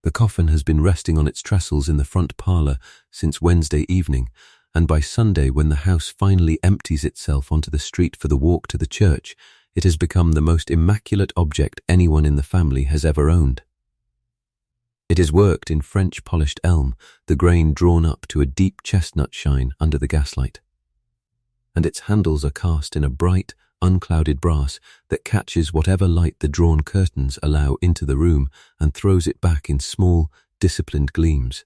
The coffin has been resting on its trestles in the front parlour since Wednesday evening, and by Sunday, when the house finally empties itself onto the street for the walk to the church, it has become the most immaculate object anyone in the family has ever owned. It is worked in French polished elm, the grain drawn up to a deep chestnut shine under the gaslight. And its handles are cast in a bright, unclouded brass that catches whatever light the drawn curtains allow into the room and throws it back in small, disciplined gleams.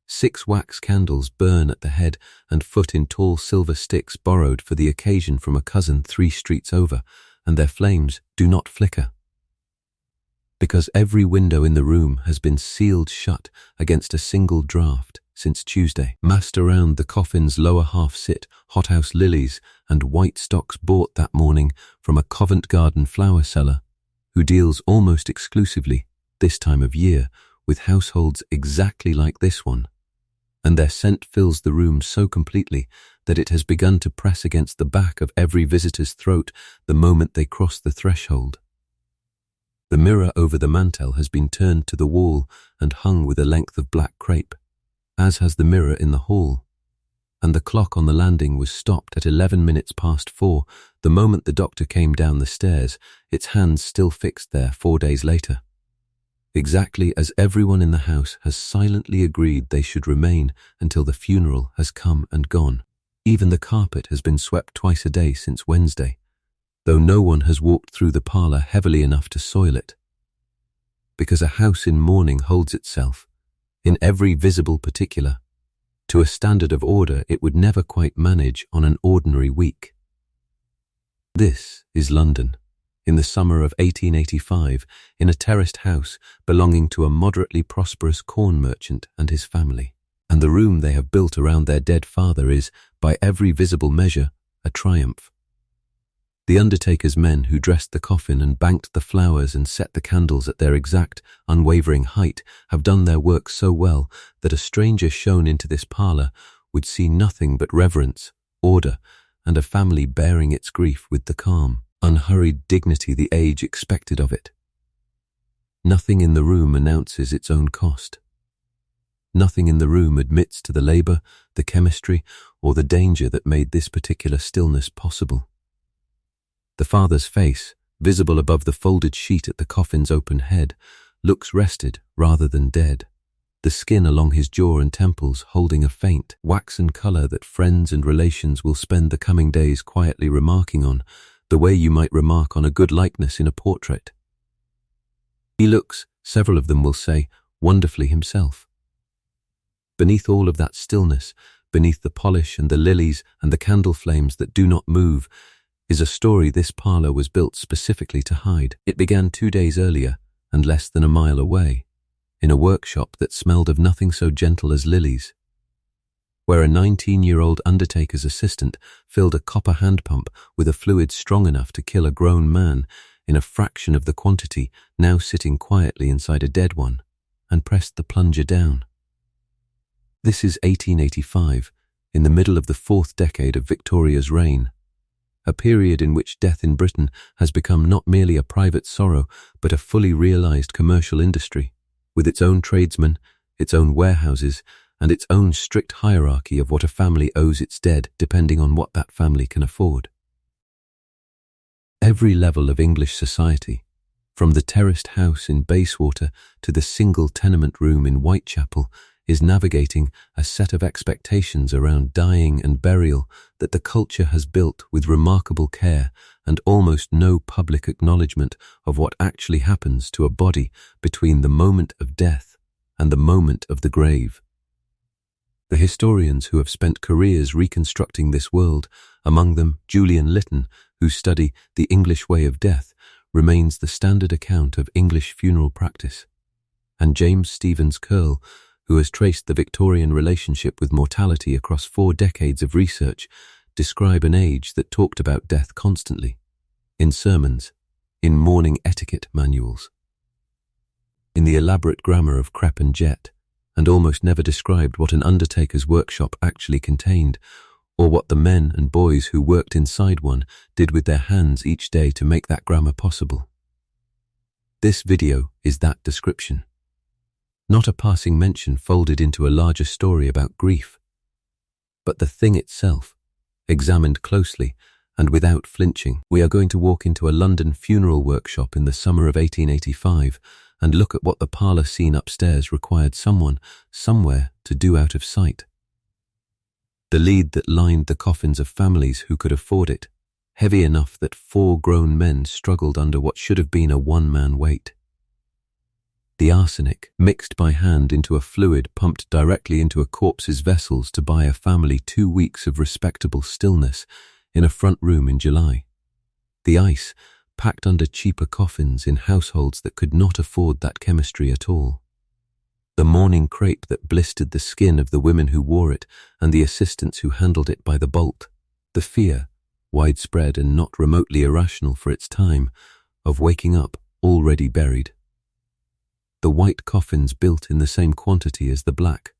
6 wax candles burn at the head and foot in tall silver sticks borrowed for the occasion from a cousin 3 streets over, and their flames do not flicker. Because every window in the room has been sealed shut against a single draught since Tuesday. Massed around the coffin's lower half sit hothouse lilies and white stocks bought that morning from a Covent Garden flower seller, who deals almost exclusively, this time of year, with households exactly like this one, and their scent fills the room so completely that it has begun to press against the back of every visitor's throat the moment they cross the threshold. The mirror over the mantel has been turned to the wall and hung with a length of black crepe, as has the mirror in the hall, and the clock on the landing was stopped at 11 minutes past 4 the moment the doctor came down the stairs, its hands still fixed there 4 days later. Exactly as everyone in the house has silently agreed they should remain until the funeral has come and gone. Even the carpet has been swept twice a day since Wednesday, though no one has walked through the parlour heavily enough to soil it. Because a house in mourning holds itself, in every visible particular, to a standard of order it would never quite manage on an ordinary week. This is London, in the summer of 1885, in a terraced house belonging to a moderately prosperous corn merchant and his family, and the room they have built around their dead father is, by every visible measure, a triumph. The Undertaker's men who dressed the coffin and banked the flowers and set the candles at their exact, unwavering height have done their work so well that a stranger shown into this parlour would see nothing but reverence, order, and a family bearing its grief with the calm, unhurried dignity the age expected of it. Nothing in the room announces its own cost. Nothing in the room admits to the labour, the chemistry, or the danger that made this particular stillness possible. The father's face, visible above the folded sheet at the coffin's open head, looks rested rather than dead, the skin along his jaw and temples holding a faint, waxen colour that friends and relations will spend the coming days quietly remarking on, the way you might remark on a good likeness in a portrait. He looks, several of them will say, wonderfully himself. Beneath all of that stillness, beneath the polish and the lilies and the candle flames that do not move, is a story this parlour was built specifically to hide. It began 2 days earlier and less than a mile away, in a workshop that smelled of nothing so gentle as lilies, where a 19-year-old Undertaker's assistant filled a copper hand pump with a fluid strong enough to kill a grown man in a fraction of the quantity now sitting quietly inside a dead one, and pressed the plunger down. This is 1885, in the middle of the 4th decade of Victoria's reign, a period in which death in Britain has become not merely a private sorrow, but a fully realised commercial industry, with its own tradesmen, its own warehouses, and its own strict hierarchy of what a family owes its dead depending on what that family can afford. Every level of English society, from the terraced house in Bayswater to the single tenement room in Whitechapel, is navigating a set of expectations around dying and burial that the culture has built with remarkable care and almost no public acknowledgement of what actually happens to a body between the moment of death and the moment of the grave. The historians who have spent careers reconstructing this world, among them Julian Lytton, whose study The English Way of Death remains the standard account of English funeral practice, and James Stevens Curl, who has traced the Victorian relationship with mortality across 4 decades of research, describe an age that talked about death constantly, in sermons, in mourning etiquette manuals, in the elaborate grammar of crepe and jet, and almost never described what an undertaker's workshop actually contained, or what the men and boys who worked inside one did with their hands each day to make that grammar possible. This video is that description. not a passing mention folded into a larger story about grief, but the thing itself, examined closely and without flinching. We are going to walk into a London funeral workshop in the summer of 1885 and look at what the parlour scene upstairs required someone, somewhere, to do out of sight. The lead that lined the coffins of families who could afford it, heavy enough that 4 grown men struggled under what should have been a one-man weight. The arsenic, mixed by hand into a fluid pumped directly into a corpse's vessels to buy a family 2 weeks of respectable stillness in a front room in July. The ice, packed under cheaper coffins in households that could not afford that chemistry at all. The mourning crepe that blistered the skin of the women who wore it and the assistants who handled it by the bolt. The fear, widespread and not remotely irrational for its time, of waking up already buried. The white coffins built in the same quantity as the black.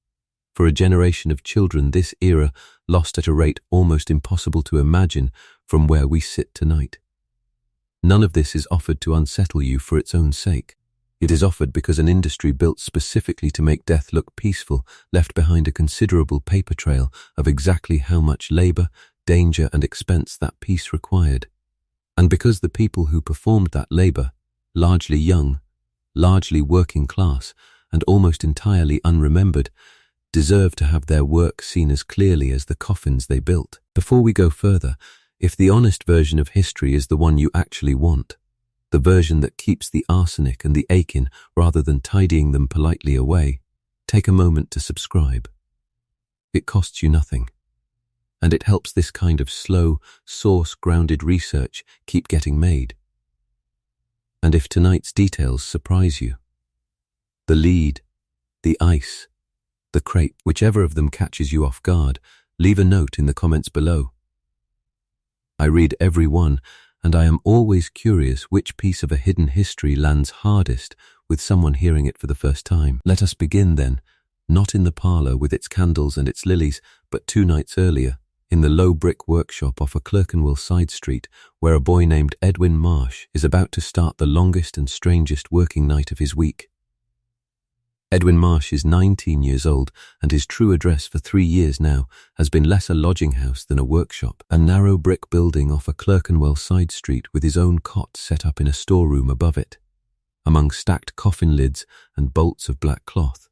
For a generation of children, this era lost at a rate almost impossible to imagine from where we sit tonight. None of this is offered to unsettle you for its own sake. It is offered because an industry built specifically to make death look peaceful left behind a considerable paper trail of exactly how much labor, danger and expense that peace required. And because the people who performed that labor, largely young, largely working class, and almost entirely unremembered, deserve to have their work seen as clearly as the coffins they built. Before we go further, if the honest version of history is the one you actually want, the version that keeps the arsenic and the ache in rather than tidying them politely away, take a moment to subscribe. It costs you nothing, and it helps this kind of slow, source-grounded research keep getting made. And if tonight's details surprise you, the lead, the ice, the crepe, whichever of them catches you off guard, leave a note in the comments below. I read every one, and I am always curious which piece of a hidden history lands hardest with someone hearing it for the first time. Let us begin then, not in the parlour with its candles and its lilies, but 2 nights earlier, in the low brick workshop off a Clerkenwell side street, where a boy named Edwin Marsh is about to start the longest and strangest working night of his week. Edwin Marsh is 19 years old, and his true address for 3 years now has been less a lodging house than a workshop, a narrow brick building off a Clerkenwell side street with his own cot set up in a storeroom above it, among stacked coffin lids and bolts of black cloth.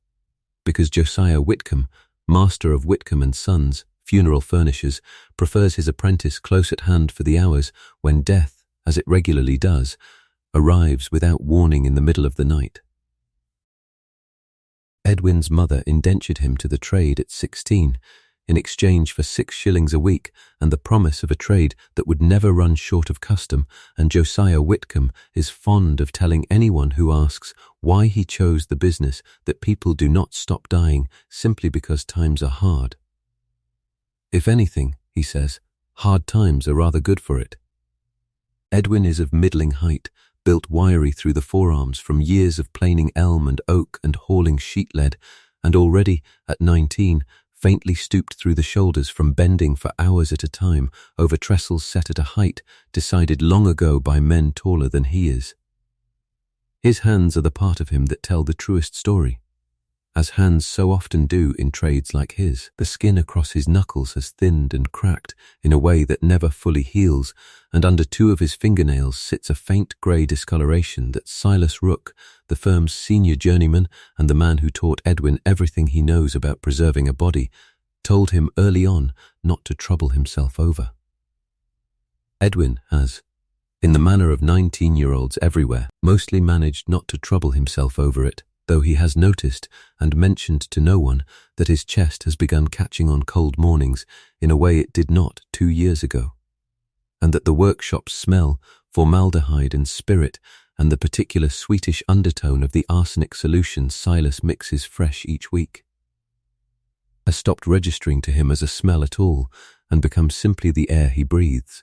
Because Josiah Whitcomb, master of Whitcomb & Sons, funeral furnishers, prefers his apprentice close at hand for the hours when death, as it regularly does, arrives without warning in the middle of the night. Edwin's mother indentured him to the trade at 16, in exchange for 6 shillings a week and the promise of a trade that would never run short of custom, and Josiah Whitcomb is fond of telling anyone who asks why he chose the business that people do not stop dying simply because times are hard. If anything, he says, hard times are rather good for it. Edwin is of middling height, built wiry through the forearms from years of planing elm and oak and hauling sheet lead, and already, at 19, faintly stooped through the shoulders from bending for hours at a time over trestles set at a height decided long ago by men taller than he is. His hands are the part of him that tell the truest story, as hands so often do in trades like his. The skin across his knuckles has thinned and cracked in a way that never fully heals, and under 2 of his fingernails sits a faint grey discoloration that Silas Rook, the firm's senior journeyman and the man who taught Edwin everything he knows about preserving a body, told him early on not to trouble himself over. Edwin has, in the manner of 19-year-olds everywhere, mostly managed not to trouble himself over it, though he has noticed and mentioned to no one that his chest has begun catching on cold mornings in a way it did not 2 years ago, and that the workshop's smell, formaldehyde and spirit, and the particular sweetish undertone of the arsenic solution Silas mixes fresh each week, has stopped registering to him as a smell at all and become simply the air he breathes.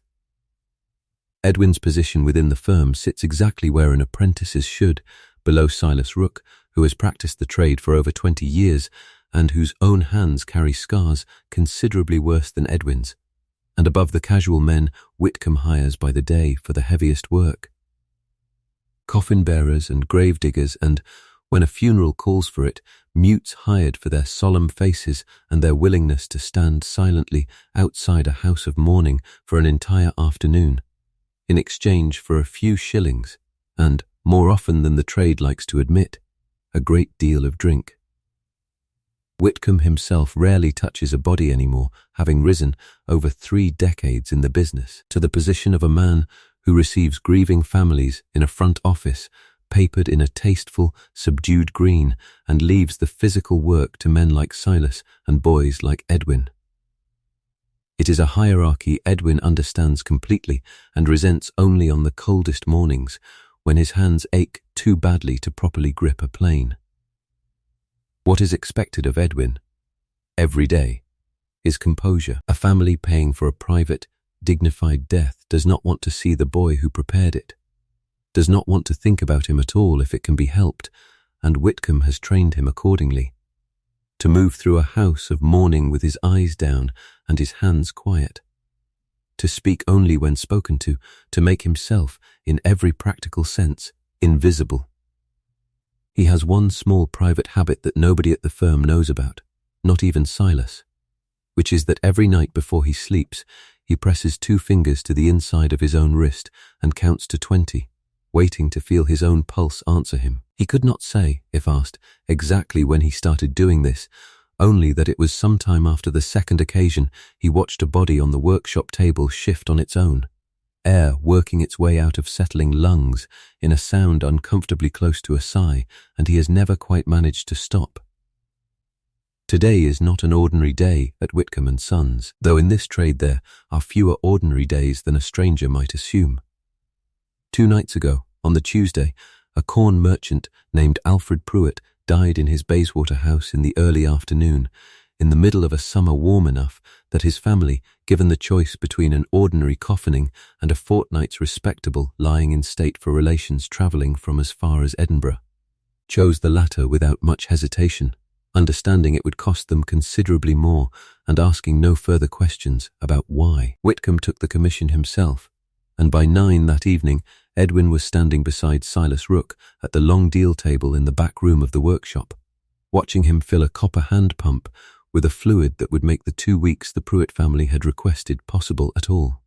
Edwin's position within the firm sits exactly where an apprentice's should, below Silas Rook, who has practiced the trade for over 20 years and whose own hands carry scars considerably worse than Edwin's, and above the casual men Whitcomb hires by the day for the heaviest work. Coffin bearers and grave diggers and, When a funeral calls for it, mutes hired for their solemn faces and their willingness to stand silently outside a house of mourning for an entire afternoon, in exchange for a few shillings, and, more often than the trade likes to admit, a great deal of drink. Whitcomb himself rarely touches a body anymore, having risen over 3 decades in the business to the position of a man who receives grieving families in a front office papered in a tasteful, subdued green, and leaves the physical work to men like Silas and boys like Edwin. It is a hierarchy Edwin understands completely and resents only on the coldest mornings when his hands ache too badly to properly grip a plane. What is expected of Edwin, every day, is composure. A family paying for a private, dignified death does not want to see the boy who prepared it, does not want to think about him at all if it can be helped, and Whitcomb has trained him accordingly. To move through a house of mourning with his eyes down and his hands quiet. To speak only when spoken to make himself, in every practical sense, invisible. He has one small private habit that nobody at the firm knows about, not even Silas, which is that every night before he sleeps, he presses 2 fingers to the inside of his own wrist and counts to 20, waiting to feel his own pulse answer him. He could not say, if asked, exactly when he started doing this, only that it was some time after the second occasion he watched a body on the workshop table shift on its own, air working its way out of settling lungs in a sound uncomfortably close to a sigh, and he has never quite managed to stop. Today is not an ordinary day at Whitcomb & Sons, though in this trade there are fewer ordinary days than a stranger might assume. 2 nights ago, on the Tuesday, a corn merchant named Alfred Pruitt died in his Bayswater house in the early afternoon, in the middle of a summer warm enough that his family, given the choice between an ordinary coffining and a fortnight's respectable lying in state for relations travelling from as far as Edinburgh, chose the latter without much hesitation, understanding it would cost them considerably more and asking no further questions about why. Whitcomb took the commission himself, and by 9 that evening Edwin was standing beside Silas Rook at the long deal table in the back room of the workshop, watching him fill a copper hand pump with a fluid that would make the 2 weeks the Pruitt family had requested possible at all.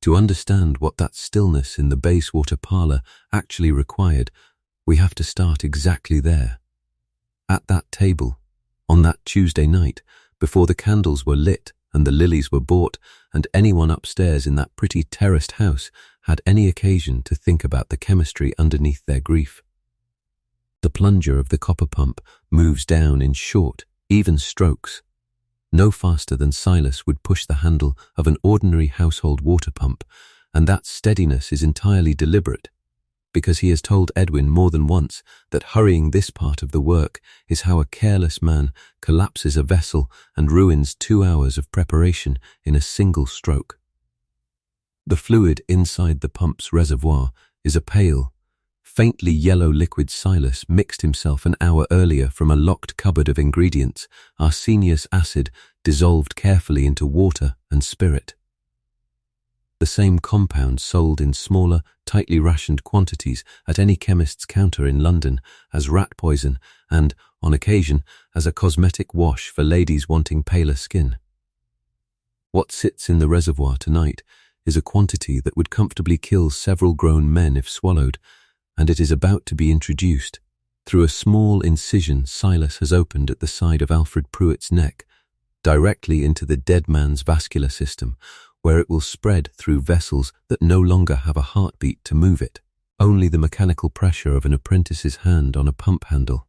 To understand what that stillness in the Bayswater parlour actually required, we have to start exactly there. At that table, on that Tuesday night, before the candles were lit and the lilies were bought, and anyone upstairs in that pretty terraced house had any occasion to think about the chemistry underneath their grief. The plunger of the copper pump moves down in short, even strokes, no faster than Silas would push the handle of an ordinary household water pump, and that steadiness is entirely deliberate, because he has told Edwin more than once that hurrying this part of the work is how a careless man collapses a vessel and ruins 2 hours of preparation in a single stroke. The fluid inside the pump's reservoir is a pale, faintly yellow liquid Silas mixed himself an hour earlier from a locked cupboard of ingredients, arsenious acid dissolved carefully into water and spirit. The same compound sold in smaller, tightly rationed quantities at any chemist's counter in London as rat poison and, on occasion, as a cosmetic wash for ladies wanting paler skin. What sits in the reservoir tonight is a quantity that would comfortably kill several grown men if swallowed, and it is about to be introduced through a small incision Silas has opened at the side of Alfred Pruitt's neck, directly into the dead man's vascular system, where it will spread through vessels that no longer have a heartbeat to move it, only the mechanical pressure of an apprentice's hand on a pump handle.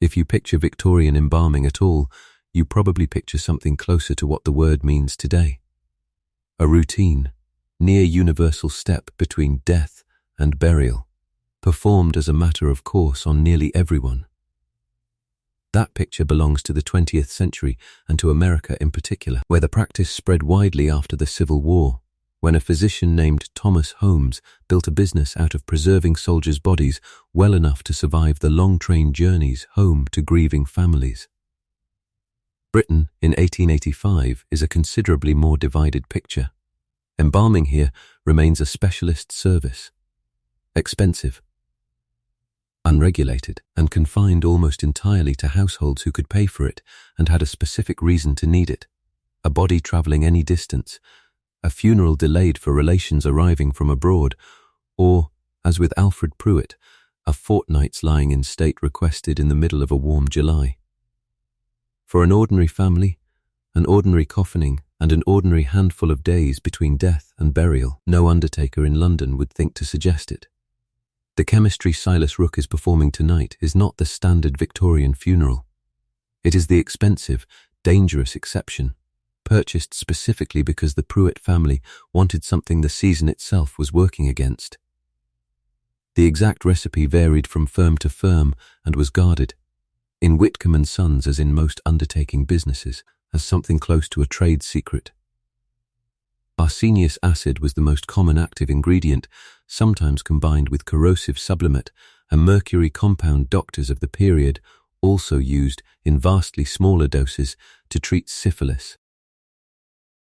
If you picture Victorian embalming at all, you probably picture something closer to what the word means today. A routine, near universal step between death and burial, performed as a matter of course on nearly everyone. That picture belongs to the 20th century and to America in particular, where the practice spread widely after the Civil War, when a physician named Thomas Holmes built a business out of preserving soldiers' bodies well enough to survive the long train journeys home to grieving families. Britain in 1885 is a considerably more divided picture. Embalming here remains a specialist service. Expensive. unregulated, and confined almost entirely to households who could pay for it and had a specific reason to need it. A body travelling any distance, a funeral delayed for relations arriving from abroad, or, as with Alfred Pruitt, a fortnight's lying in state requested in the middle of a warm July. For an ordinary family, an ordinary coffining, and an ordinary handful of days between death and burial, no undertaker in London would think to suggest it. The chemistry Silas Rooke is performing tonight is not the standard Victorian funeral. It is the expensive, dangerous exception, purchased specifically because the Pruitt family wanted something the season itself was working against. The exact recipe varied from firm to firm and was guarded, in Whitcomb & Sons as in most undertaking businesses, as something close to a trade secret. Arsenious acid was the most common active ingredient, sometimes combined with corrosive sublimate, a mercury compound doctors of the period also used in vastly smaller doses to treat syphilis.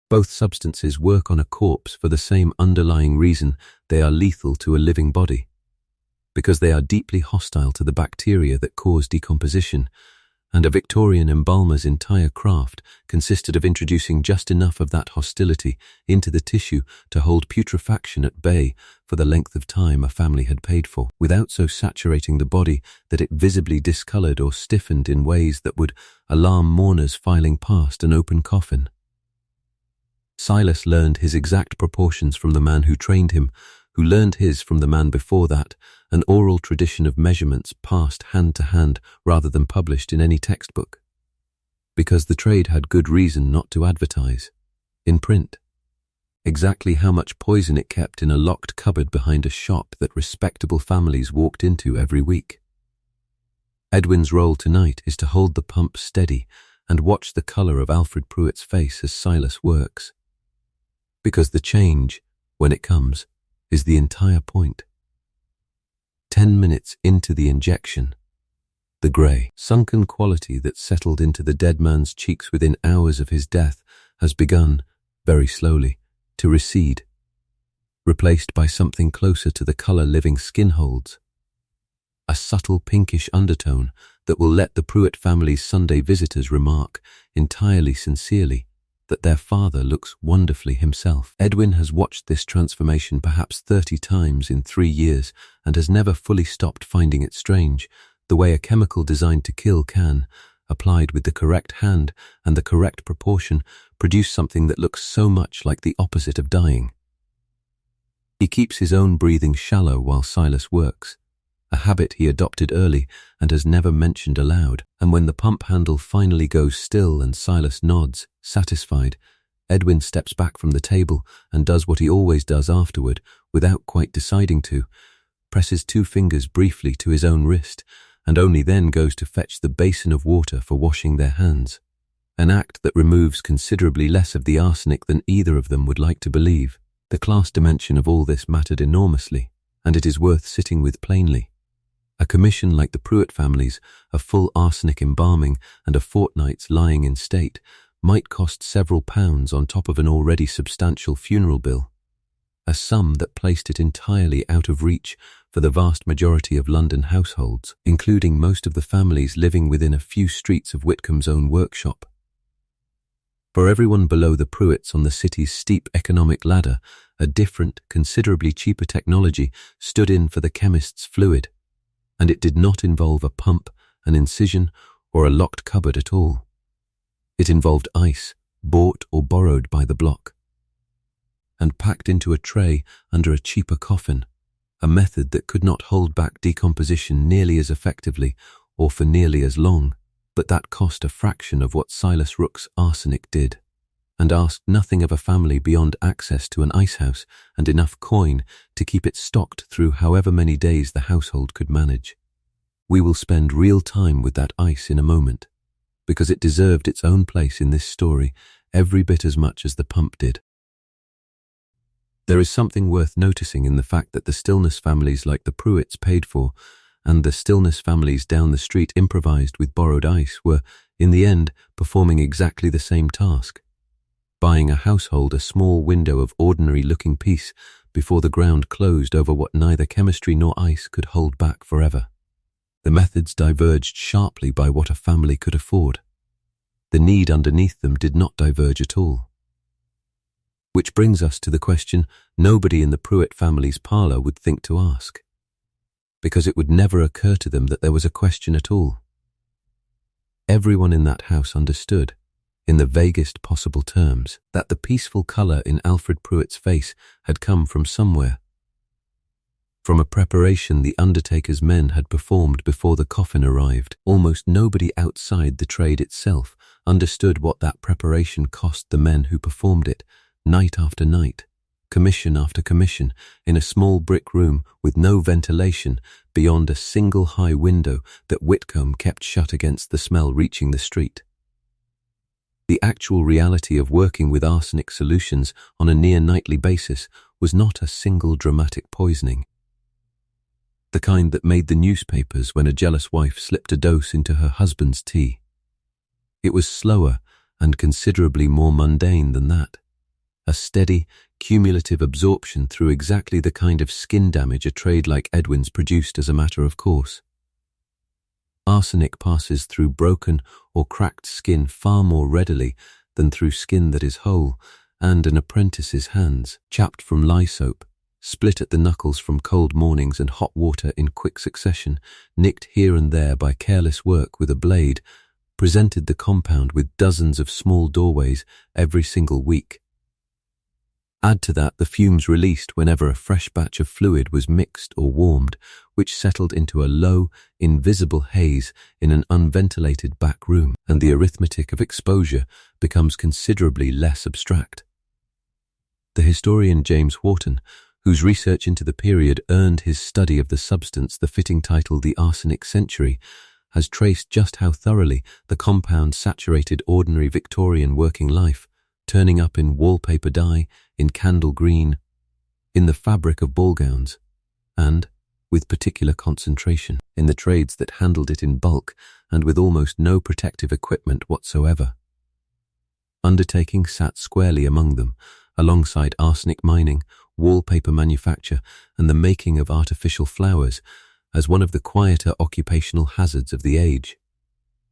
Both substances work on a corpse for the same underlying reason they are lethal to a living body, because they are deeply hostile to the bacteria that cause decomposition, and a Victorian embalmer's entire craft consisted of introducing just enough of that hostility into the tissue to hold putrefaction at bay for the length of time a family had paid for, without so saturating the body that it visibly discolored or stiffened in ways that would alarm mourners filing past an open coffin. Silas learned his exact proportions from the man who trained him, who learned his from the man before that, an oral tradition of measurements passed hand to hand rather than published in any textbook. Because the trade had good reason not to advertise, in print, exactly how much poison it kept in a locked cupboard behind a shop that respectable families walked into every week. Edwin's role tonight is to hold the pump steady and watch the colour of Alfred Pruitt's face as Silas works. Because the change, when it comes, is the entire point. 10 minutes into the injection, the grey, sunken quality that settled into the dead man's cheeks within hours of his death has begun, very slowly, to recede, replaced by something closer to the colour living skin holds. A subtle pinkish undertone that will let the Pruitt family's Sunday visitors remark, entirely sincerely, that their father looks wonderfully himself. Edwin has watched this transformation perhaps 30 times in 3 years and has never fully stopped finding it strange, the way a chemical designed to kill can, applied with the correct hand and the correct proportion, produce something that looks so much like the opposite of dying. He keeps his own breathing shallow while Silas works, a habit he adopted early and has never mentioned aloud, and when the pump handle finally goes still and Silas nods, satisfied, Edwin steps back from the table and does what he always does afterward, without quite deciding to, presses 2 fingers briefly to his own wrist, and only then goes to fetch the basin of water for washing their hands, an act that removes considerably less of the arsenic than either of them would like to believe. The class dimension of all this mattered enormously, and it is worth sitting with plainly. A commission like the Pruitt family's, a full arsenic embalming and a fortnight's lying in state, might cost several pounds on top of an already substantial funeral bill, a sum that placed it entirely out of reach for the vast majority of London households, including most of the families living within a few streets of Whitcomb's own workshop. For everyone below the Pruitts on the city's steep economic ladder, a different, considerably cheaper technology stood in for the chemist's fluid, and it did not involve a pump, an incision, or a locked cupboard at all. It involved ice, bought or borrowed by the block, and packed into a tray under a cheaper coffin, a method that could not hold back decomposition nearly as effectively or for nearly as long, but that cost a fraction of what Silas Rooke's arsenic did, and asked nothing of a family beyond access to an icehouse and enough coin to keep it stocked through however many days the household could manage. We will spend real time with that ice in a moment, because it deserved its own place in this story every bit as much as the pump did. There is something worth noticing in the fact that the stillness families like the Pruitts paid for, and the stillness families down the street improvised with borrowed ice were, in the end, performing exactly the same task, buying a household a small window of ordinary-looking peace before the ground closed over what neither chemistry nor ice could hold back forever. The methods diverged sharply by what a family could afford. The need underneath them did not diverge at all. Which brings us to the question nobody in the Pruitt family's parlour would think to ask, because it would never occur to them that there was a question at all. Everyone in that house understood, in the vaguest possible terms, that the peaceful colour in Alfred Pruitt's face had come from somewhere. From a preparation the Undertaker's men had performed before the coffin arrived. Almost nobody outside the trade itself understood what that preparation cost the men who performed it, night after night, commission after commission, in a small brick room with no ventilation beyond a single high window that Whitcomb kept shut against the smell reaching the street. The actual reality of working with arsenic solutions on a near-nightly basis was not a single dramatic poisoning. The kind that made the newspapers when a jealous wife slipped a dose into her husband's tea. It was slower and considerably more mundane than that. A steady, cumulative absorption through exactly the kind of skin damage a trade like Edwin's produced as a matter of course. Arsenic passes through broken or cracked skin far more readily than through skin that is whole, and an apprentice's hands, chapped from lye soap, split at the knuckles from cold mornings and hot water in quick succession, nicked here and there by careless work with a blade, presented the compound with dozens of small doorways every single week. Add to that the fumes released whenever a fresh batch of fluid was mixed or warmed, which settled into a low, invisible haze in an unventilated back room, and the arithmetic of exposure becomes considerably less abstract. The historian James Wharton, whose research into the period earned his study of the substance the fitting title The Arsenic Century, has traced just how thoroughly the compound saturated ordinary Victorian working life, turning up in wallpaper dye, in candle green, in the fabric of ball gowns, and, with particular concentration, in the trades that handled it in bulk and with almost no protective equipment whatsoever. Undertaking sat squarely among them, alongside arsenic mining, wallpaper manufacture, and the making of artificial flowers, as one of the quieter occupational hazards of the age.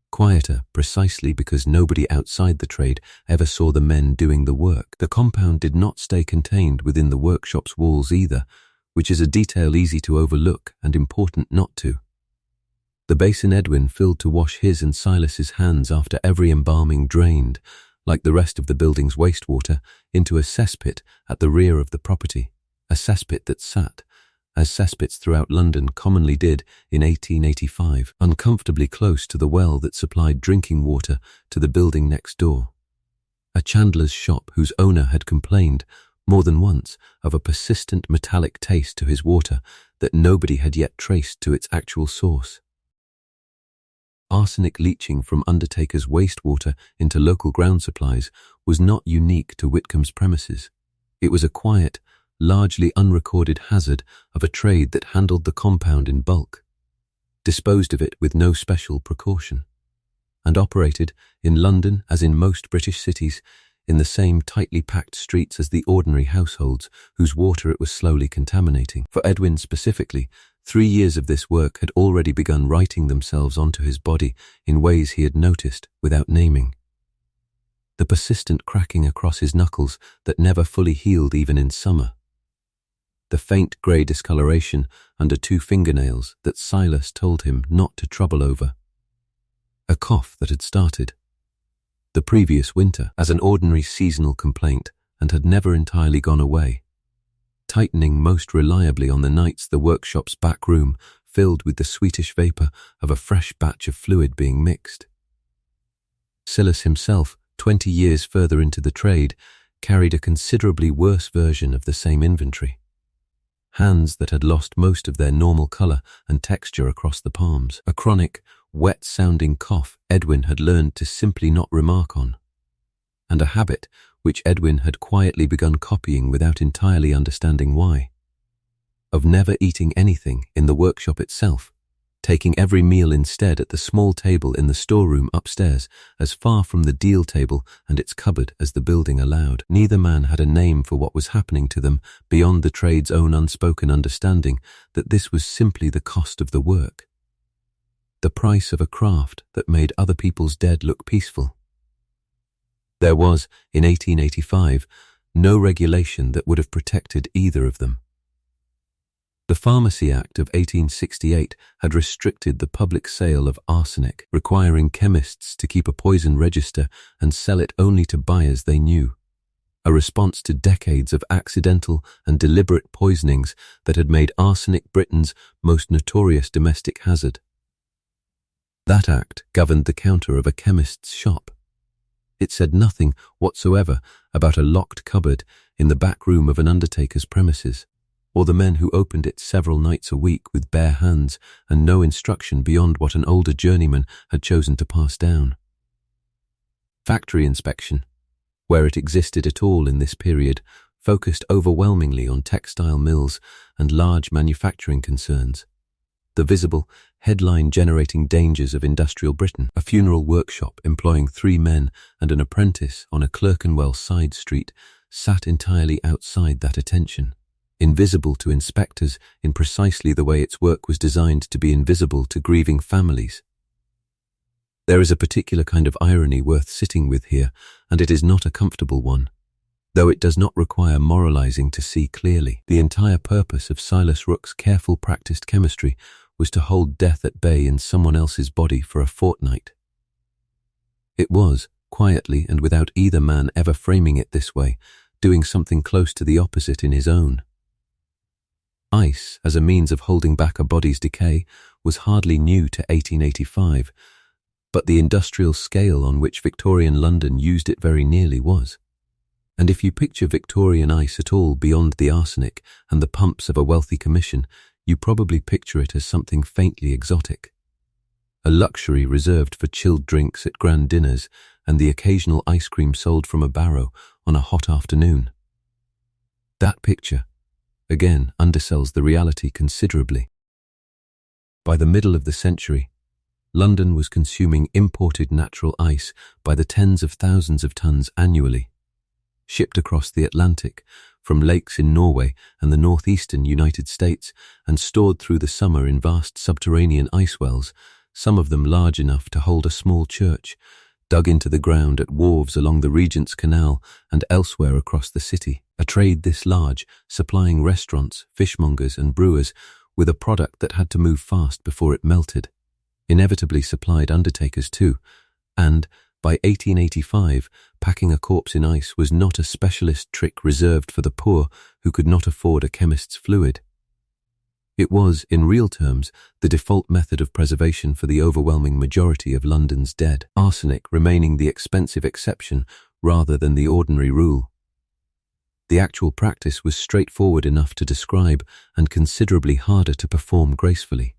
Quieter precisely because nobody outside the trade ever saw the men doing the work. The compound did not stay contained within the workshop's walls either, which is a detail easy to overlook and important not to. The basin Edwin filled to wash his and Silas's hands after every embalming drained, like the rest of the building's wastewater, into a cesspit at the rear of the property, a cesspit that sat, as cesspits throughout London commonly did in 1885, uncomfortably close to the well that supplied drinking water to the building next door. A chandler's shop whose owner had complained, more than once, of a persistent metallic taste to his water that nobody had yet traced to its actual source. Arsenic leaching from Undertaker's wastewater into local ground supplies was not unique to Whitcomb's premises. It was a quiet, largely unrecorded hazard of a trade that handled the compound in bulk, disposed of it with no special precaution, and operated, in London as in most British cities, in the same tightly packed streets as the ordinary households whose water it was slowly contaminating. For Edwin specifically, 3 years of this work had already begun writing themselves onto his body in ways he had noticed without naming. The persistent cracking across his knuckles that never fully healed even in summer. The faint grey discoloration under 2 fingernails that Silas told him not to trouble over. A cough that had started the previous winter as an ordinary seasonal complaint and had never entirely gone away, tightening most reliably on the nights the workshop's back room filled with the sweetish vapour of a fresh batch of fluid being mixed. Silas himself, 20 years further into the trade, carried a considerably worse version of the same inventory. Hands that had lost most of their normal colour and texture across the palms. A chronic, wet-sounding cough Edwin had learned to simply not remark on. And a habit which Edwin had quietly begun copying without entirely understanding why. Of never eating anything in the workshop itself, taking every meal instead at the small table in the storeroom upstairs, as far from the deal table and its cupboard as the building allowed. Neither man had a name for what was happening to them beyond the trade's own unspoken understanding that this was simply the cost of the work. the price of a craft that made other people's dead look peaceful. There was, in 1885, no regulation that would have protected either of them. The Pharmacy Act of 1868 had restricted the public sale of arsenic, requiring chemists to keep a poison register and sell it only to buyers they knew, a response to decades of accidental and deliberate poisonings that had made arsenic Britain's most notorious domestic hazard. That act governed the counter of a chemist's shop. It said nothing whatsoever about a locked cupboard in the back room of an undertaker's premises, or the men who opened it several nights a week with bare hands and no instruction beyond what an older journeyman had chosen to pass down. Factory inspection, where it existed at all in this period, focused overwhelmingly on textile mills and large manufacturing concerns. The visible, headline-generating dangers of industrial Britain, a funeral workshop employing 3 men and an apprentice on a Clerkenwell side street, sat entirely outside that attention, invisible to inspectors in precisely the way its work was designed to be invisible to grieving families. There is a particular kind of irony worth sitting with here, and it is not a comfortable one, though it does not require moralizing to see clearly. The entire purpose of Silas Rook's careful practiced chemistry was to hold death at bay in someone else's body for a fortnight. It was, quietly and without either man ever framing it this way, doing something close to the opposite in his own. Ice, as a means of holding back a body's decay, was hardly new to 1885, but the industrial scale on which Victorian London used it very nearly was. And if you picture Victorian ice at all beyond the arsenic and the pumps of a wealthy commission, you probably picture it as something faintly exotic. A luxury reserved for chilled drinks at grand dinners and the occasional ice cream sold from a barrow on a hot afternoon. That picture, again, undersells the reality considerably. By the middle of the century, London was consuming imported natural ice by the tens of thousands of tons annually, shipped across the Atlantic from lakes in Norway and the northeastern United States and stored through the summer in vast subterranean ice wells, some of them large enough to hold a small church, dug into the ground at wharves along the Regent's Canal and elsewhere across the city. A trade this large, supplying restaurants, fishmongers and brewers with a product that had to move fast before it melted, inevitably supplied undertakers too, and by 1885, packing a corpse in ice was not a specialist trick reserved for the poor who could not afford a chemist's fluid. It was, in real terms, the default method of preservation for the overwhelming majority of London's dead, arsenic remaining the expensive exception rather than the ordinary rule. The actual practice was straightforward enough to describe and considerably harder to perform gracefully.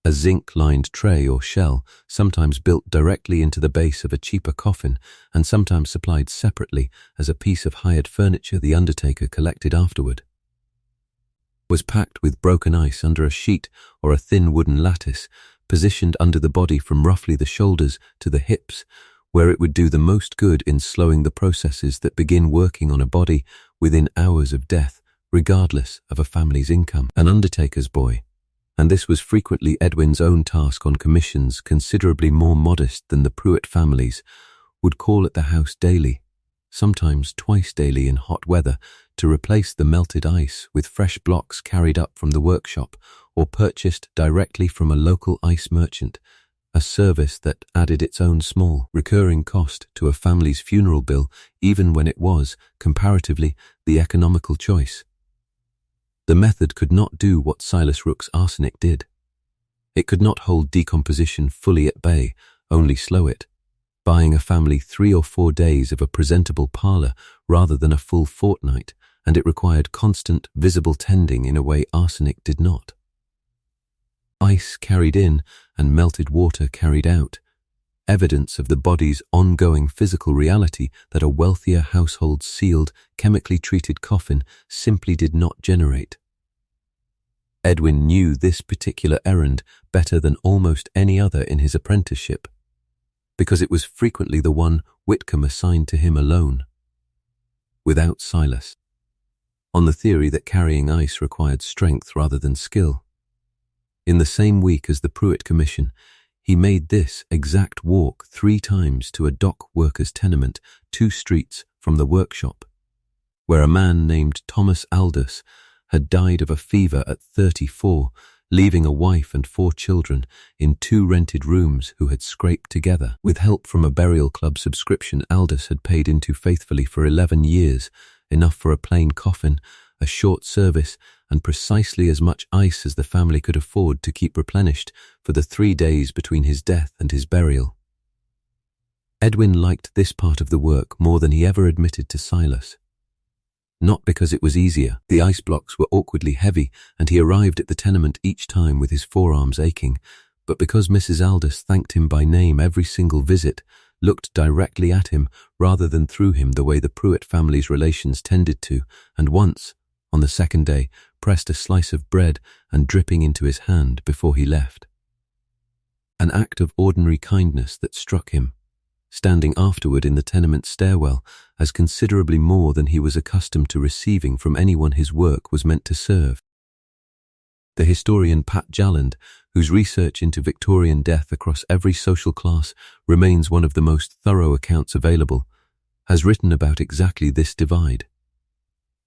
A zinc-lined tray or shell, sometimes built directly into the base of a cheaper coffin and sometimes supplied separately as a piece of hired furniture the undertaker collected afterward, was packed with broken ice under a sheet or a thin wooden lattice, positioned under the body from roughly the shoulders to the hips, where it would do the most good in slowing the processes that begin working on a body within hours of death, regardless of a family's income. An undertaker's boy, and this was frequently Edwin's own task on commissions considerably more modest than the Pruitt family's, would call at the house daily, sometimes twice daily in hot weather, to replace the melted ice with fresh blocks carried up from the workshop or purchased directly from a local ice merchant, a service that added its own small, recurring cost to a family's funeral bill even when it was, comparatively, the economical choice. The method could not do what Silas Rook's arsenic did. It could not hold decomposition fully at bay, only slow it, buying a family 3 or 4 days of a presentable parlour rather than a full fortnight, and it required constant, visible tending in a way arsenic did not. Ice carried in and melted water carried out, evidence of the body's ongoing physical reality that a wealthier household's sealed, chemically treated coffin simply did not generate. Edwin knew this particular errand better than almost any other in his apprenticeship, because it was frequently the one Whitcomb assigned to him alone, without Silas, on the theory that carrying ice required strength rather than skill. In the same week as the Pruitt Commission, he made this exact walk 3 times to a dock workers' tenement 2 streets from the workshop, where a man named Thomas Aldous had died of a fever at 34, leaving a wife and 4 children in 2 rented rooms who had scraped together. With help from a burial club subscription Aldous had paid into faithfully for 11 years, enough for a plain coffin, a short service, and precisely as much ice as the family could afford to keep replenished for the 3 days between his death and his burial. Edwin liked this part of the work more than he ever admitted to Silas. Not because it was easier. The ice blocks were awkwardly heavy, and he arrived at the tenement each time with his forearms aching, but because Mrs. Aldous thanked him by name every single visit, looked directly at him rather than through him the way the Pruitt family's relations tended to, and once, on the 2nd day, pressed a slice of bread and dripping into his hand before he left. An act of ordinary kindness that struck him, standing afterward in the tenement stairwell, as considerably more than he was accustomed to receiving from anyone his work was meant to serve. The historian Pat Jalland, whose research into Victorian death across every social class remains one of the most thorough accounts available, has written about exactly this divide.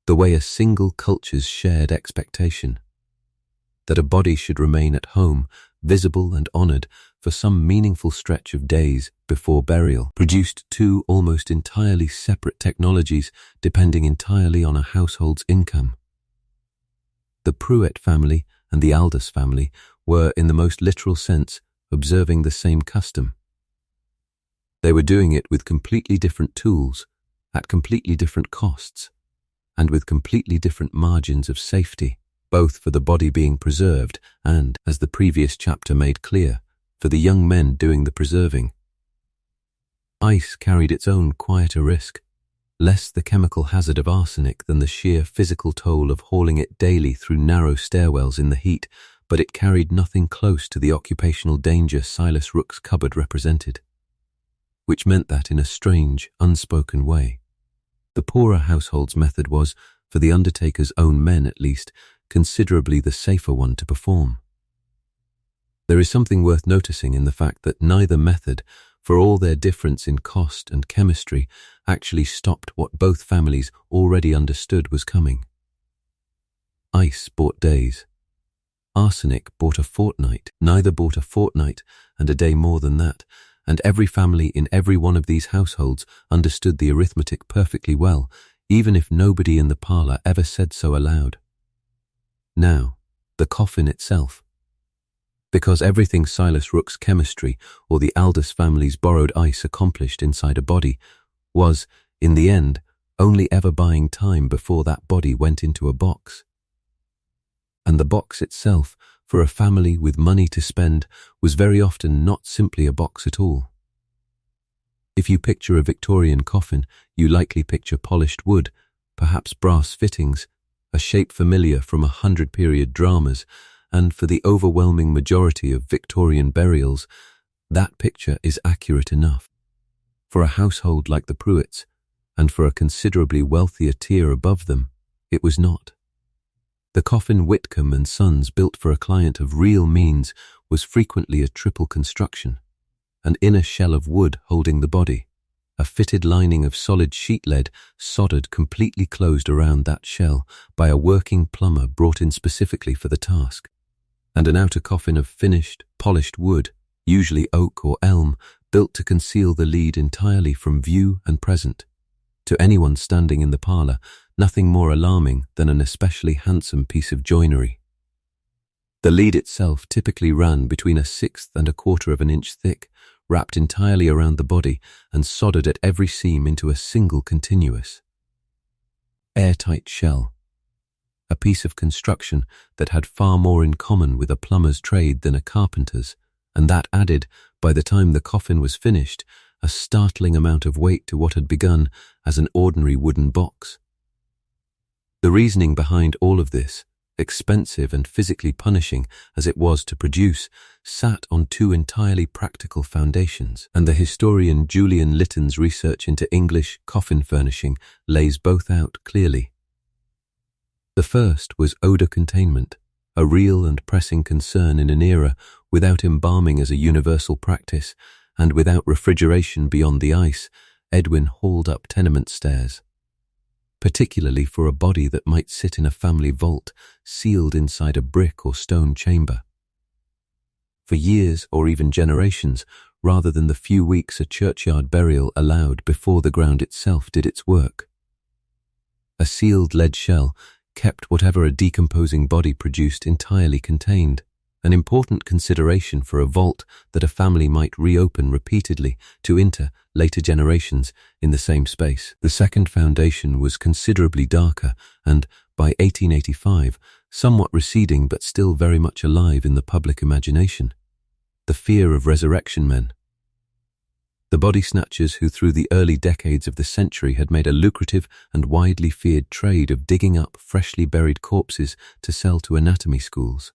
The way a single culture's shared expectation that a body should remain at home, visible and honoured for some meaningful stretch of days before burial, produced 2 almost entirely separate technologies depending entirely on a household's income. The Pruitt family and the Aldous family were, in the most literal sense, observing the same custom. They were doing it with completely different tools, at completely different costs, and with completely different margins of safety, both for the body being preserved and, as the previous chapter made clear, for the young men doing the preserving. Ice carried its own quieter risk, less the chemical hazard of arsenic than the sheer physical toll of hauling it daily through narrow stairwells in the heat, but it carried nothing close to the occupational danger Silas Rook's cupboard represented, which meant that, in a strange, unspoken way, the poorer household's method was, for the Undertaker's own men at least, considerably the safer one to perform. There is something worth noticing in the fact that neither method, for all their difference in cost and chemistry, actually stopped what both families already understood was coming. Ice bought days. Arsenic bought a fortnight. Neither bought a fortnight and a day more than that, and every family in every one of these households understood the arithmetic perfectly well, even if nobody in the parlour ever said so aloud. Now, the coffin itself. Because everything Silas Rook's chemistry or the Aldous family's borrowed ice accomplished inside a body was, in the end, only ever buying time before that body went into a box. And the box itself, for a family with money to spend, was very often not simply a box at all. If you picture a Victorian coffin, you likely picture polished wood, perhaps brass fittings, a shape familiar from 100-period dramas, and for the overwhelming majority of Victorian burials, that picture is accurate enough. For a household like the Pruitts, and for a considerably wealthier tier above them, it was not. The coffin Whitcomb and Sons built for a client of real means was frequently a triple construction: an inner shell of wood holding the body, a fitted lining of solid sheet lead soldered completely closed around that shell by a working plumber brought in specifically for the task, and an outer coffin of finished, polished wood, usually oak or elm, built to conceal the lead entirely from view and present. To anyone standing in the parlour, nothing more alarming than an especially handsome piece of joinery. The lead itself typically ran between 1/6 and 1/4 of an inch thick, wrapped entirely around the body and soldered at every seam into a single continuous, airtight shell. A piece of construction that had far more in common with a plumber's trade than a carpenter's, and that added, by the time the coffin was finished, a startling amount of weight to what had begun as an ordinary wooden box. The reasoning behind all of this, expensive and physically punishing as it was to produce, sat on 2 entirely practical foundations, and the historian Julian Litton's research into English coffin furnishing lays both out clearly. The first was odour containment, a real and pressing concern in an era without embalming as a universal practice and without refrigeration beyond the ice. Edwin hauled up tenement stairs, particularly for a body that might sit in a family vault, sealed inside a brick or stone chamber. For years or even generations, rather than the few weeks a churchyard burial allowed before the ground itself did its work. A sealed lead shell kept whatever a decomposing body produced entirely contained, an important consideration for a vault that a family might reopen repeatedly to enter later generations in the same space. The second foundation was considerably darker and, by 1885, somewhat receding but still very much alive in the public imagination. The fear of resurrection men. The body snatchers who through the early decades of the century had made a lucrative and widely feared trade of digging up freshly buried corpses to sell to anatomy schools.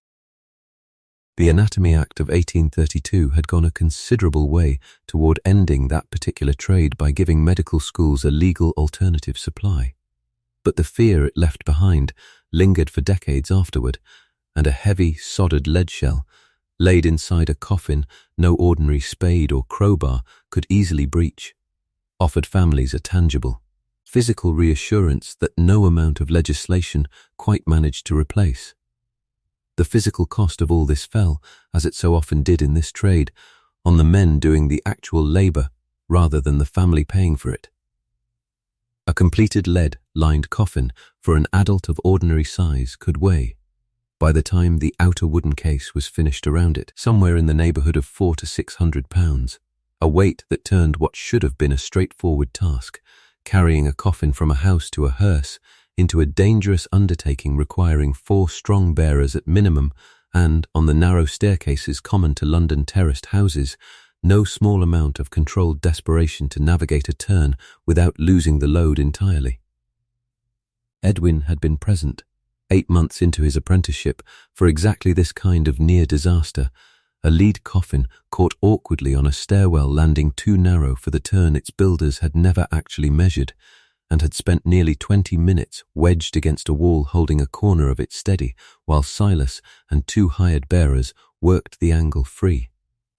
The Anatomy Act of 1832 had gone a considerable way toward ending that particular trade by giving medical schools a legal alternative supply. But the fear it left behind lingered for decades afterward, and a heavy, sodded lead shell, laid inside a coffin no ordinary spade or crowbar could easily breach, offered families a tangible, physical reassurance that no amount of legislation quite managed to replace. The physical cost of all this fell, as it so often did in this trade, on the men doing the actual labor rather than the family paying for it. A completed lead-lined coffin for an adult of ordinary size could weigh, by the time the outer wooden case was finished around it, somewhere in the neighborhood of 400 to 600 pounds, a weight that turned what should have been a straightforward task, carrying a coffin from a house to a hearse, into a dangerous undertaking requiring 4 strong bearers at minimum and, on the narrow staircases common to London terraced houses, no small amount of controlled desperation to navigate a turn without losing the load entirely. Edwin had been present, 8 months into his apprenticeship, for exactly this kind of near disaster, a lead coffin caught awkwardly on a stairwell landing too narrow for the turn its builders had never actually measured, and had spent nearly 20 minutes wedged against a wall holding a corner of it steady, while Silas and 2 hired bearers worked the angle free,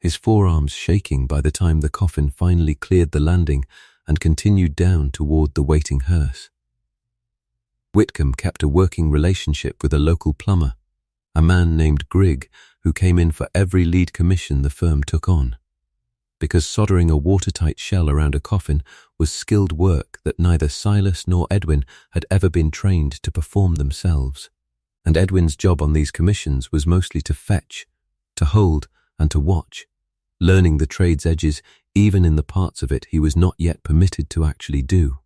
his forearms shaking by the time the coffin finally cleared the landing and continued down toward the waiting hearse. Whitcomb kept a working relationship with a local plumber, a man named Grigg, who came in for every lead commission the firm took on, because soldering a watertight shell around a coffin was skilled work that neither Silas nor Edwin had ever been trained to perform themselves, and Edwin's job on these commissions was mostly to fetch, to hold, and to watch, learning the trade's edges even in the parts of it he was not yet permitted to actually do.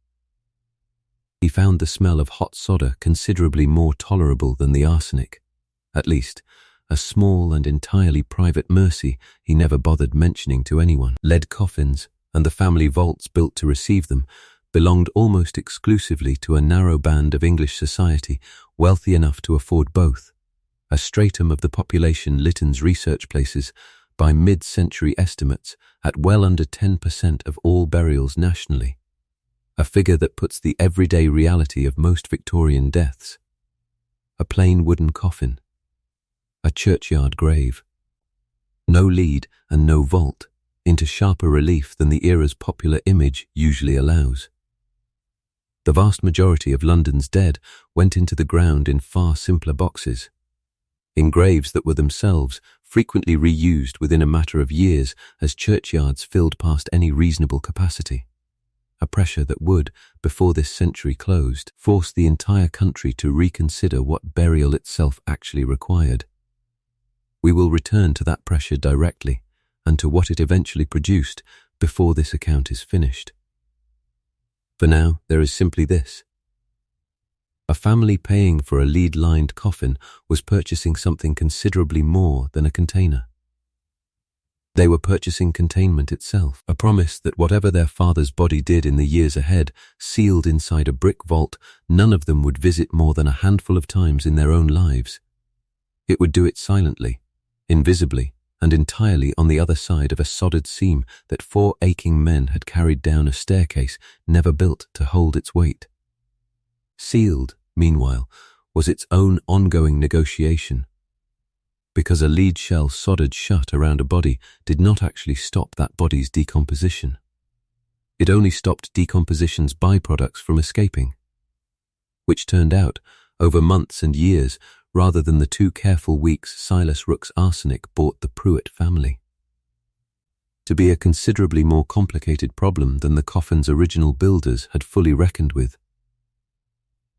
He found the smell of hot solder considerably more tolerable than the arsenic. At least, a small and entirely private mercy he never bothered mentioning to anyone. Lead coffins, and the family vaults built to receive them, belonged almost exclusively to a narrow band of English society wealthy enough to afford both, a stratum of the population Lytton's research places, by mid-century estimates, at well under 10% of all burials nationally, a figure that puts the everyday reality of most Victorian deaths. A plain wooden coffin, a churchyard grave, no lead and no vault, into sharper relief than the era's popular image usually allows. The vast majority of London's dead went into the ground in far simpler boxes, in graves that were themselves frequently reused within a matter of years as churchyards filled past any reasonable capacity. A pressure that would, before this century closed, force the entire country to reconsider what burial itself actually required. We will return to that pressure directly, and to what it eventually produced before this account is finished. For now, there is simply this. A family paying for a lead-lined coffin was purchasing something considerably more than a container. They were purchasing containment itself, a promise that whatever their father's body did in the years ahead, sealed inside a brick vault, none of them would visit more than a handful of times in their own lives. It would do it silently, invisibly, and entirely on the other side of a sodded seam that 4 aching men had carried down a staircase never built to hold its weight. Sealed, meanwhile, was its own ongoing negotiation because a lead shell soldered shut around a body did not actually stop that body's decomposition. It only stopped decomposition's byproducts from escaping, which turned out, over months and years, rather than the 2 careful weeks Silas Rook's arsenic bought the Pruitt family, to be a considerably more complicated problem than the coffin's original builders had fully reckoned with.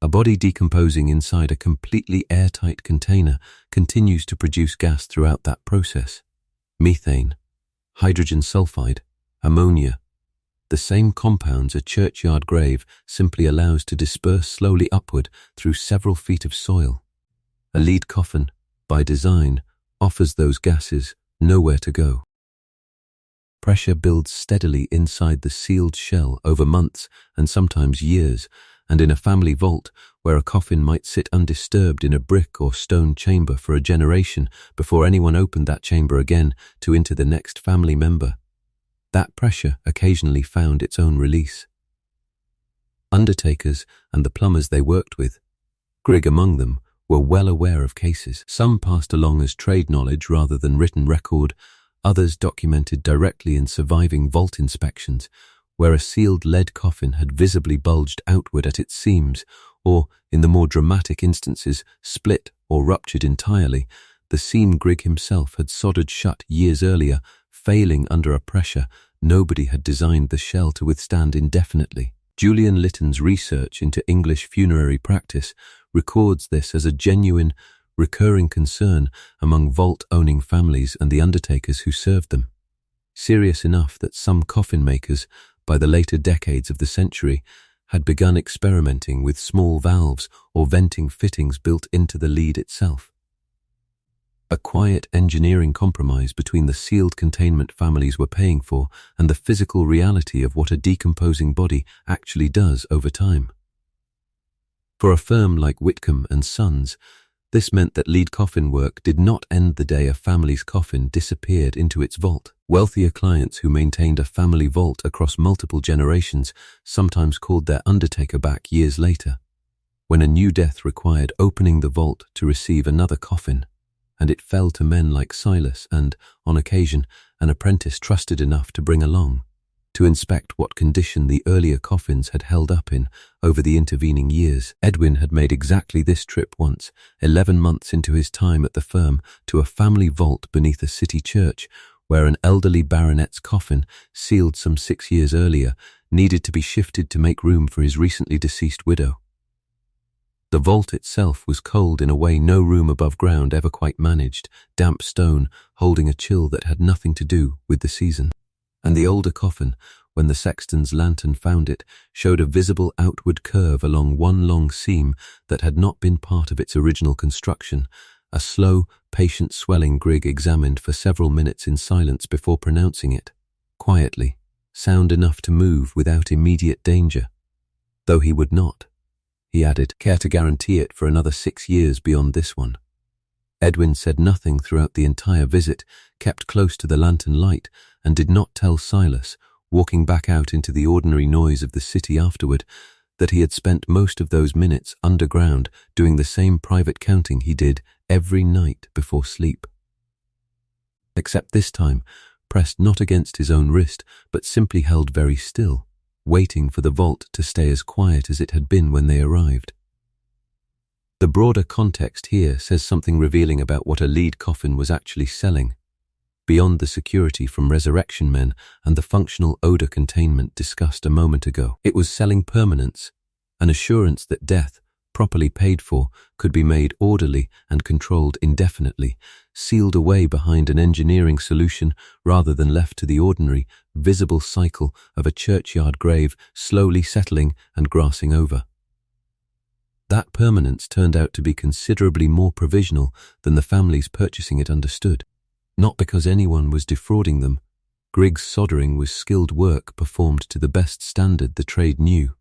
A body decomposing inside a completely airtight container continues to produce gas throughout that process. Methane, hydrogen sulfide, ammonia, the same compounds a churchyard grave simply allows to disperse slowly upward through several feet of soil. A lead coffin, by design, offers those gases nowhere to go. Pressure builds steadily inside the sealed shell over months and sometimes years, and in a family vault, where a coffin might sit undisturbed in a brick or stone chamber for a generation before anyone opened that chamber again to enter the next family member, that pressure occasionally found its own release. Undertakers and the plumbers they worked with, Grigg among them, were well aware of cases. Some passed along as trade knowledge rather than written record, others documented directly in surviving vault inspections, where a sealed lead coffin had visibly bulged outward at its seams, or, in the more dramatic instances, split or ruptured entirely. The seam Grigg himself had soldered shut years earlier, failing under a pressure nobody had designed the shell to withstand indefinitely. Julian Litton's research into English funerary practice records this as a genuine, recurring concern among vault-owning families and the undertakers who served them. Serious enough that some coffin makers, by the later decades of the century, had begun experimenting with small valves or venting fittings built into the lead itself. A quiet engineering compromise between the sealed containment families were paying for and the physical reality of what a decomposing body actually does over time. For a firm like Whitcomb and Sons, this meant that lead coffin work did not end the day a family's coffin disappeared into its vault. Wealthier clients who maintained a family vault across multiple generations sometimes called their undertaker back years later, when a new death required opening the vault to receive another coffin, and it fell to men like Silas and, on occasion, an apprentice trusted enough to bring along, to inspect what condition the earlier coffins had held up in over the intervening years. Edwin had made exactly this trip once, 11 months into his time at the firm, to a family vault beneath a city church, where an elderly baronet's coffin, sealed some 6 years earlier, needed to be shifted to make room for his recently deceased widow. The vault itself was cold in a way no room above ground ever quite managed, damp stone holding a chill that had nothing to do with the season. And the older coffin, when the sexton's lantern found it, showed a visible outward curve along one long seam that had not been part of its original construction, a slow, patient swelling Grigg examined for several minutes in silence before pronouncing it, quietly, sound enough to move without immediate danger. Though he would not, he added, care to guarantee it for another 6 years beyond this one. Edwin said nothing throughout the entire visit, kept close to the lantern light, and did not tell Silas, walking back out into the ordinary noise of the city afterward, that he had spent most of those minutes underground doing the same private counting he did every night before sleep. Except this time, pressed not against his own wrist, but simply held very still, waiting for the vault to stay as quiet as it had been when they arrived. The broader context here says something revealing about what a lead coffin was actually selling, beyond the security from resurrection men and the functional odor containment discussed a moment ago. It was selling permanence, an assurance that death, properly paid for, could be made orderly and controlled indefinitely, sealed away behind an engineering solution rather than left to the ordinary, visible cycle of a churchyard grave slowly settling and grassing over. That permanence turned out to be considerably more provisional than the families purchasing it understood. Not because anyone was defrauding them. Grigg's soldering was skilled work performed to the best standard the trade knew,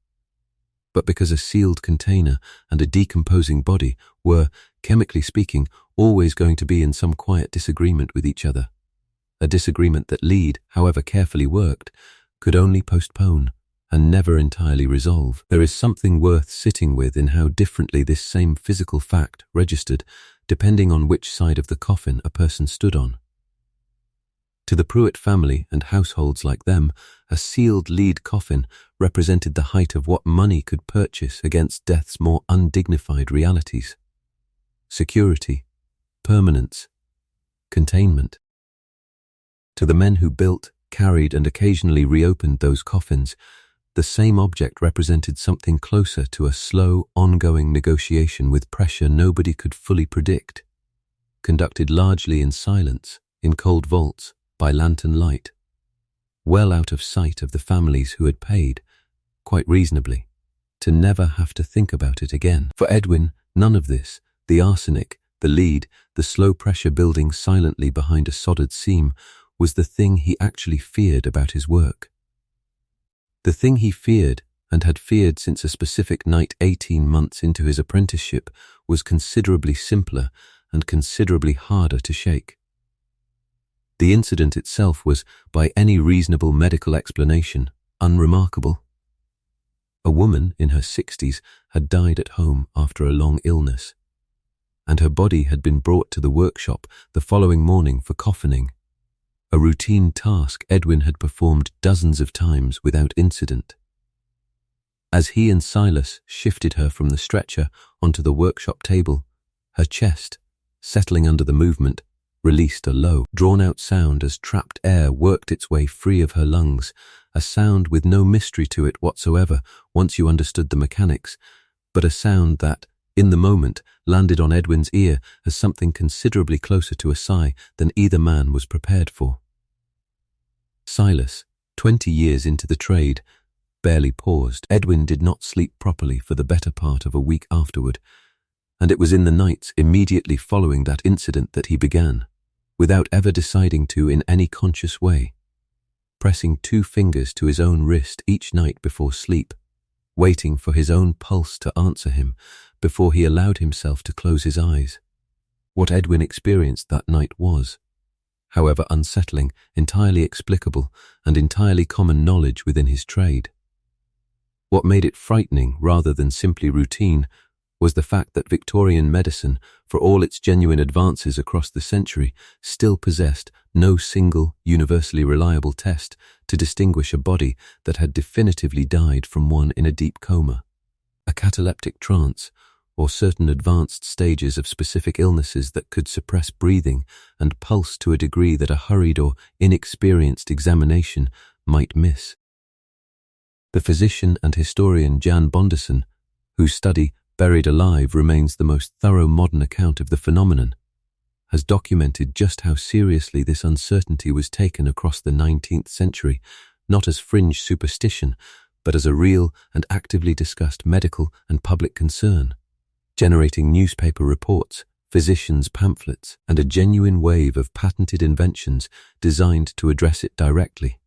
but because a sealed container and a decomposing body were, chemically speaking, always going to be in some quiet disagreement with each other. A disagreement that lead, however carefully worked, could only postpone and never entirely resolve. There is something worth sitting with in how differently this same physical fact registered depending on which side of the coffin a person stood on. To the Pruitt family and households like them, a sealed lead coffin represented the height of what money could purchase against death's more undignified realities. Security, permanence, containment. To the men who built, carried, and occasionally reopened those coffins, the same object represented something closer to a slow, ongoing negotiation with pressure nobody could fully predict, conducted largely in silence, in cold vaults, by lantern light, well out of sight of the families who had paid, quite reasonably, to never have to think about it again. For Edwin, none of this, the arsenic, the lead, the slow pressure building silently behind a soldered seam, was the thing he actually feared about his work. The thing he feared, and had feared since a specific night 18 months into his apprenticeship, was considerably simpler and considerably harder to shake. The incident itself was, by any reasonable medical explanation, unremarkable. A woman in her 60s had died at home after a long illness, and her body had been brought to the workshop the following morning for coffining, a routine task Edwin had performed dozens of times without incident. As he and Silas shifted her from the stretcher onto the workshop table, her chest, settling under the movement, released a low, drawn-out sound as trapped air worked its way free of her lungs, a sound with no mystery to it whatsoever once you understood the mechanics, but a sound that, in the moment, landed on Edwin's ear as something considerably closer to a sigh than either man was prepared for. Silas, 20 years into the trade, barely paused. Edwin did not sleep properly for the better part of a week afterward, and it was in the nights immediately following that incident that he began, without ever deciding to in any conscious way, pressing 2 fingers to his own wrist each night before sleep, waiting for his own pulse to answer him before he allowed himself to close his eyes. What Edwin experienced that night was, however unsettling, entirely explicable and entirely common knowledge within his trade. What made it frightening rather than simply routine was the fact that Victorian medicine, for all its genuine advances across the century, still possessed no single, universally reliable test to distinguish a body that had definitively died from one in a deep coma, a cataleptic trance, or certain advanced stages of specific illnesses that could suppress breathing and pulse to a degree that a hurried or inexperienced examination might miss. The physician and historian Jan Bonderson, whose study Buried Alive remains the most thorough modern account of the phenomenon, has documented just how seriously this uncertainty was taken across the 19th century, not as fringe superstition, but as a real and actively discussed medical and public concern, generating newspaper reports, physicians' pamphlets, and a genuine wave of patented inventions designed to address it directly.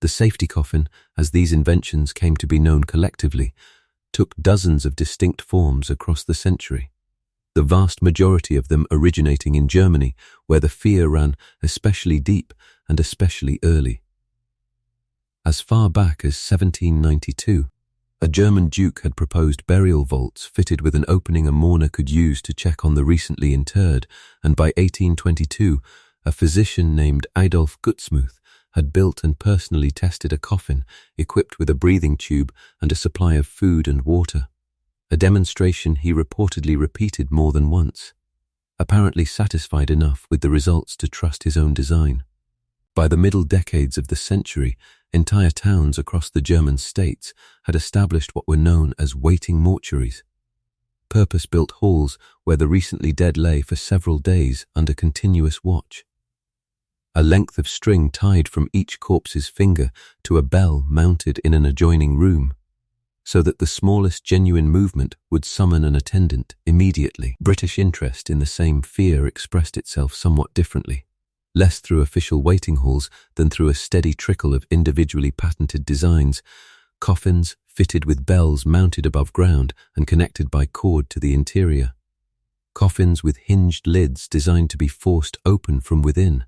The safety coffin, as these inventions came to be known collectively, took dozens of distinct forms across the century, the vast majority of them originating in Germany, where the fear ran especially deep and especially early. As far back as 1792, a German duke had proposed burial vaults fitted with an opening a mourner could use to check on the recently interred, and by 1822, a physician named Adolf Gutsmuth had built and personally tested a coffin equipped with a breathing tube and a supply of food and water, a demonstration he reportedly repeated more than once, apparently satisfied enough with the results to trust his own design. By the middle decades of the century, entire towns across the German states had established what were known as waiting mortuaries, purpose-built halls where the recently dead lay for several days under continuous watch. A length of string tied from each corpse's finger to a bell mounted in an adjoining room, so that the smallest genuine movement would summon an attendant immediately. British interest in the same fear expressed itself somewhat differently, less through official waiting halls than through a steady trickle of individually patented designs, coffins fitted with bells mounted above ground and connected by cord to the interior, coffins with hinged lids designed to be forced open from within,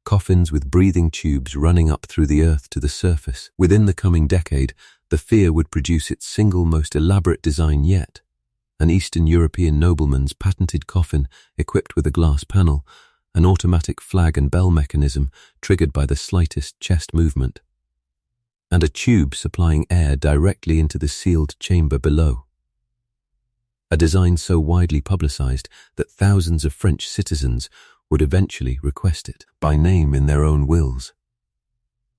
coffins with breathing tubes running up through the earth to the surface. Within the coming decade, the fear would produce its single most elaborate design yet, an Eastern European nobleman's patented coffin equipped with a glass panel, an automatic flag and bell mechanism triggered by the slightest chest movement, and a tube supplying air directly into the sealed chamber below. A design so widely publicized that thousands of French citizens would eventually request it by name in their own wills.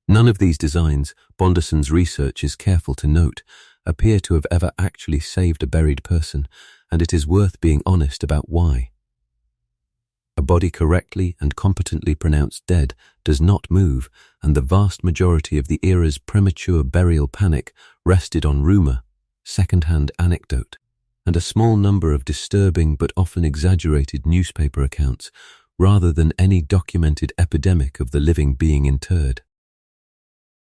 None of these designs, Bonderson's research is careful to note, appear to have ever actually saved a buried person, and it is worth being honest about why. A body correctly and competently pronounced dead does not move, and the vast majority of the era's premature burial panic rested on rumor, second-hand anecdote, and a small number of disturbing but often exaggerated newspaper accounts, rather than any documented epidemic of the living being interred.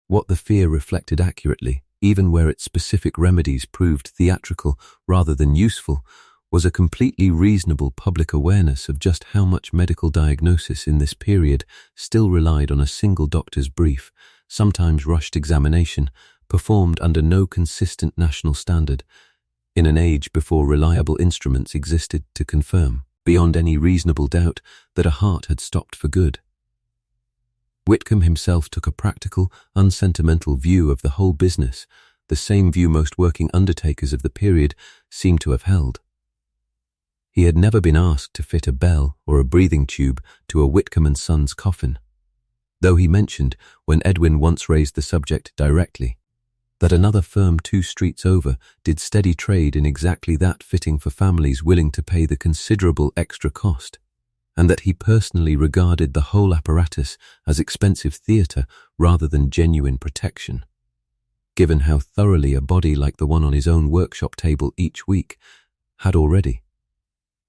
What the fear reflected accurately, even where its specific remedies proved theatrical rather than useful, was a completely reasonable public awareness of just how much medical diagnosis in this period still relied on a single doctor's brief, sometimes rushed examination, performed under no consistent national standard, in an age before reliable instruments existed to confirm, beyond any reasonable doubt, that a heart had stopped for good. Whitcomb himself took a practical, unsentimental view of the whole business, the same view most working undertakers of the period seemed to have held. He had never been asked to fit a bell or a breathing tube to a Whitcomb & Sons coffin, though he mentioned, when Edwin once raised the subject directly, that another firm 2 streets over did steady trade in exactly that fitting for families willing to pay the considerable extra cost, and that he personally regarded the whole apparatus as expensive theatre rather than genuine protection, given how thoroughly a body like the one on his own workshop table each week had already,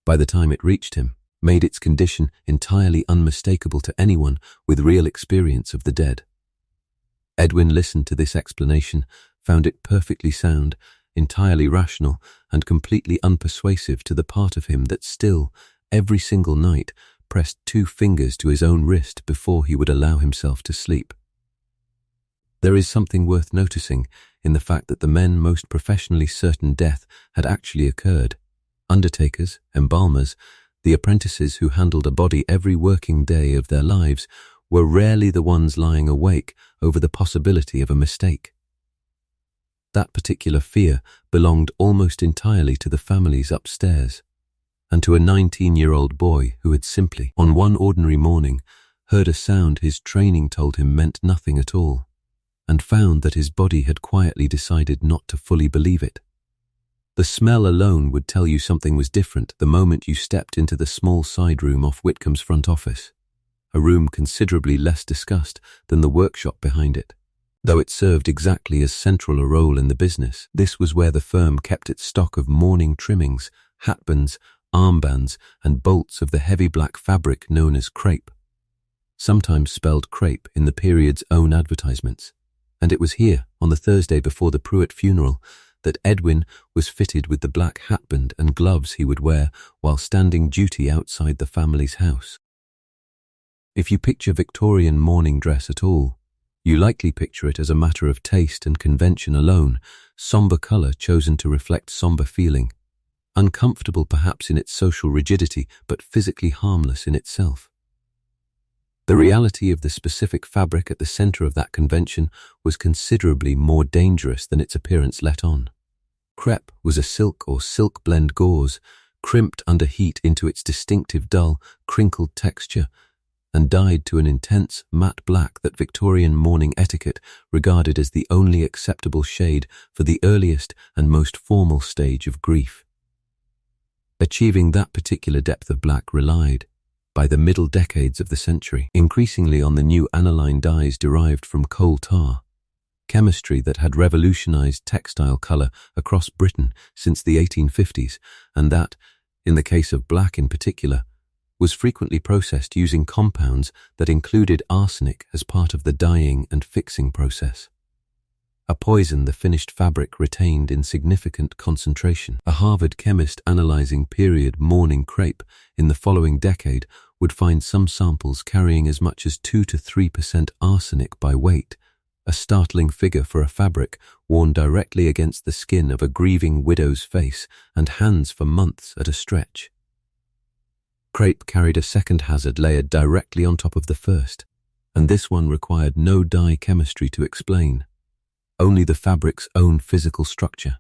by the time it reached him, made its condition entirely unmistakable to anyone with real experience of the dead. Edwin listened to this explanation, found it perfectly sound, entirely rational, and completely unpersuasive to the part of him that still, every single night, pressed 2 fingers to his own wrist before he would allow himself to sleep. There is something worth noticing in the fact that the men most professionally certain death had actually occurred, undertakers, embalmers, the apprentices who handled a body every working day of their lives, were rarely the ones lying awake over the possibility of a mistake. That particular fear belonged almost entirely to the families upstairs, and to a 19-year-old boy who had simply, on one ordinary morning, heard a sound his training told him meant nothing at all, and found that his body had quietly decided not to fully believe it. The smell alone would tell you something was different the moment you stepped into the small side room off Whitcomb's front office, a room considerably less discussed than the workshop behind it. Though it served exactly as central a role in the business, this was where the firm kept its stock of mourning trimmings, hatbands, armbands, and bolts of the heavy black fabric known as crepe, sometimes spelled crepe in the period's own advertisements. And it was here, on the Thursday before the Pruitt funeral, that Edwin was fitted with the black hatband and gloves he would wear while standing duty outside the family's house. If you picture Victorian mourning dress at all, you likely picture it as a matter of taste and convention alone, somber colour chosen to reflect somber feeling, uncomfortable perhaps in its social rigidity, but physically harmless in itself. The reality of the specific fabric at the centre of that convention was considerably more dangerous than its appearance let on. Crepe was a silk or silk blend gauze, crimped under heat into its distinctive dull, crinkled texture, and dyed to an intense, matte black that Victorian mourning etiquette regarded as the only acceptable shade for the earliest and most formal stage of grief. Achieving that particular depth of black relied, by the middle decades of the century, increasingly on the new aniline dyes derived from coal tar, chemistry that had revolutionized textile color across Britain since the 1850s, and that, in the case of black in particular, was frequently processed using compounds that included arsenic as part of the dyeing and fixing process, a poison the finished fabric retained in significant concentration. A Harvard chemist analyzing period mourning crepe in the following decade would find some samples carrying as much as 2 to 3% arsenic by weight, a startling figure for a fabric worn directly against the skin of a grieving widow's face and hands for months at a stretch. Crepe carried a second hazard layered directly on top of the first, and this one required no dye chemistry to explain, only the fabric's own physical structure.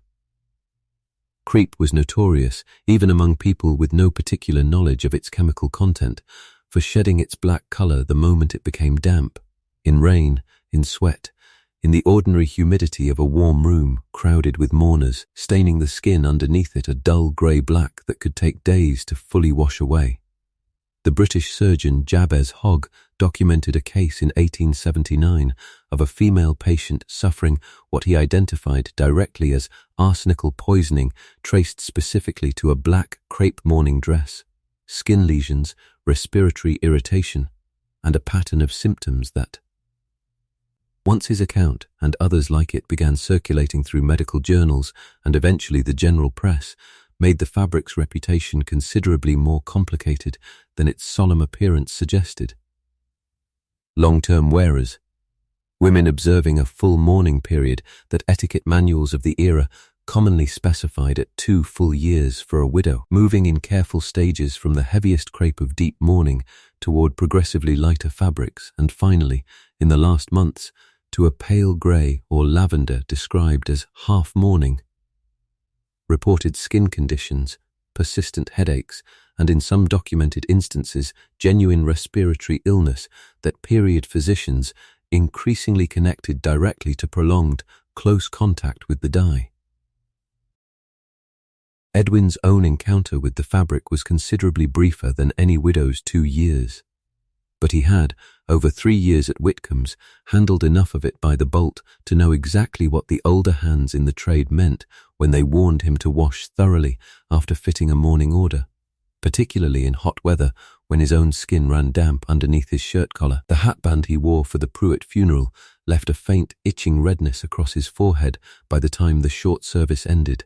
Crepe was notorious, even among people with no particular knowledge of its chemical content, for shedding its black color the moment it became damp, in rain, in sweat, in the ordinary humidity of a warm room crowded with mourners, staining the skin underneath it a dull grey-black that could take days to fully wash away. The British surgeon Jabez Hogg documented a case in 1879 of a female patient suffering what he identified directly as arsenical poisoning traced specifically to a black crepe morning dress, skin lesions, respiratory irritation, and a pattern of symptoms that, once his account and others like it began circulating through medical journals and eventually the general press, made the fabric's reputation considerably more complicated than its solemn appearance suggested. Long-term wearers, women observing a full mourning period that etiquette manuals of the era commonly specified at 2 full years for a widow, moving in careful stages from the heaviest crepe of deep mourning toward progressively lighter fabrics and finally, in the last months, to a pale grey or lavender described as half mourning. Reported skin conditions, persistent headaches, and in some documented instances, genuine respiratory illness that period physicians increasingly connected directly to prolonged, close contact with the dye. Edwin's own encounter with the fabric was considerably briefer than any widow's 2 years. But he had, over 3 years at Whitcomb's, handled enough of it by the bolt to know exactly what the older hands in the trade meant when they warned him to wash thoroughly after fitting a morning order, particularly in hot weather when his own skin ran damp underneath his shirt collar. The hatband he wore for the Pruitt funeral left a faint, itching redness across his forehead by the time the short service ended.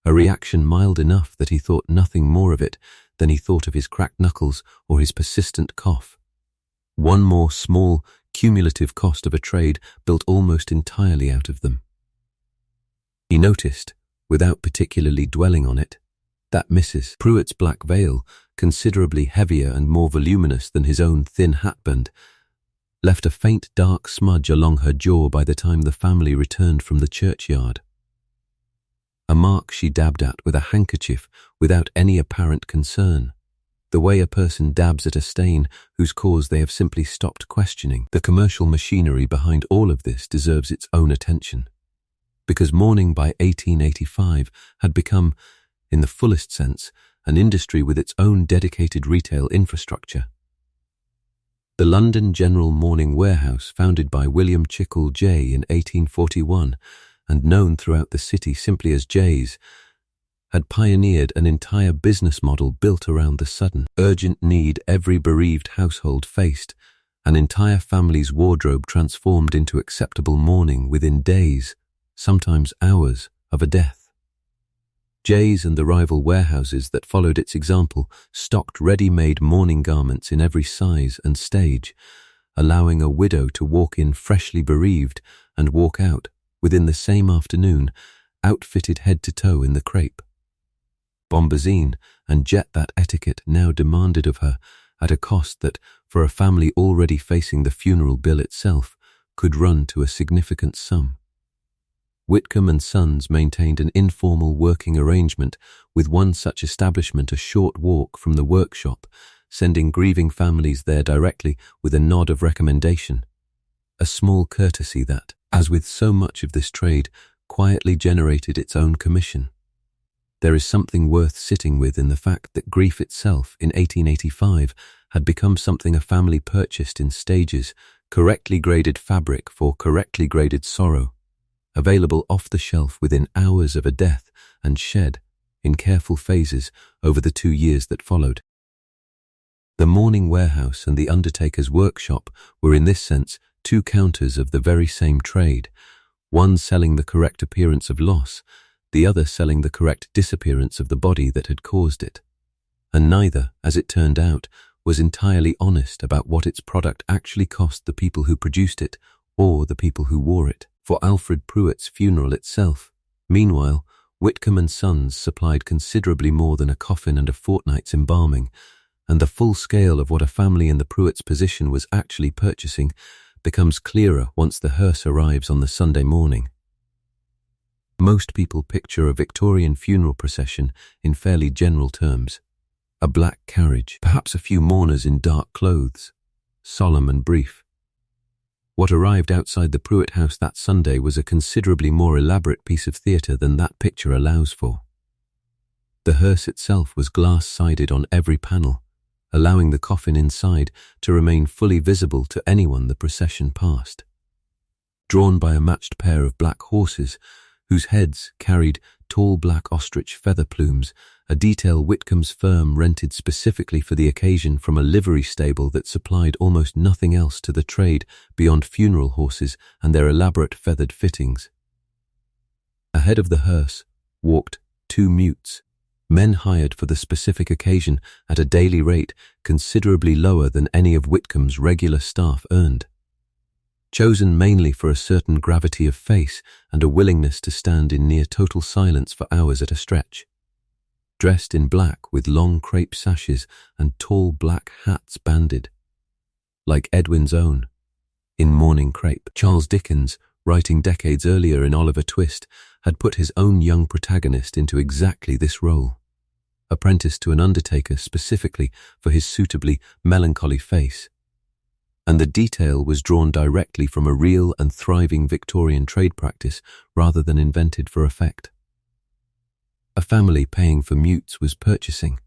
A reaction mild enough that he thought nothing more of it than he thought of his cracked knuckles or his persistent cough. One more small, cumulative cost of a trade built almost entirely out of them. He noticed, without particularly dwelling on it, that Mrs. Pruitt's black veil, considerably heavier and more voluminous than his own thin hatband, left a faint dark smudge along her jaw by the time the family returned from the churchyard. A mark she dabbed at with a handkerchief without any apparent concern, the way a person dabs at a stain whose cause they have simply stopped questioning. The commercial machinery behind all of this deserves its own attention, because mourning by 1885 had become, in the fullest sense, an industry with its own dedicated retail infrastructure. The London General Mourning Warehouse, founded by William Chickell Jay in 1841 and known throughout the city simply as Jay's, had pioneered an entire business model built around the sudden, urgent need every bereaved household faced, an entire family's wardrobe transformed into acceptable mourning within days, sometimes hours, of a death. Jay's and the rival warehouses that followed its example stocked ready-made mourning garments in every size and stage, allowing a widow to walk in freshly bereaved and walk out, within the same afternoon, outfitted head to toe in the crepe. Bombazine and jet that etiquette now demanded of her at a cost that, for a family already facing the funeral bill itself, could run to a significant sum. Whitcomb & Sons maintained an informal working arrangement with one such establishment a short walk from the workshop, sending grieving families there directly with a nod of recommendation, a small courtesy that, as with so much of this trade, quietly generated its own commission. There is something worth sitting with in the fact that grief itself, in 1885, had become something a family purchased in stages, correctly graded fabric for correctly graded sorrow, available off the shelf within hours of a death and shed, in careful phases, over the 2 years that followed. The mourning warehouse and the Undertaker's workshop were in this sense 2 counters of the very same trade, one selling the correct appearance of loss, the other selling the correct disappearance of the body that had caused it. And neither, as it turned out, was entirely honest about what its product actually cost the people who produced it or the people who wore it, for Alfred Pruitt's funeral itself. Meanwhile, Whitcomb and Sons supplied considerably more than a coffin and a fortnight's embalming, and the full scale of what a family in the Pruitt's position was actually purchasing becomes clearer once the hearse arrives on the Sunday morning. Most people picture a Victorian funeral procession in fairly general terms. A black carriage, perhaps a few mourners in dark clothes, solemn and brief. What arrived outside the Pruitt house that Sunday was a considerably more elaborate piece of theatre than that picture allows for. The hearse itself was glass-sided on every panel, allowing the coffin inside to remain fully visible to anyone the procession passed. Drawn by a matched pair of black horses, whose heads carried tall black ostrich feather plumes, a detail Whitcomb's firm rented specifically for the occasion from a livery stable that supplied almost nothing else to the trade beyond funeral horses and their elaborate feathered fittings. Ahead of the hearse walked 2 mutes, men hired for the specific occasion at a daily rate considerably lower than any of Whitcomb's regular staff earned. Chosen mainly for a certain gravity of face and a willingness to stand in near total silence for hours at a stretch. Dressed in black with long crepe sashes and tall black hats banded. Like Edwin's own, in mourning crepe. Charles Dickens, writing decades earlier in Oliver Twist, had put his own young protagonist into exactly this role. Apprenticed to an undertaker specifically for his suitably melancholy face. And the detail was drawn directly from a real and thriving Victorian trade practice rather than invented for effect. A family paying for mutes was purchasing,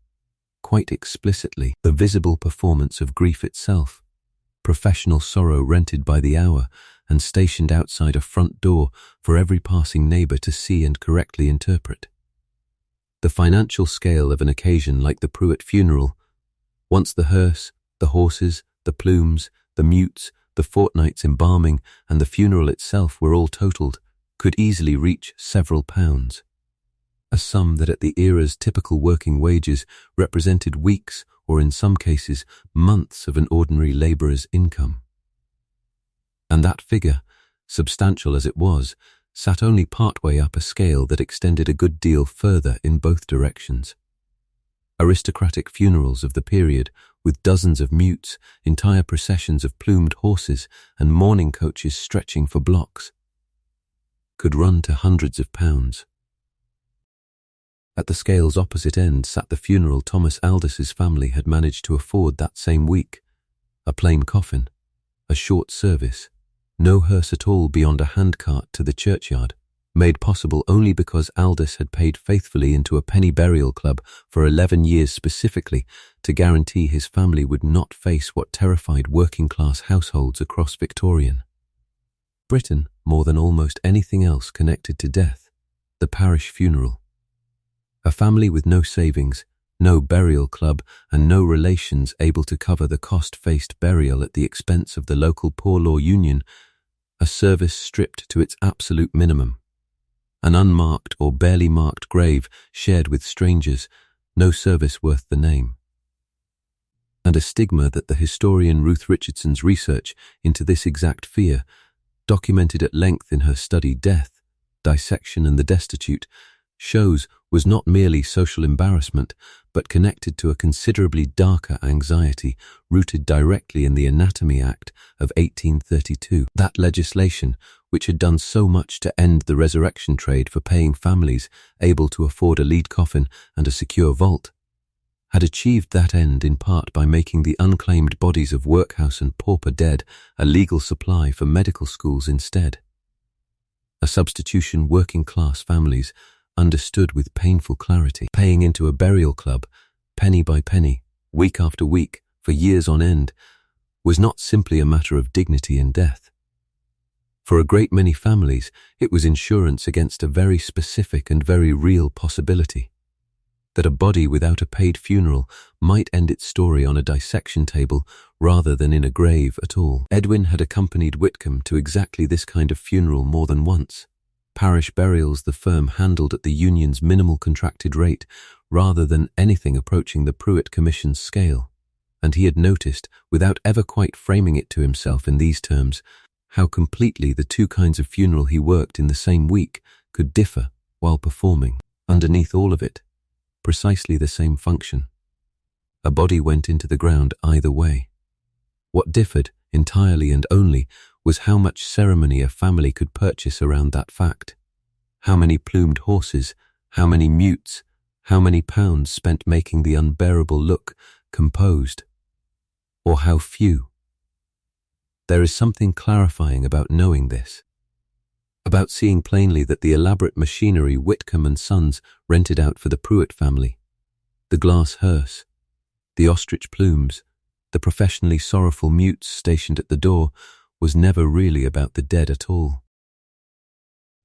quite explicitly, the visible performance of grief itself, professional sorrow rented by the hour and stationed outside a front door for every passing neighbour to see and correctly interpret. The financial scale of an occasion like the Pruitt funeral, once the hearse, the horses, the plumes, the mutes, the fortnight's embalming, and the funeral itself were all totalled, could easily reach several pounds. A sum that at the era's typical working wages represented weeks, or in some cases, months of an ordinary labourer's income. And that figure, substantial as it was, sat only partway up a scale that extended a good deal further in both directions. Aristocratic funerals of the period, with dozens of mutes, entire processions of plumed horses, and mourning coaches stretching for blocks, could run to hundreds of pounds. At the scale's opposite end sat the funeral Thomas Aldis's family had managed to afford that same week. A plain coffin, a short service, no hearse at all beyond a handcart to the churchyard, made possible only because Aldis had paid faithfully into a penny burial club for 11 years specifically to guarantee his family would not face what terrified working-class households across Victorian Britain more than almost anything else connected to death, the parish funeral. A family with no savings, no burial club, and no relations able to cover the cost-faced burial at the expense of the local poor law union, a service stripped to its absolute minimum. An unmarked or barely marked grave shared with strangers, no service worth the name. And a stigma that the historian Ruth Richardson's research into this exact fear, documented at length in her study Death, Dissection and the Destitute, shows was not merely social embarrassment, but connected to a considerably darker anxiety rooted directly in the Anatomy Act of 1832. That legislation, which had done so much to end the resurrection trade for paying families able to afford a lead coffin and a secure vault, had achieved that end in part by making the unclaimed bodies of workhouse and pauper dead a legal supply for medical schools instead. A substitution working-class families understood with painful clarity. Paying into a burial club, penny by penny, week after week, for years on end, was not simply a matter of dignity in death. For a great many families, it was insurance against a very specific and very real possibility, that a body without a paid funeral might end its story on a dissection table rather than in a grave at all. Edwin had accompanied Whitcomb to exactly this kind of funeral more than once. Parish burials the firm handled at the union's minimal contracted rate rather than anything approaching the Pruitt Commission's scale, and he had noticed, without ever quite framing it to himself in these terms, how completely the two kinds of funeral he worked in the same week could differ while performing. Underneath all of it, precisely the same function. A body went into the ground either way. What differed entirely and only was how much ceremony a family could purchase around that fact. How many plumed horses, how many mutes, how many pounds spent making the unbearable look composed, or how few. There is something clarifying about knowing this, about seeing plainly that the elaborate machinery Whitcomb and Sons rented out for the Pruitt family, the glass hearse, the ostrich plumes, the professionally sorrowful mutes stationed at the door, was never really about the dead at all.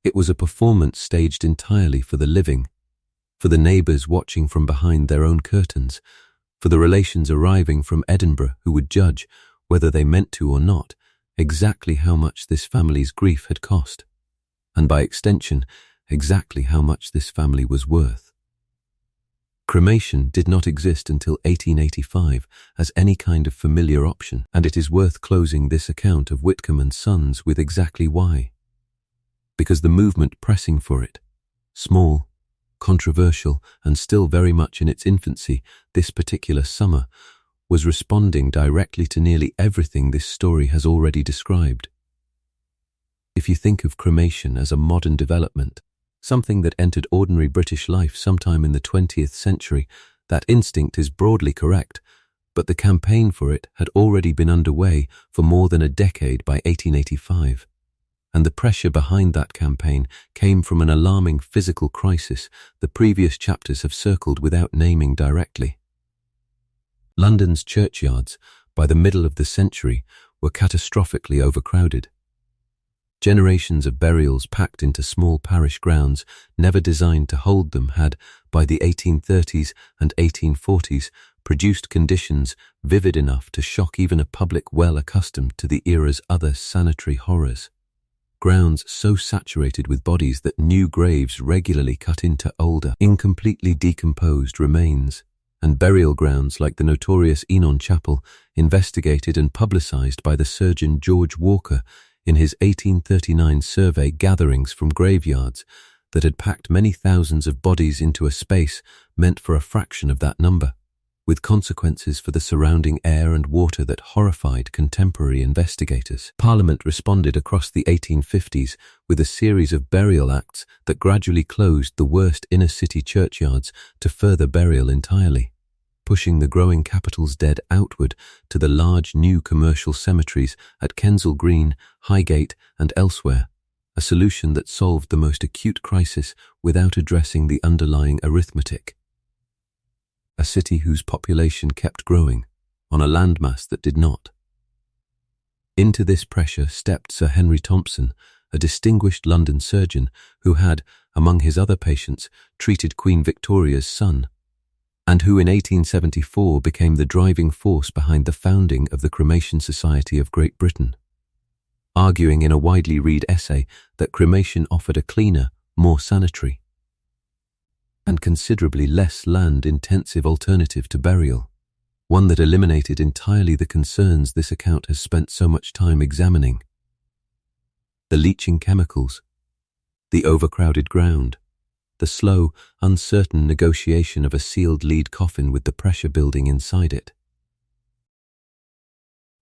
It was a performance staged entirely for the living, for the neighbours watching from behind their own curtains, for the relations arriving from Edinburgh who would judge, whether they meant to or not, exactly how much this family's grief had cost, and by extension, exactly how much this family was worth. Cremation did not exist until 1885 as any kind of familiar option, and it is worth closing this account of Whitcomb and Sons with exactly why. Because the movement pressing for it, small, controversial, and still very much in its infancy this particular summer, was responding directly to nearly everything this story has already described. If you think of cremation as a modern development, something that entered ordinary British life sometime in the 20th century, that instinct is broadly correct, but the campaign for it had already been underway for more than a decade by 1885. And the pressure behind that campaign came from an alarming physical crisis the previous chapters have circled without naming directly. London's churchyards, by the middle of the century, were catastrophically overcrowded. Generations of burials packed into small parish grounds, never designed to hold them, had, by the 1830s and 1840s, produced conditions vivid enough to shock even a public well accustomed to the era's other sanitary horrors. Grounds so saturated with bodies that new graves regularly cut into older, incompletely decomposed remains, and burial grounds like the notorious Enon Chapel, investigated and publicized by the surgeon George Walker in his 1839 survey, gatherings from graveyards that had packed many thousands of bodies into a space meant for a fraction of that number, with consequences for the surrounding air and water that horrified contemporary investigators. Parliament responded across the 1850s with a series of burial acts that gradually closed the worst inner-city churchyards to further burial entirely, pushing the growing capital's dead outward to the large new commercial cemeteries at Kensal Green, Highgate and elsewhere, a solution that solved the most acute crisis without addressing the underlying arithmetic. A city whose population kept growing on a landmass that did not. Into this pressure stepped Sir Henry Thompson, a distinguished London surgeon who had, among his other patients, treated Queen Victoria's son, and who in 1874 became the driving force behind the founding of the Cremation Society of Great Britain, arguing in a widely read essay that cremation offered a cleaner, more sanitary, and considerably less land-intensive alternative to burial, one that eliminated entirely the concerns this account has spent so much time examining. The leaching chemicals, the overcrowded ground, the slow, uncertain negotiation of a sealed lead coffin with the pressure building inside it.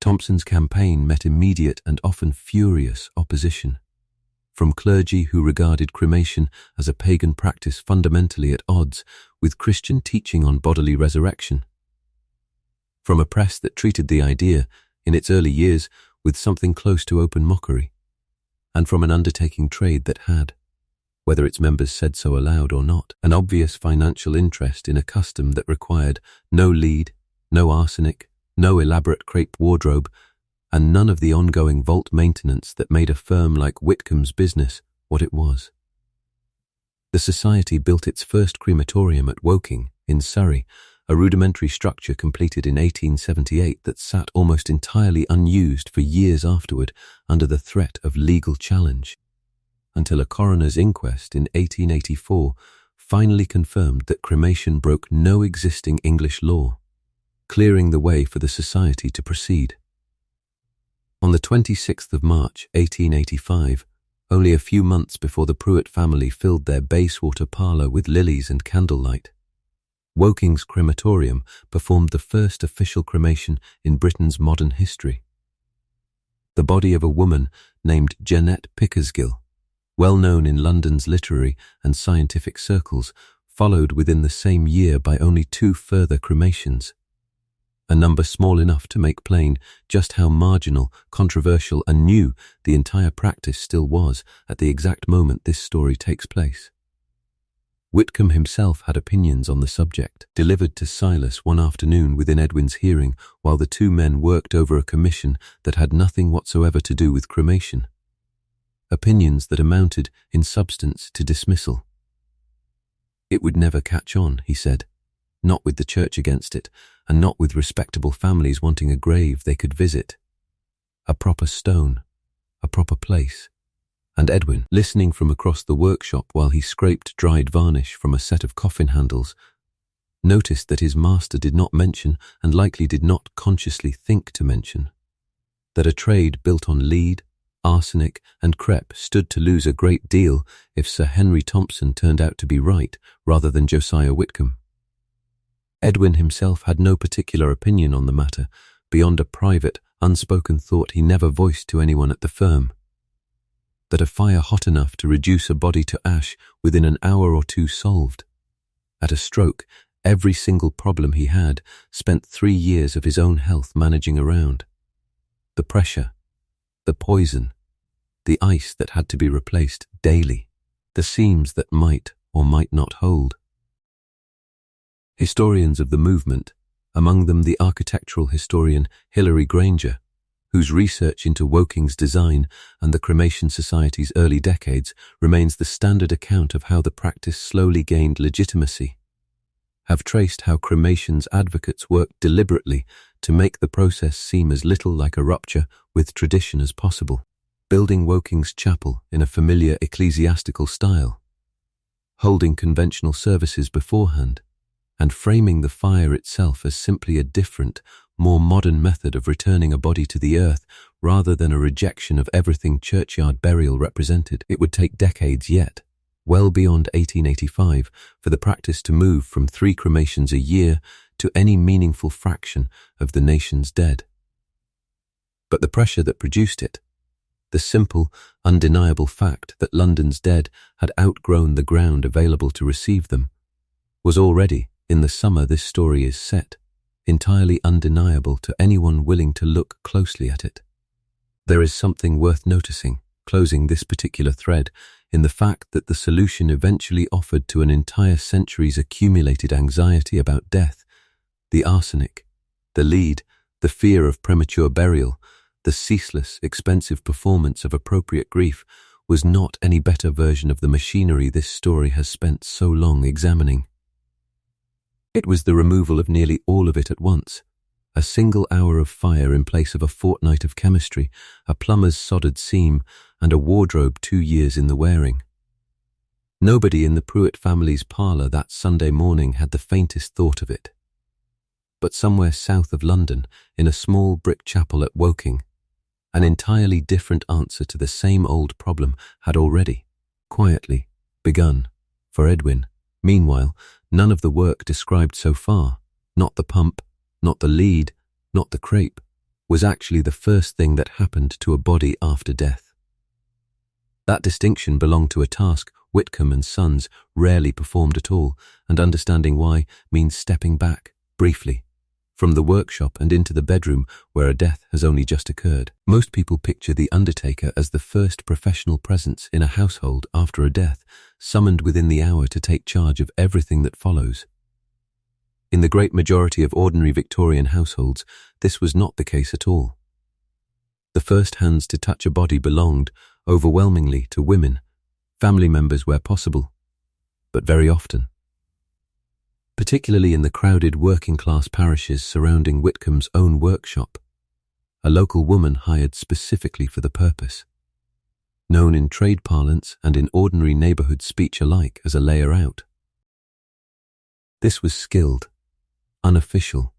Thompson's campaign met immediate and often furious opposition, from clergy who regarded cremation as a pagan practice fundamentally at odds with Christian teaching on bodily resurrection, from a press that treated the idea, in its early years, with something close to open mockery, and from an undertaking trade that had, whether its members said so aloud or not, an obvious financial interest in a custom that required no lead, no arsenic, no elaborate crepe wardrobe, and none of the ongoing vault maintenance that made a firm like Whitcomb's business what it was. The society built its first crematorium at Woking, in Surrey, a rudimentary structure completed in 1878 that sat almost entirely unused for years afterward under the threat of legal challenge, until a coroner's inquest in 1884 finally confirmed that cremation broke no existing English law, clearing the way for the society to proceed. On the 26th of March, 1885, only a few months before the Pruitt family filled their Bayswater parlour with lilies and candlelight, Woking's crematorium performed the first official cremation in Britain's modern history. The body of a woman named Jeanette Pickersgill, well known in London's literary and scientific circles, followed within the same year by only 2 further cremations, a number small enough to make plain just how marginal, controversial and new the entire practice still was at the exact moment this story takes place. Whitcomb himself had opinions on the subject, delivered to Silas one afternoon within Edwin's hearing while the 2 men worked over a commission that had nothing whatsoever to do with cremation. Opinions that amounted, in substance, to dismissal. It would never catch on, he said, not with the church against it, and not with respectable families wanting a grave they could visit. A proper stone, a proper place. And Edwin, listening from across the workshop while he scraped dried varnish from a set of coffin handles, noticed that his master did not mention, and likely did not consciously think to mention, that a trade built on lead, arsenic and crepe stood to lose a great deal if Sir Henry Thompson turned out to be right rather than Josiah Whitcomb. Edwin himself had no particular opinion on the matter, beyond a private, unspoken thought he never voiced to anyone at the firm. That a fire hot enough to reduce a body to ash within an hour or 2 solved. At a stroke, every single problem he had spent 3 years of his own health managing around. The pressure, the poison, the ice that had to be replaced daily, the seams that might or might not hold. Historians of the movement, among them the architectural historian Hilary Granger, whose research into Woking's design and the Cremation Society's early decades remains the standard account of how the practice slowly gained legitimacy, have traced how cremation's advocates worked deliberately to make the process seem as little like a rupture with tradition as possible, building Woking's chapel in a familiar ecclesiastical style, holding conventional services beforehand, and framing the fire itself as simply a different, more modern method of returning a body to the earth rather than a rejection of everything churchyard burial represented. It would take decades yet, well beyond 1885, for the practice to move from 3 cremations a year to any meaningful fraction of the nation's dead. But the pressure that produced it, the simple, undeniable fact that London's dead had outgrown the ground available to receive them, was already, in the summer this story is set, entirely undeniable to anyone willing to look closely at it. There is something worth noticing, closing this particular thread, in the fact that the solution eventually offered to an entire century's accumulated anxiety about death, the arsenic, the lead, the fear of premature burial, the ceaseless, expensive performance of appropriate grief, was not any better version of the machinery this story has spent so long examining. It was the removal of nearly all of it at once, a single hour of fire in place of a fortnight of chemistry, a plumber's sodded seam, and a wardrobe 2 years in the wearing. Nobody in the Pruitt family's parlour that Sunday morning had the faintest thought of it. But somewhere south of London, in a small brick chapel at Woking, an entirely different answer to the same old problem had already, quietly, begun, for Edwin. Meanwhile, none of the work described so far, not the pump, not the lead, not the crepe, was actually the first thing that happened to a body after death. That distinction belonged to a task Whitcomb and Sons rarely performed at all, and understanding why means stepping back, briefly, from the workshop and into the bedroom where a death has only just occurred. Most people picture the Undertaker as the first professional presence in a household after a death, summoned within the hour to take charge of everything that follows. In the great majority of ordinary Victorian households, this was not the case at all. The first hands to touch a body belonged, overwhelmingly, to women, family members where possible, but very often. Particularly in the crowded working-class parishes surrounding Whitcomb's own workshop, a local woman hired specifically for the purpose, known in trade parlance and in ordinary neighbourhood speech alike as a layer-out. This was skilled, unofficial,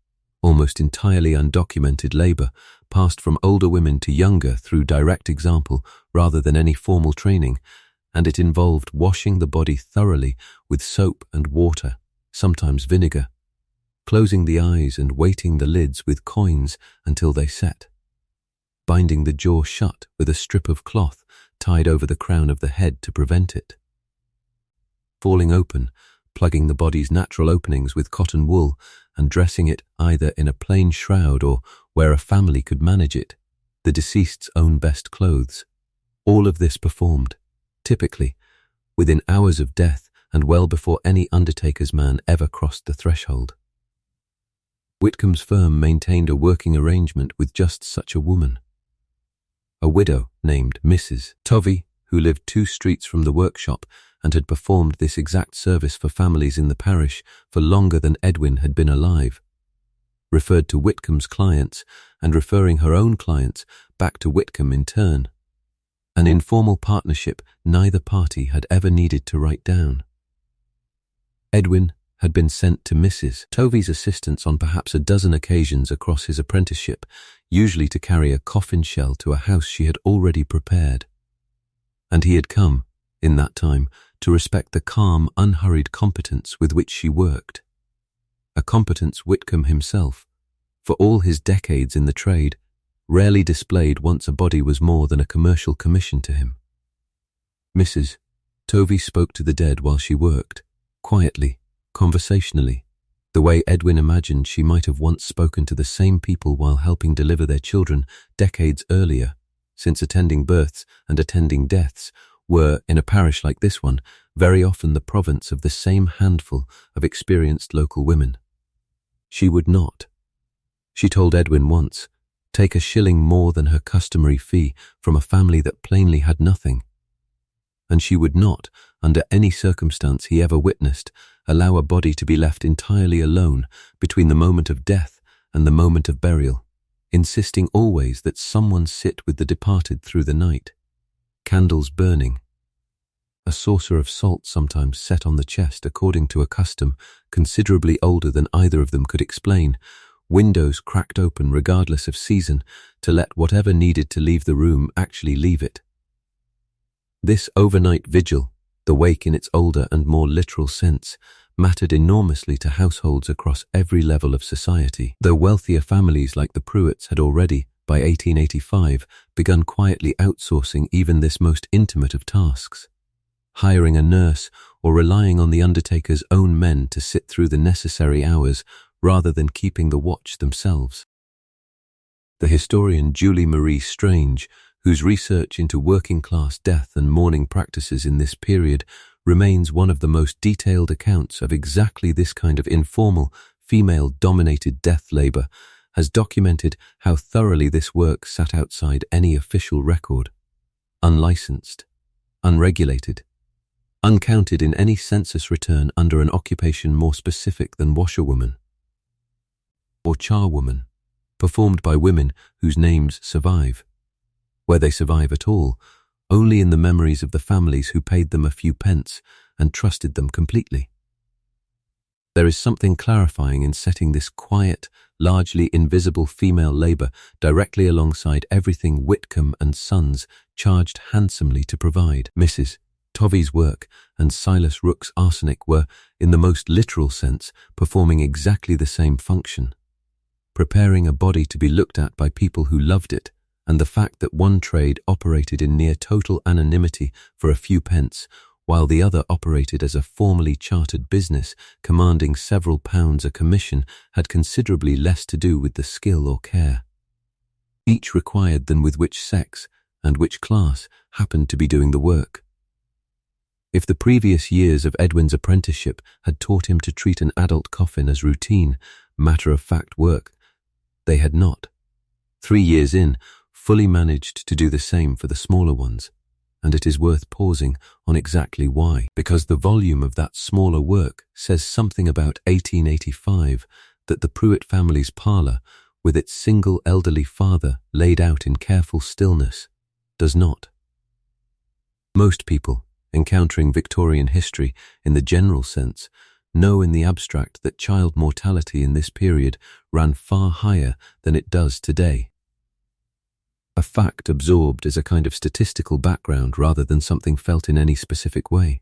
almost entirely undocumented labor, passed from older women to younger through direct example rather than any formal training, and it involved washing the body thoroughly with soap and water, sometimes vinegar, closing the eyes and weighting the lids with coins until they set, binding the jaw shut with a strip of cloth tied over the crown of the head to prevent it, falling open, plugging the body's natural openings with cotton wool and dressing it either in a plain shroud or, where a family could manage it, the deceased's own best clothes. All of this performed, typically, within hours of death and well before any Undertaker's man ever crossed the threshold. Whitcomb's firm maintained a working arrangement with just such a woman. A widow named Mrs. Tovey, who lived 2 streets from the workshop and had performed this exact service for families in the parish for longer than Edwin had been alive, referred to Whitcomb's clients and referring her own clients back to Whitcomb in turn. An informal partnership neither party had ever needed to write down. Edwin had been sent to Mrs. Tovey's assistance on perhaps a dozen occasions across his apprenticeship, usually to carry a coffin shell to a house she had already prepared. And he had come, in that time, to respect the calm, unhurried competence with which she worked. A competence Whitcomb himself, for all his decades in the trade, rarely displayed once a body was more than a commercial commission to him. Mrs. Tovey spoke to the dead while she worked, quietly, conversationally, the way Edwin imagined she might have once spoken to the same people while helping deliver their children decades earlier, since attending births and attending deaths were, in a parish like this one, very often the province of the same handful of experienced local women. She would not, she told Edwin once, take a shilling more than her customary fee from a family that plainly had nothing. And she would not, under any circumstance he ever witnessed, allow a body to be left entirely alone between the moment of death and the moment of burial, insisting always that someone sit with the departed through the night, candles burning, a saucer of salt sometimes set on the chest according to a custom considerably older than either of them could explain, windows cracked open regardless of season to let whatever needed to leave the room actually leave it. This overnight vigil, the wake in its older and more literal sense, mattered enormously to households across every level of society, though wealthier families like the Pruitts had already, by 1885, begun quietly outsourcing even this most intimate of tasks, hiring a nurse or relying on the Undertaker's own men to sit through the necessary hours rather than keeping the watch themselves. The historian Julie Marie Strange, whose research into working-class death and mourning practices in this period remains one of the most detailed accounts of exactly this kind of informal, female-dominated death labor, has documented how thoroughly this work sat outside any official record, unlicensed, unregulated, uncounted in any census return under an occupation more specific than washerwoman or charwoman, performed by women whose names survive, where they survive at all, only in the memories of the families who paid them a few pence and trusted them completely. There is something clarifying in setting this quiet, largely invisible female labor directly alongside everything Whitcomb and Sons charged handsomely to provide. Mrs. Tovey's work and Silas Rook's arsenic were, in the most literal sense, performing exactly the same function, preparing a body to be looked at by people who loved it, and the fact that one trade operated in near total anonymity for a few pence, while the other operated as a formally chartered business commanding several pounds a commission, had considerably less to do with the skill or care each required than with which sex and which class happened to be doing the work. If the previous years of Edwin's apprenticeship had taught him to treat an adult coffin as routine, matter-of-fact work, they had not. 3 years in, fully managed to do the same for the smaller ones, and it is worth pausing on exactly why, because the volume of that smaller work says something about 1885 that the Pruitt family's parlour, with its single elderly father laid out in careful stillness, does not. Most people, encountering Victorian history in the general sense, know in the abstract that child mortality in this period ran far higher than it does today. A fact absorbed as a kind of statistical background rather than something felt in any specific way.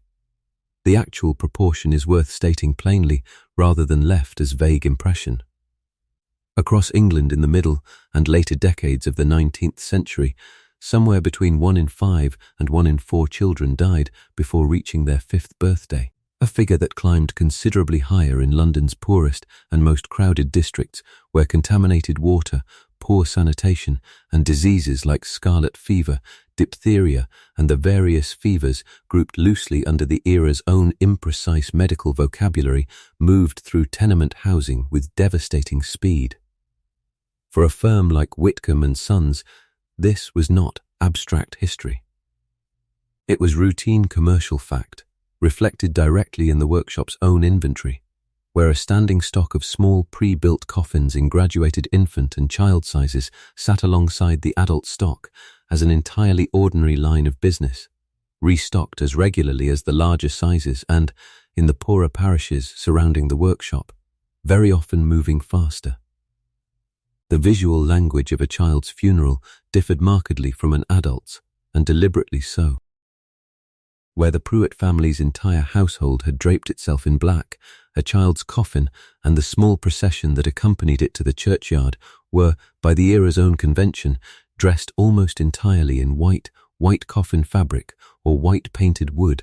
The actual proportion is worth stating plainly rather than left as vague impression. Across England in the middle and later decades of the 19th century, somewhere between 1 in 5 and 1 in 4 children died before reaching their 5th birthday, a figure that climbed considerably higher in London's poorest and most crowded districts, where contaminated water, poor sanitation, and diseases like scarlet fever, diphtheria, and the various fevers grouped loosely under the era's own imprecise medical vocabulary moved through tenement housing with devastating speed. For a firm like Whitcomb and Sons, this was not abstract history. It was routine commercial fact, reflected directly in the workshop's own inventory, where a standing stock of small pre-built coffins in graduated infant and child sizes sat alongside the adult stock as an entirely ordinary line of business, restocked as regularly as the larger sizes and, in the poorer parishes surrounding the workshop, very often moving faster. The visual language of a child's funeral differed markedly from an adult's, and deliberately so. Where the Pruitt family's entire household had draped itself in black, a child's coffin and the small procession that accompanied it to the churchyard were, by the era's own convention, dressed almost entirely in white coffin fabric or white painted wood.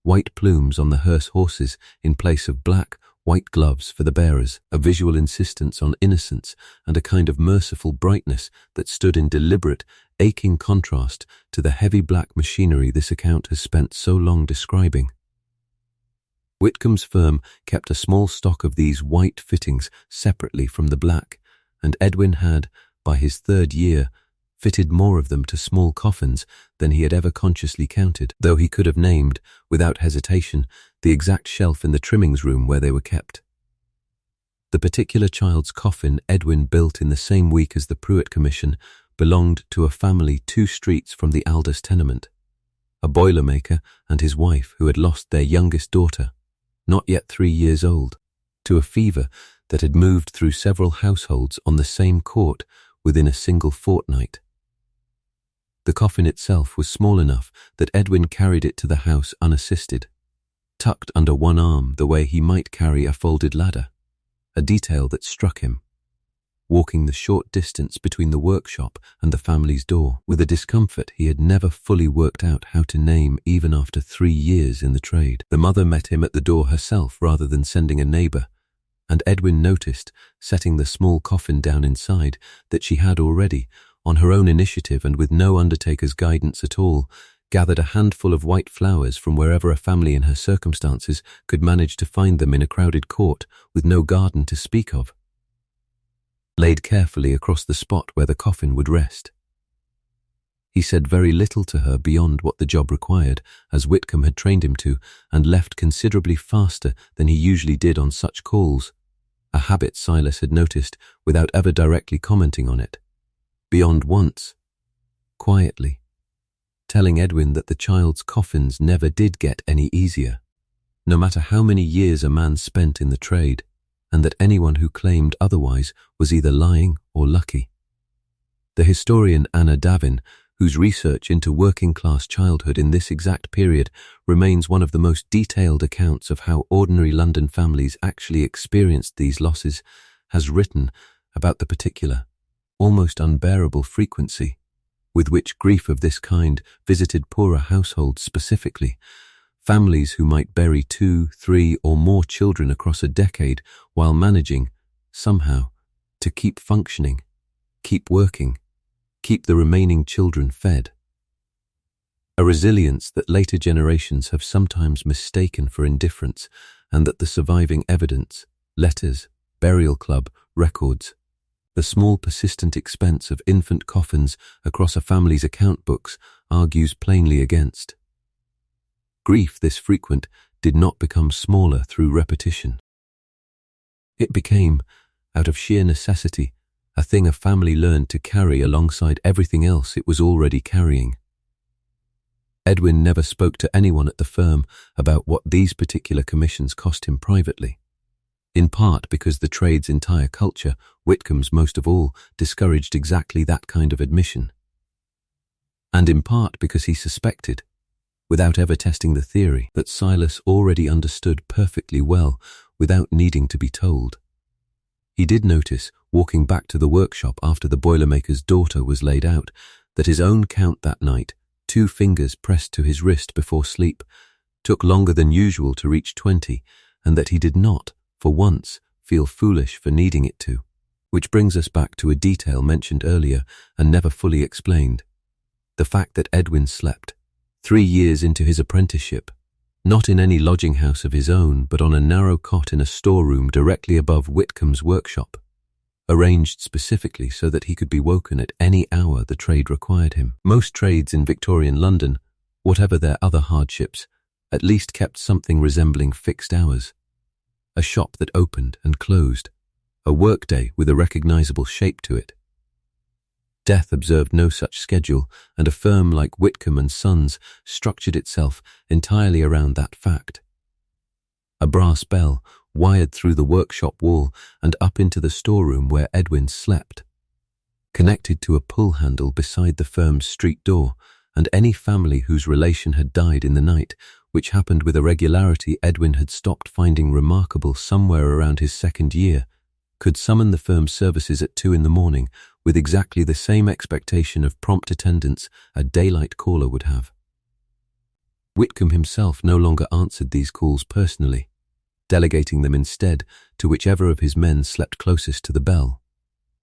White plumes on the hearse horses in place of black, white gloves for the bearers, a visual insistence on innocence and a kind of merciful brightness that stood in deliberate, aching contrast to the heavy black machinery this account has spent so long describing. Whitcomb's firm kept a small stock of these white fittings separately from the black, and Edwin had, by his 3rd year, fitted more of them to small coffins than he had ever consciously counted, though he could have named, without hesitation, the exact shelf in the trimmings room where they were kept. The particular child's coffin Edwin built in the same week as the Pruitt Commission belonged to a family 2 streets from the Aldous tenement, a boilermaker and his wife who had lost their youngest daughter, not yet 3 years old, to a fever that had moved through several households on the same court within a single fortnight. The coffin itself was small enough that Edwin carried it to the house unassisted, tucked under one arm the way he might carry a folded ladder, a detail that struck him, walking the short distance between the workshop and the family's door with a discomfort he had never fully worked out how to name even after 3 years in the trade. The mother met him at the door herself rather than sending a neighbour, and Edwin noticed, setting the small coffin down inside, that she had already, on her own initiative and with no undertaker's guidance at all, gathered a handful of white flowers from wherever a family in her circumstances could manage to find them in a crowded court with no garden to speak of, laid carefully across the spot where the coffin would rest. He said very little to her beyond what the job required, as Whitcomb had trained him to, and left considerably faster than he usually did on such calls, a habit Silas had noticed without ever directly commenting on it, beyond once, quietly, telling Edwin that the child's coffins never did get any easier, no matter how many years a man spent in the trade, and that anyone who claimed otherwise was either lying or lucky. The historian Anna Davin, whose research into working-class childhood in this exact period remains one of the most detailed accounts of how ordinary London families actually experienced these losses, has written about the particular, almost unbearable frequency with which grief of this kind visited poorer households specifically, families who might bury 2, 3, or more children across a decade while managing, somehow, to keep functioning, keep working, keep the remaining children fed. A resilience that later generations have sometimes mistaken for indifference, and that the surviving evidence, letters, burial club, records, the small persistent expense of infant coffins across a family's account books argues plainly against. Grief this frequent did not become smaller through repetition. It became, out of sheer necessity, a thing a family learned to carry alongside everything else it was already carrying. Edwin never spoke to anyone at the firm about what these particular commissions cost him privately. In part because the trade's entire culture, Whitcomb's most of all, discouraged exactly that kind of admission. And in part because he suspected, without ever testing the theory, that Silas already understood perfectly well without needing to be told. He did notice, walking back to the workshop after the boilermaker's daughter was laid out, that his own count that night, 2 fingers pressed to his wrist before sleep, took longer than usual to reach 20, and that he did not, for once, feel foolish for needing it to. Which brings us back to a detail mentioned earlier and never fully explained. The fact that Edwin slept, 3 years into his apprenticeship, not in any lodging house of his own, but on a narrow cot in a storeroom directly above Whitcomb's workshop, arranged specifically so that he could be woken at any hour the trade required him. Most trades in Victorian London, whatever their other hardships, at least kept something resembling fixed hours. A shop that opened and closed, a workday with a recognizable shape to it. Death observed no such schedule, and a firm like Whitcomb and Sons structured itself entirely around that fact. A brass bell wired through the workshop wall and up into the storeroom where Edwin slept, connected to a pull handle beside the firm's street door, and any family whose relation had died in the night, which happened with a regularity Edwin had stopped finding remarkable somewhere around his 2nd year, could summon the firm's services at 2 in the morning with exactly the same expectation of prompt attendance a daylight caller would have. Whitcomb himself no longer answered these calls personally, delegating them instead to whichever of his men slept closest to the bell,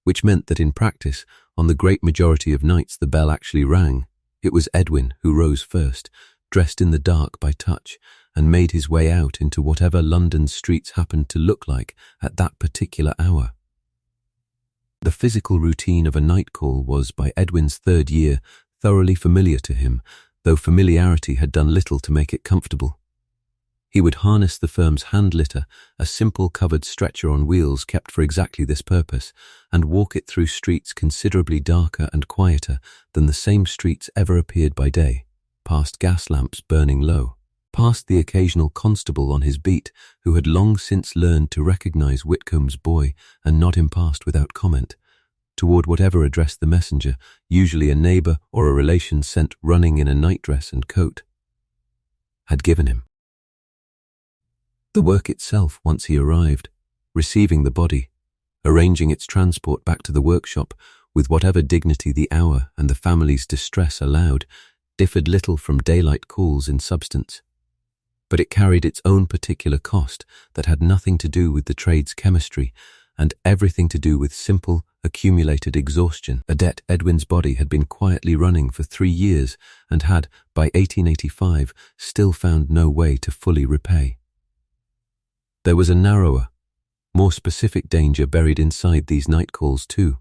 which meant that in practice, on the great majority of nights the bell actually rang, it was Edwin who rose first, dressed in the dark by touch, and made his way out into whatever London's streets happened to look like at that particular hour. The physical routine of a night call was, by Edwin's 3rd year, thoroughly familiar to him, though familiarity had done little to make it comfortable. He would harness the firm's hand litter, a simple covered stretcher on wheels kept for exactly this purpose, and walk it through streets considerably darker and quieter than the same streets ever appeared by day, past gas lamps burning low, past the occasional constable on his beat who had long since learned to recognize Whitcomb's boy and nod him past without comment, toward whatever address the messenger, usually a neighbor or a relation sent running in a nightdress and coat, had given him. The work itself, once he arrived, receiving the body, arranging its transport back to the workshop with whatever dignity the hour and the family's distress allowed, differed little from daylight calls in substance. But it carried its own particular cost that had nothing to do with the trade's chemistry and everything to do with simple, accumulated exhaustion, a debt Edwin's body had been quietly running for 3 years and had, by 1885, still found no way to fully repay. There was a narrower, more specific danger buried inside these night calls too,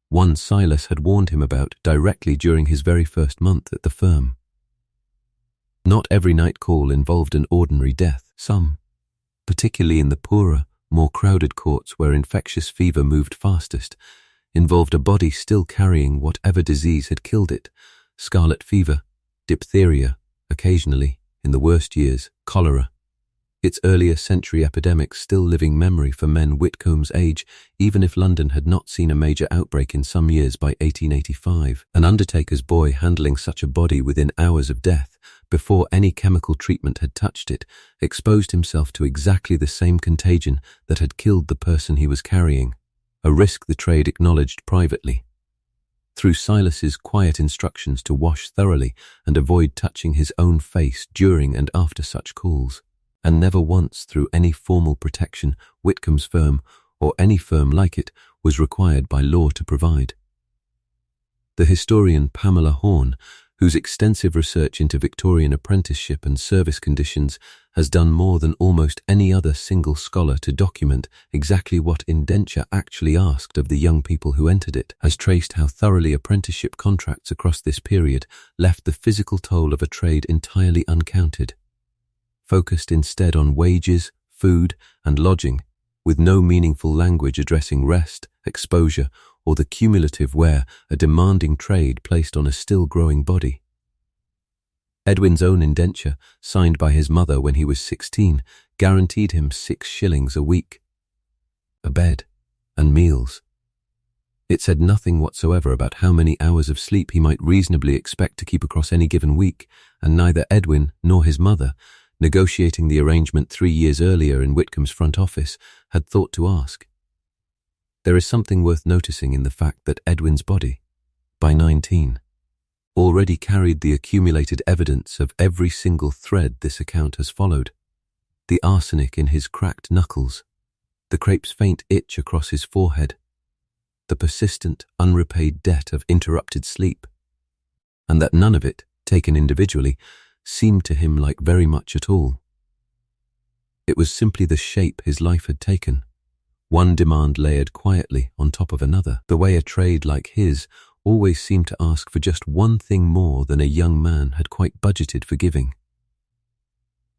one Silas had warned him about directly during his very first month at the firm. Not every night call involved an ordinary death. Some, particularly in the poorer, more crowded courts where infectious fever moved fastest, involved a body still carrying whatever disease had killed it: scarlet fever, diphtheria, occasionally, in the worst years, cholera. Its earlier century epidemics still living memory for men Whitcomb's age, even if London had not seen a major outbreak in some years by 1885. An undertaker's boy handling such a body within hours of death, before any chemical treatment had touched it, exposed himself to exactly the same contagion that had killed the person he was carrying, a risk the trade acknowledged privately. Through Silas's quiet instructions to wash thoroughly and avoid touching his own face during and after such calls, and never once through any formal protection Whitcomb's firm, or any firm like it, was required by law to provide. The historian Pamela Horn, whose extensive research into Victorian apprenticeship and service conditions has done more than almost any other single scholar to document exactly what indenture actually asked of the young people who entered it, has traced how thoroughly apprenticeship contracts across this period left the physical toll of a trade entirely uncounted, focused instead on wages, food, and lodging, with no meaningful language addressing rest, exposure, or the cumulative wear a demanding trade placed on a still growing body. Edwin's own indenture, signed by his mother when he was 16, guaranteed him 6 shillings a week, a bed, and meals. It said nothing whatsoever about how many hours of sleep he might reasonably expect to keep across any given week, and neither Edwin nor his mother, negotiating the arrangement 3 years earlier in Whitcomb's front office, had thought to ask. There is something worth noticing in the fact that Edwin's body, by 19, already carried the accumulated evidence of every single thread this account has followed. The arsenic in his cracked knuckles, the crepe's faint itch across his forehead, the persistent, unrepaid debt of interrupted sleep, and that none of it, taken individually, seemed to him like very much at all. It was simply the shape his life had taken, one demand layered quietly on top of another, the way a trade like his always seemed to ask for just one thing more than a young man had quite budgeted for giving.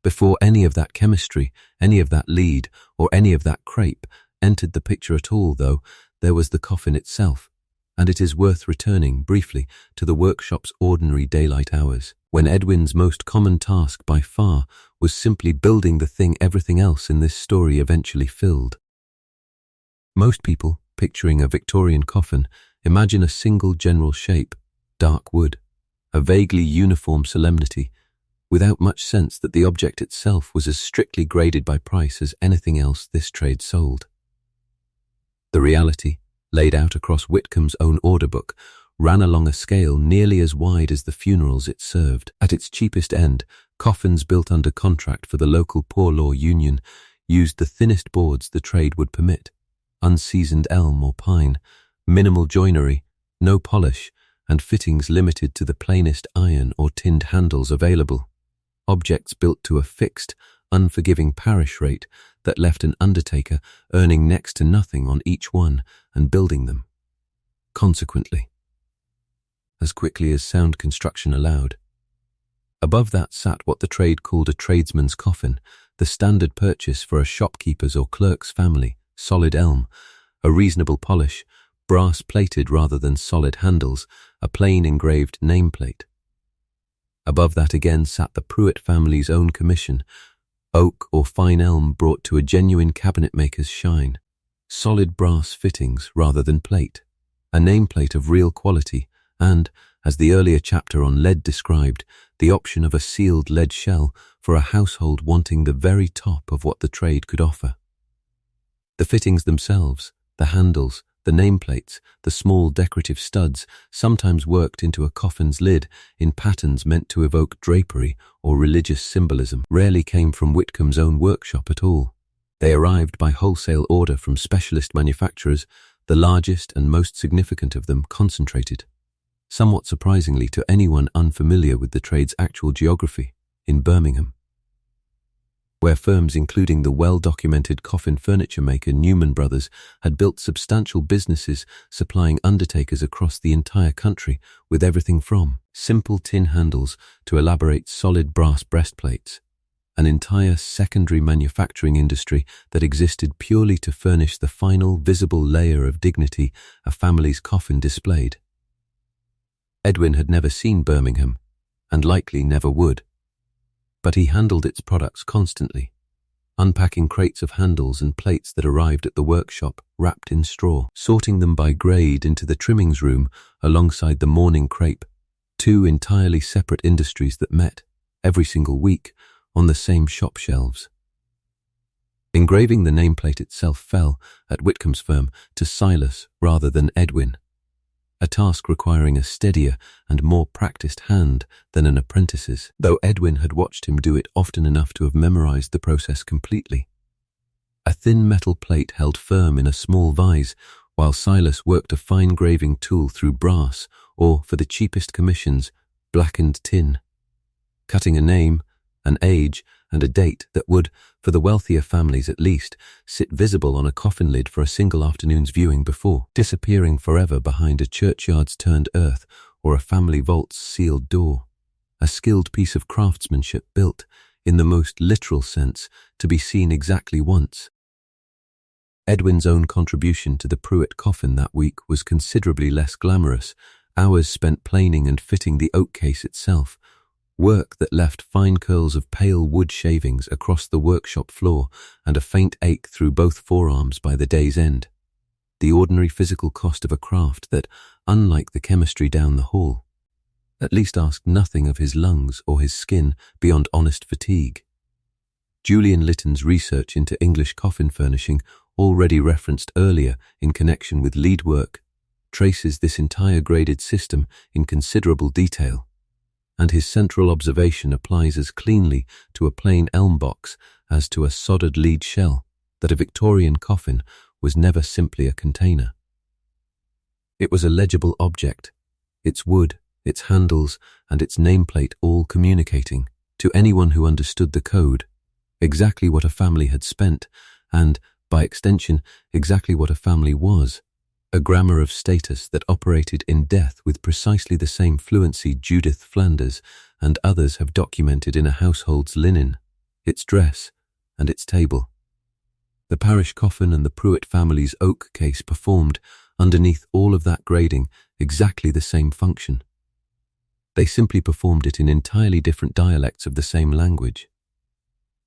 Before any of that chemistry, any of that lead, or any of that crepe entered the picture at all, though, there was the coffin itself, and it is worth returning briefly to the workshop's ordinary daylight hours, when Edwin's most common task by far was simply building the thing everything else in this story eventually filled. Most people, picturing a Victorian coffin, imagine a single general shape, dark wood, a vaguely uniform solemnity, without much sense that the object itself was as strictly graded by price as anything else this trade sold. The reality, laid out across Whitcomb's own order book, ran along a scale nearly as wide as the funerals it served. At its cheapest end, coffins built under contract for the local poor law union used the thinnest boards the trade would permit, unseasoned elm or pine, minimal joinery, no polish, and fittings limited to the plainest iron or tinned handles available. Objects built to a fixed, unforgiving parish rate that left an undertaker earning next to nothing on each one and building them. Consequently, as quickly as sound construction allowed. Above that sat what the trade called a tradesman's coffin, the standard purchase for a shopkeeper's or clerk's family, solid elm, a reasonable polish, brass-plated rather than solid handles, a plain engraved nameplate. Above that again sat the Pruitt family's own commission, oak or fine elm brought to a genuine cabinet maker's shine, solid brass fittings rather than plate, a nameplate of real quality, and, as the earlier chapter on lead described, the option of a sealed lead shell for a household wanting the very top of what the trade could offer. The fittings themselves, the handles, the nameplates, the small decorative studs, sometimes worked into a coffin's lid in patterns meant to evoke drapery or religious symbolism, rarely came from Whitcomb's own workshop at all. They arrived by wholesale order from specialist manufacturers, the largest and most significant of them concentrated, somewhat surprisingly to anyone unfamiliar with the trade's actual geography, in Birmingham, where firms including the well-documented coffin furniture maker Newman Brothers had built substantial businesses supplying undertakers across the entire country with everything from simple tin handles to elaborate solid brass breastplates, an entire secondary manufacturing industry that existed purely to furnish the final visible layer of dignity a family's coffin displayed. Edwin had never seen Birmingham, and likely never would, but he handled its products constantly, unpacking crates of handles and plates that arrived at the workshop wrapped in straw, sorting them by grade into the trimmings room alongside the mourning crepe, two entirely separate industries that met, every single week, on the same shop shelves. Engraving the nameplate itself fell, at Whitcomb's firm, to Silas rather than Edwin, a task requiring a steadier and more practiced hand than an apprentice's, though Edwin had watched him do it often enough to have memorized the process completely. A thin metal plate held firm in a small vise, while Silas worked a fine graving tool through brass, or, for the cheapest commissions, blackened tin, cutting a name, an age, and a date that would, for the wealthier families at least, sit visible on a coffin lid for a single afternoon's viewing before disappearing forever behind a churchyard's turned earth or a family vault's sealed door. A skilled piece of craftsmanship built, in the most literal sense, to be seen exactly once. Edwin's own contribution to the Pruitt coffin that week was considerably less glamorous, hours spent planing and fitting the oak case itself, Work that left fine curls of pale wood shavings across the workshop floor and a faint ache through both forearms by the day's end. The ordinary physical cost of a craft that, unlike the chemistry down the hall, at least asked nothing of his lungs or his skin beyond honest fatigue. Julian Litton's research into English coffin furnishing, already referenced earlier in connection with lead work, traces this entire graded system in considerable detail, and his central observation applies as cleanly to a plain elm box as to a soldered lead shell, that a Victorian coffin was never simply a container. It was a legible object, its wood, its handles, and its nameplate all communicating, to anyone who understood the code, exactly what a family had spent, and, by extension, exactly what a family was. A grammar of status that operated in death with precisely the same fluency Judith Flanders and others have documented in a household's linen, its dress, and its table. The parish coffin and the Pruitt family's oak case performed, underneath all of that grading, exactly the same function. They simply performed it in entirely different dialects of the same language.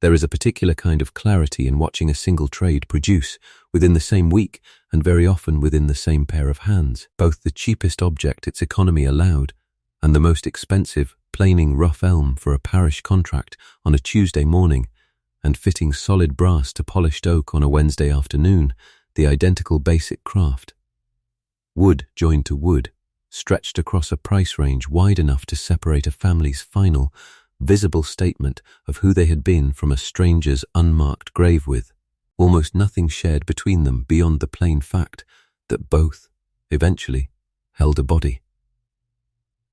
There is a particular kind of clarity in watching a single trade produce, within the same week and very often within the same pair of hands, both the cheapest object its economy allowed and the most expensive, planing rough elm for a parish contract on a Tuesday morning, and fitting solid brass to polished oak on a Wednesday afternoon, the identical basic craft. Wood joined to wood, stretched across a price range wide enough to separate a family's final, visible statement of who they had been from a stranger's unmarked grave with, almost nothing shared between them beyond the plain fact that both, eventually, held a body.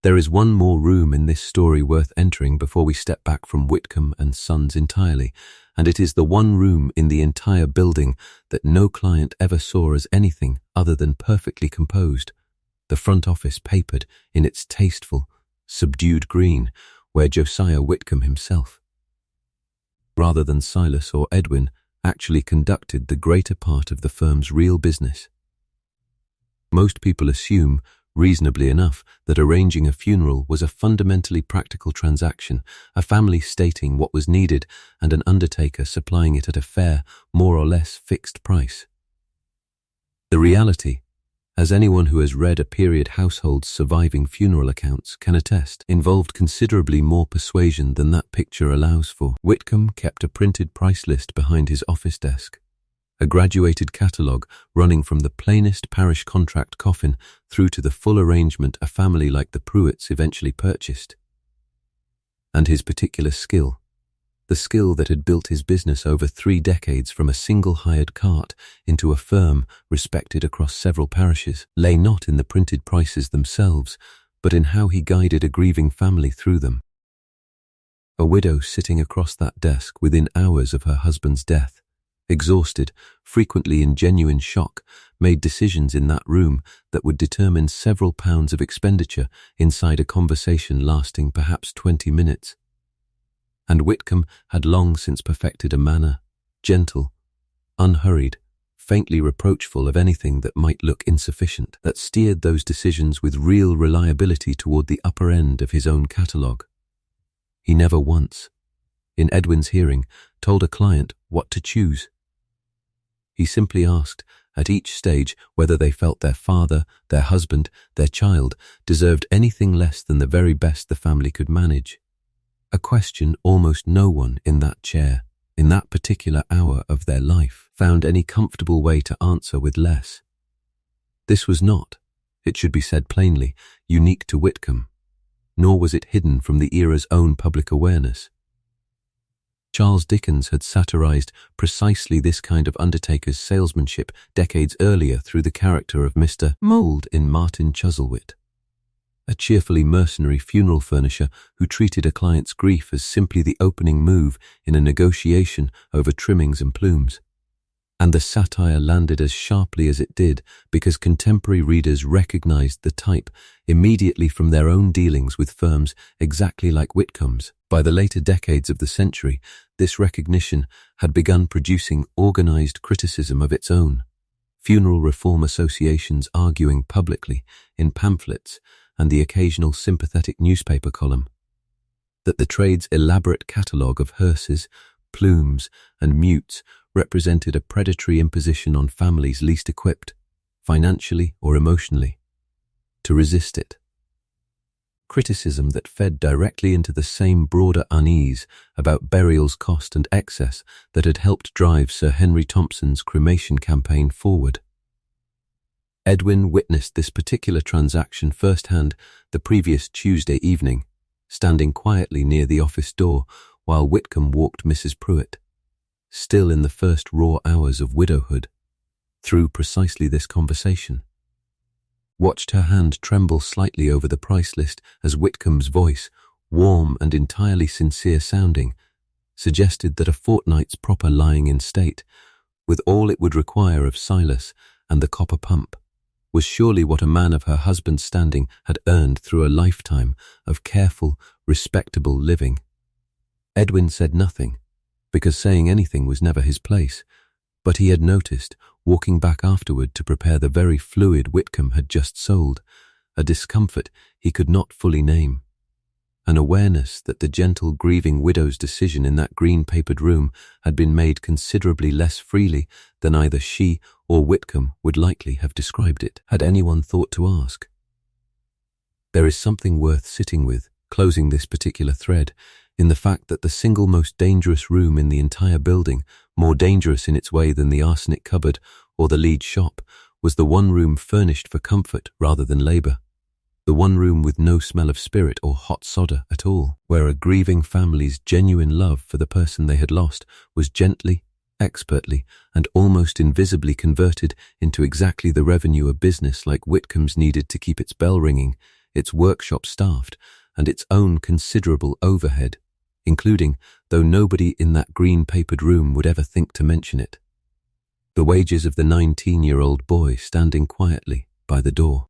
There is one more room in this story worth entering before we step back from Whitcomb and Sons entirely, and it is the one room in the entire building that no client ever saw as anything other than perfectly composed, the front office papered in its tasteful, subdued green, where Josiah Whitcomb himself, rather than Silas or Edwin, actually conducted the greater part of the firm's real business. Most people assume, reasonably enough, that arranging a funeral was a fundamentally practical transaction, a family stating what was needed and an undertaker supplying it at a fair, more or less fixed price. The reality, as anyone who has read a period household's surviving funeral accounts can attest, involved considerably more persuasion than that picture allows for. Whitcomb kept a printed price list behind his office desk, a graduated catalogue running from the plainest parish contract coffin through to the full arrangement a family like the Pruitts eventually purchased. And his particular skill, the skill that had built his business over 3 decades from a single hired cart into a firm respected across several parishes, lay not in the printed prices themselves, but in how he guided a grieving family through them. A widow sitting across that desk within hours of her husband's death, exhausted, frequently in genuine shock, made decisions in that room that would determine several pounds of expenditure inside a conversation lasting perhaps 20 minutes. And Whitcomb had long since perfected a manner, gentle, unhurried, faintly reproachful of anything that might look insufficient, that steered those decisions with real reliability toward the upper end of his own catalogue. He never once, in Edwin's hearing, told a client what to choose. He simply asked, at each stage, whether they felt their father, their husband, their child deserved anything less than the very best the family could manage. A question almost no one in that chair, in that particular hour of their life, found any comfortable way to answer with less. This was not, it should be said plainly, unique to Whitcomb, nor was it hidden from the era's own public awareness. Charles Dickens had satirized precisely this kind of undertaker's salesmanship decades earlier through the character of Mr. Mould in Martin Chuzzlewit, a cheerfully mercenary funeral furnisher who treated a client's grief as simply the opening move in a negotiation over trimmings and plumes. And the satire landed as sharply as it did because contemporary readers recognized the type immediately from their own dealings with firms exactly like Whitcomb's. By the later decades of the century, this recognition had begun producing organized criticism of its own, funeral reform associations arguing publicly, in pamphlets, and the occasional sympathetic newspaper column. that the trade's elaborate catalogue of hearses, plumes, and mutes represented a predatory imposition on families least equipped, financially or emotionally, to resist it. Criticism that fed directly into the same broader unease about burial's cost and excess that had helped drive Sir Henry Thompson's cremation campaign forward. Edwin witnessed this particular transaction firsthand the previous Tuesday evening, standing quietly near the office door while Whitcomb walked Mrs. Pruitt, still in the first raw hours of widowhood, through precisely this conversation. Watched her hand tremble slightly over the price list as Whitcomb's voice, warm and entirely sincere sounding, suggested that a fortnight's proper lying in state, with all it would require of Silas and the copper pump, was surely what a man of her husband's standing had earned through a lifetime of careful, respectable living. Edwin said nothing, because saying anything was never his place, but he had noticed, walking back afterward to prepare the very fluid Whitcomb had just sold, a discomfort he could not fully name, an awareness that the gentle grieving widow's decision in that green-papered room had been made considerably less freely than either she or Whitcomb would likely have described it, had anyone thought to ask. There is something worth sitting with, closing this particular thread, in the fact that the single most dangerous room in the entire building, more dangerous in its way than the arsenic cupboard or the lead shop, was the one room furnished for comfort rather than labour, the one room with no smell of spirit or hot soda at all, where a grieving family's genuine love for the person they had lost was gently, expertly, and almost invisibly converted into exactly the revenue a business like Whitcomb's needed to keep its bell ringing, its workshop staffed, and its own considerable overhead, including, though nobody in that green-papered room would ever think to mention it, the wages of the 19-year-old boy standing quietly by the door.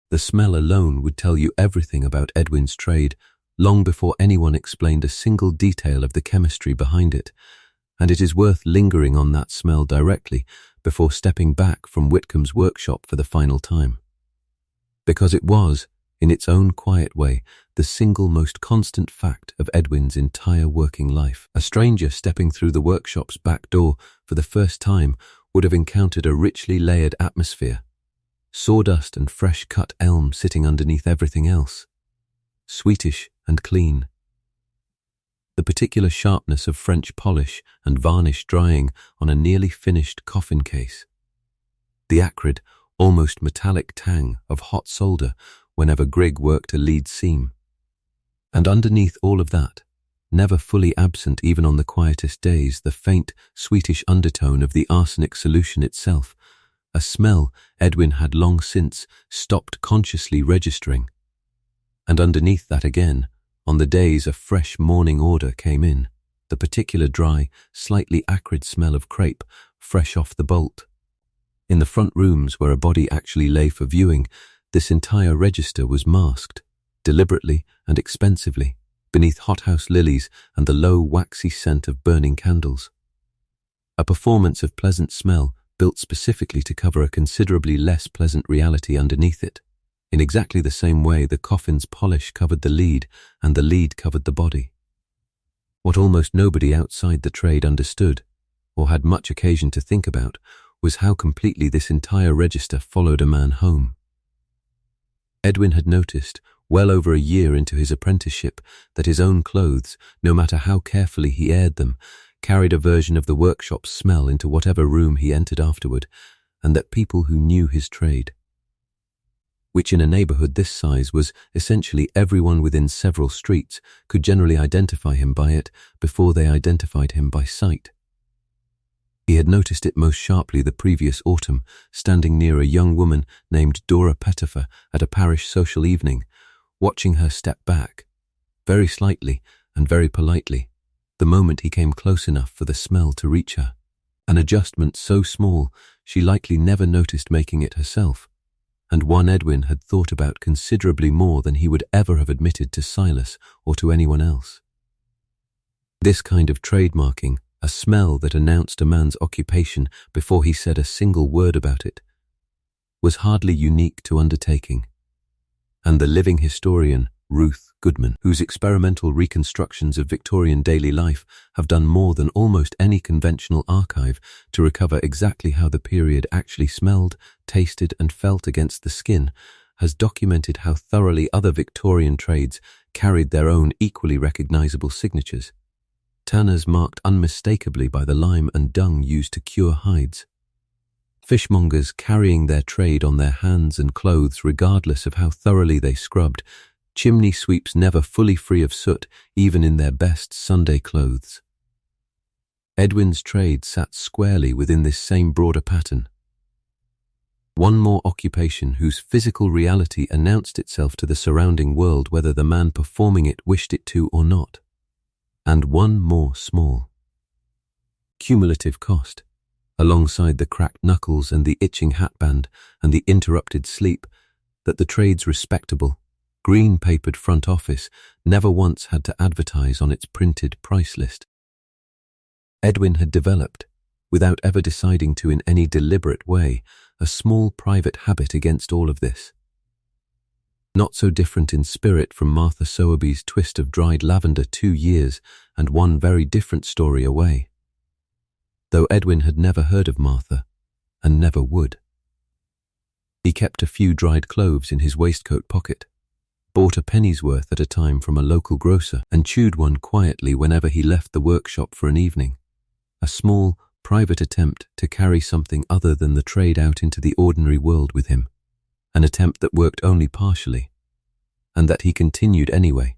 The smell alone would tell you everything about Edwin's trade long before anyone explained a single detail of the chemistry behind it, and it is worth lingering on that smell directly before stepping back from Whitcomb's workshop for the final time. Because it was, in its own quiet way, the single most constant fact of Edwin's entire working life. A stranger stepping through the workshop's back door for the first time would have encountered a richly layered atmosphere, sawdust and fresh-cut elm sitting underneath everything else, sweetish and clean. The particular sharpness of French polish and varnish drying on a nearly finished coffin case. The acrid, almost metallic tang of hot solder whenever Grigg worked a lead seam. And underneath all of that, never fully absent even on the quietest days, the faint, sweetish undertone of the arsenic solution itself, a smell Edwin had long since stopped consciously registering. And underneath that again, on the days a fresh morning order came in, the particular dry, slightly acrid smell of crepe fresh off the bolt. In the front rooms where a body actually lay for viewing, this entire register was masked, deliberately and expensively, beneath hothouse lilies and the low waxy scent of burning candles. A performance of pleasant smell built specifically to cover a considerably less pleasant reality underneath it, in exactly the same way the coffin's polish covered the lead and the lead covered the body. What almost nobody outside the trade understood, or had much occasion to think about, was how completely this entire register followed a man home. Edwin had noticed, well over a year into his apprenticeship, that his own clothes, no matter how carefully he aired them, carried a version of the workshop's smell into whatever room he entered afterward, and that people who knew his trade, which in a neighbourhood this size was essentially everyone within several streets, could generally identify him by it before they identified him by sight. He had noticed it most sharply the previous autumn, standing near a young woman named Dora Pettifer at a parish social evening, watching her step back, very slightly and very politely, the moment he came close enough for the smell to reach her, an adjustment so small she likely never noticed making it herself, and one Edwin had thought about considerably more than he would ever have admitted to Silas or to anyone else. This kind of trademarking, a smell that announced a man's occupation before he said a single word about it, was hardly unique to undertaking, and the living historian, Ruth Goodman, whose experimental reconstructions of Victorian daily life have done more than almost any conventional archive to recover exactly how the period actually smelled, tasted, and felt against the skin, has documented how thoroughly other Victorian trades carried their own equally recognizable signatures. Tanners marked unmistakably by the lime and dung used to cure hides. Fishmongers carrying their trade on their hands and clothes regardless of how thoroughly they scrubbed, chimney sweeps never fully free of soot even in their best Sunday clothes. Edwin's trade sat squarely within this same broader pattern. One more occupation whose physical reality announced itself to the surrounding world whether the man performing it wished it to or not. And one more small. Cumulative cost. Alongside the cracked knuckles and the itching hatband and the interrupted sleep, that the trade's respectable, green-papered front office never once had to advertise on its printed price list. Edwin had developed, without ever deciding to in any deliberate way, a small private habit against all of this. Not so different in spirit from Martha Sowerby's twist of dried lavender 2 years and one very different story away. Though Edwin had never heard of Martha, and never would. He kept a few dried cloves in his waistcoat pocket, bought a penny's worth at a time from a local grocer, and chewed one quietly whenever he left the workshop for an evening. A small, private attempt to carry something other than the trade out into the ordinary world with him. An attempt that worked only partially, and that he continued anyway,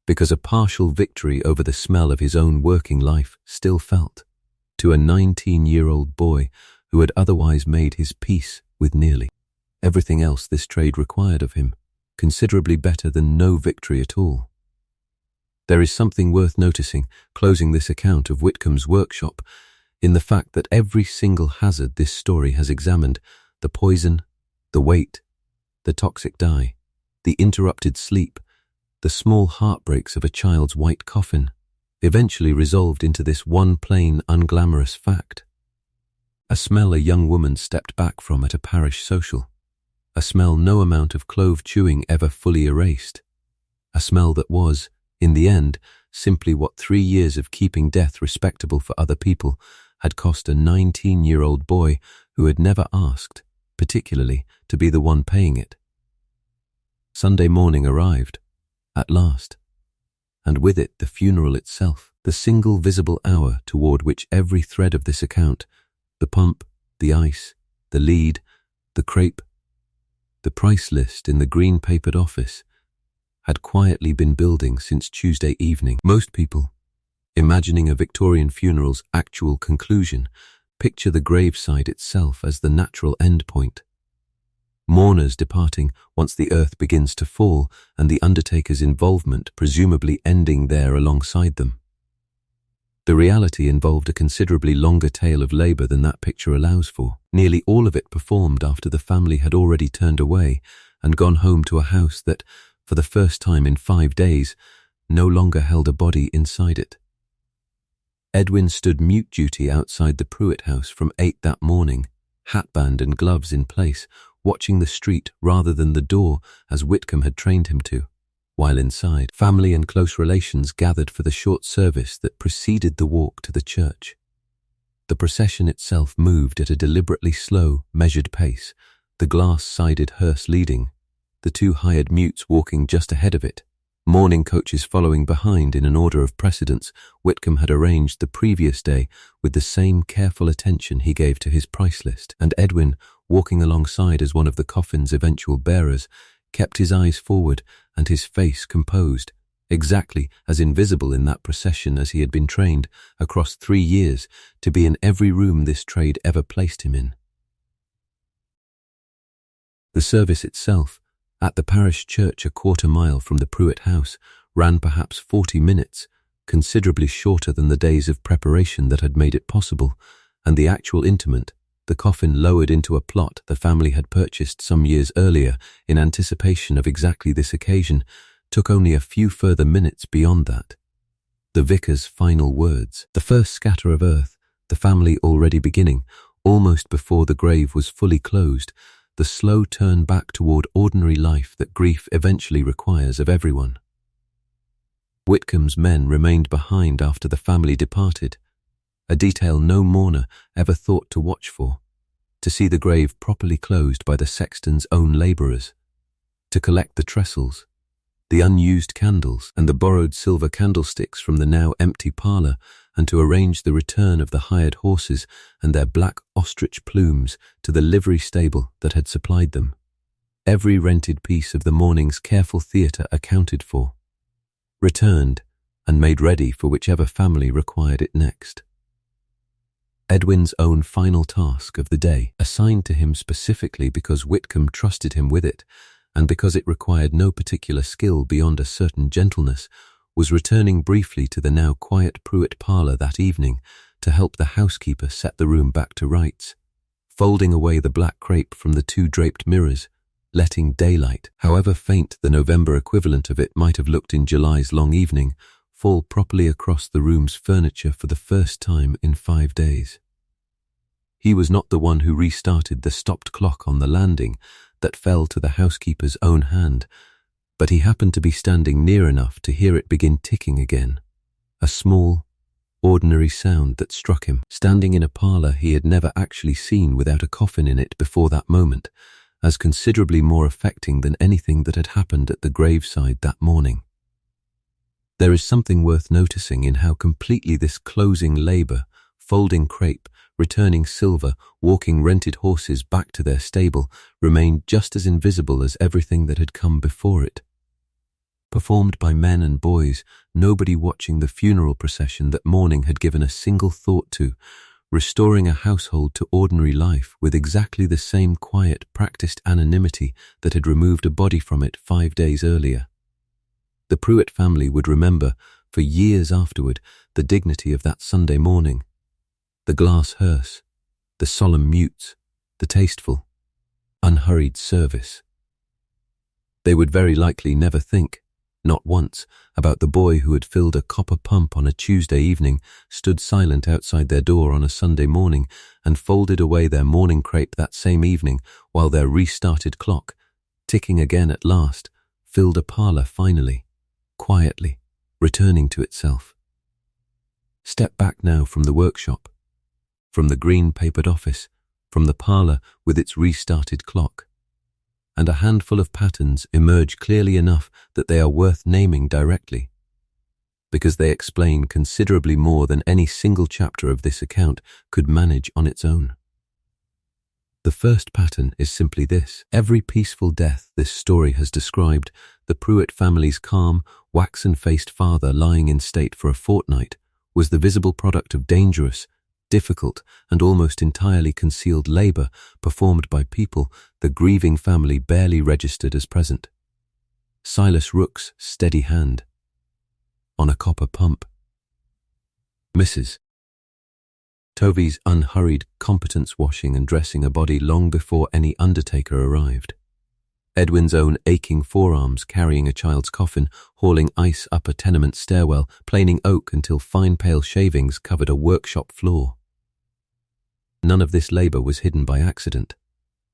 because a partial victory over the smell of his own working life still felt, to a 19-year-old boy who had otherwise made his peace with nearly everything else this trade required of him, considerably better than no victory at all. There is something worth noticing, closing this account of Whitcomb's workshop, in the fact that every single hazard this story has examined, the poison, the weight, the toxic dye, the interrupted sleep, the small heartbreaks of a child's white coffin, eventually resolved into this one plain, unglamorous fact. A smell a young woman stepped back from at a parish social. A smell no amount of clove chewing ever fully erased. A smell that was, in the end, simply what 3 years of keeping death respectable for other people had cost a 19-year-old boy who had never asked, particularly, to be the one paying it. Sunday morning arrived, at last, and with it the funeral itself, the single visible hour toward which every thread of this account, the pump, the ice, the lead, the crepe, the price list in the green-papered office, had quietly been building since Tuesday evening. Most people, imagining a Victorian funeral's actual conclusion, picture the graveside itself as the natural endpoint. Mourners departing once the earth begins to fall and the Undertaker's involvement presumably ending there alongside them. The reality involved a considerably longer tale of labour than that picture allows for, nearly all of it performed after the family had already turned away and gone home to a house that, for the first time in 5 days, no longer held a body inside it. Edwin stood mute duty outside the Pruitt house from 8 that morning, hatband and gloves in place, watching the street rather than the door as Whitcomb had trained him to, while inside, family and close relations gathered for the short service that preceded the walk to the church. The procession itself moved at a deliberately slow, measured pace, the glass-sided hearse leading, the 2 hired mutes walking just ahead of it, mourning coaches following behind in an order of precedence Whitcomb had arranged the previous day with the same careful attention he gave to his price list, and Edwin, walking alongside as one of the coffin's eventual bearers, kept his eyes forward and his face composed, exactly as invisible in that procession as he had been trained across 3 years to be in every room this trade ever placed him in. The service itself, at the parish church a quarter-mile from the Pruitt house, ran perhaps 40 minutes, considerably shorter than the days of preparation that had made it possible, and the actual interment, the coffin lowered into a plot the family had purchased some years earlier in anticipation of exactly this occasion, took only a few further minutes beyond that. The vicar's final words, the first scatter of earth, the family already beginning, almost before the grave was fully closed, the slow turn back toward ordinary life that grief eventually requires of everyone. Whitcomb's men remained behind after the family departed, a detail no mourner ever thought to watch for, to see the grave properly closed by the sexton's own labourers, to collect the trestles, the unused candles and the borrowed silver candlesticks from the now empty parlour, and to arrange the return of the hired horses and their black ostrich plumes to the livery stable that had supplied them. Every rented piece of the morning's careful theatre accounted for, returned, and made ready for whichever family required it next. Edwin's own final task of the day, assigned to him specifically because Whitcomb trusted him with it, and because it required no particular skill beyond a certain gentleness, was returning briefly to the now quiet Pruitt parlour that evening to help the housekeeper set the room back to rights, folding away the black crape from the two draped mirrors, letting daylight, however faint the November equivalent of it might have looked in July's long evening, fall properly across the room's furniture for the first time in 5 days. He was not the one who restarted the stopped clock on the landing that fell to the housekeeper's own hand, but he happened to be standing near enough to hear it begin ticking again, a small, ordinary sound that struck him, standing in a parlour he had never actually seen without a coffin in it before that moment, as considerably more affecting than anything that had happened at the graveside that morning. There is something worth noticing in how completely this closing labour, folding crape, returning silver, walking rented horses back to their stable, remained just as invisible as everything that had come before it. Performed by men and boys, nobody watching the funeral procession that morning had given a single thought to, restoring a household to ordinary life with exactly the same quiet, practiced anonymity that had removed a body from it 5 days earlier. The Pruitt family would remember, for years afterward, the dignity of that Sunday morning, the glass hearse, the solemn mutes, the tasteful, unhurried service. They would very likely never think, not once, about the boy who had filled a copper pump on a Tuesday evening, stood silent outside their door on a Sunday morning, and folded away their morning crape that same evening while their restarted clock, ticking again at last, filled a parlour finally, quietly, returning to itself. Step back now from the workshop, from the green-papered office, from the parlour with its restarted clock, and a handful of patterns emerge clearly enough that they are worth naming directly, because they explain considerably more than any single chapter of this account could manage on its own. The first pattern is simply this. Every peaceful death this story has described, the Pruitt family's calm, waxen-faced father lying in state for a fortnight, was the visible product of dangerous, difficult, and almost entirely concealed labour performed by people the grieving family barely registered as present. Silas Rook's steady hand on a copper pump. Mrs. Tovey's unhurried competence washing and dressing a body long before any undertaker arrived. Edwin's own aching forearms carrying a child's coffin, hauling ice up a tenement stairwell, planing oak until fine pale shavings covered a workshop floor. None of this labour was hidden by accident.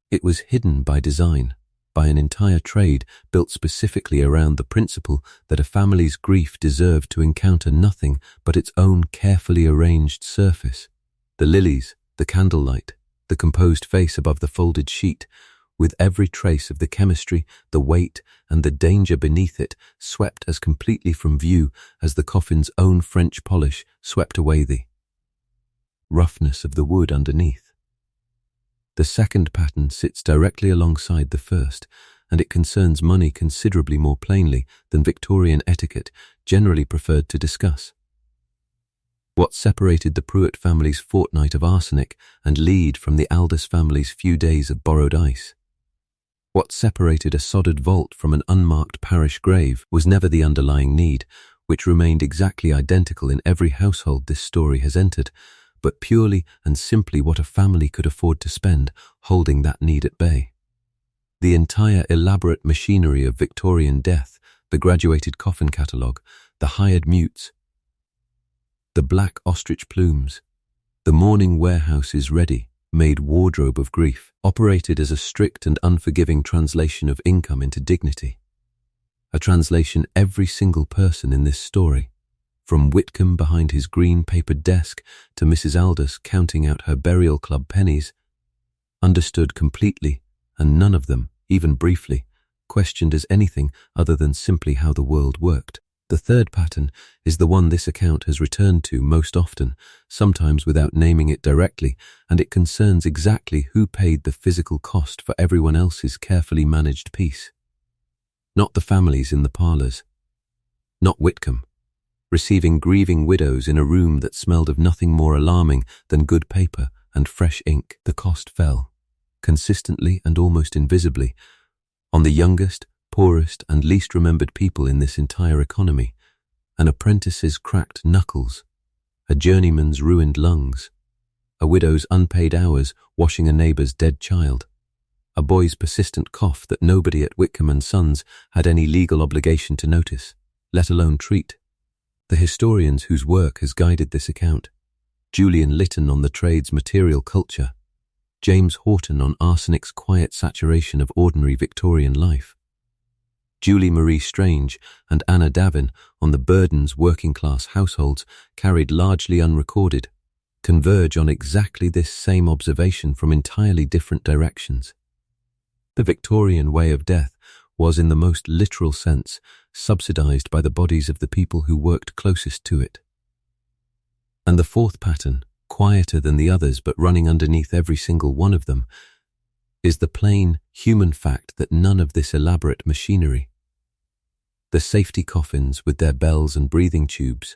It was hidden by design, by an entire trade built specifically around the principle that a family's grief deserved to encounter nothing but its own carefully arranged surface. The lilies, the candlelight, the composed face above the folded sheet, with every trace of the chemistry, the weight, and the danger beneath it swept as completely from view as the coffin's own French polish swept away the roughness of the wood underneath. The second pattern sits directly alongside the first, and it concerns money considerably more plainly than Victorian etiquette generally preferred to discuss. What separated the Pruitt family's fortnight of arsenic and lead from the Aldous family's few days of borrowed ice? What separated a sodded vault from an unmarked parish grave was never the underlying need, which remained exactly identical in every household this story has entered, but purely and simply what a family could afford to spend holding that need at bay. The entire elaborate machinery of Victorian death, the graduated coffin catalogue, the hired mutes, the black ostrich plumes, the mourning warehouse is ready, ready-made wardrobe of grief, operated as a strict and unforgiving translation of income into dignity. A translation every single person in this story, from Whitcomb behind his green papered desk to Mrs. Aldous counting out her burial club pennies, understood completely, and none of them, even briefly, questioned as anything other than simply how the world worked. The third pattern is the one this account has returned to most often, sometimes without naming it directly, and it concerns exactly who paid the physical cost for everyone else's carefully managed peace. Not the families in the parlours. Not Whitcomb, receiving grieving widows in a room that smelled of nothing more alarming than good paper and fresh ink. The cost fell, consistently and almost invisibly, on the youngest, poorest and least remembered people in this entire economy: an apprentice's cracked knuckles, a journeyman's ruined lungs, a widow's unpaid hours washing a neighbour's dead child, a boy's persistent cough that nobody at Whitcomb & Sons had any legal obligation to notice, let alone treat. The historians whose work has guided this account: Julian Lytton on the trade's material culture, James Horton on arsenic's quiet saturation of ordinary Victorian life, Julie Marie Strange and Anna Davin on the burdens working-class households carried largely unrecorded, converge on exactly this same observation from entirely different directions. The Victorian way of death was, in the most literal sense, subsidized by the bodies of the people who worked closest to it. And the fourth pattern, quieter than the others but running underneath every single one of them, is the plain, human fact that none of this elaborate machinery, the safety coffins with their bells and breathing tubes,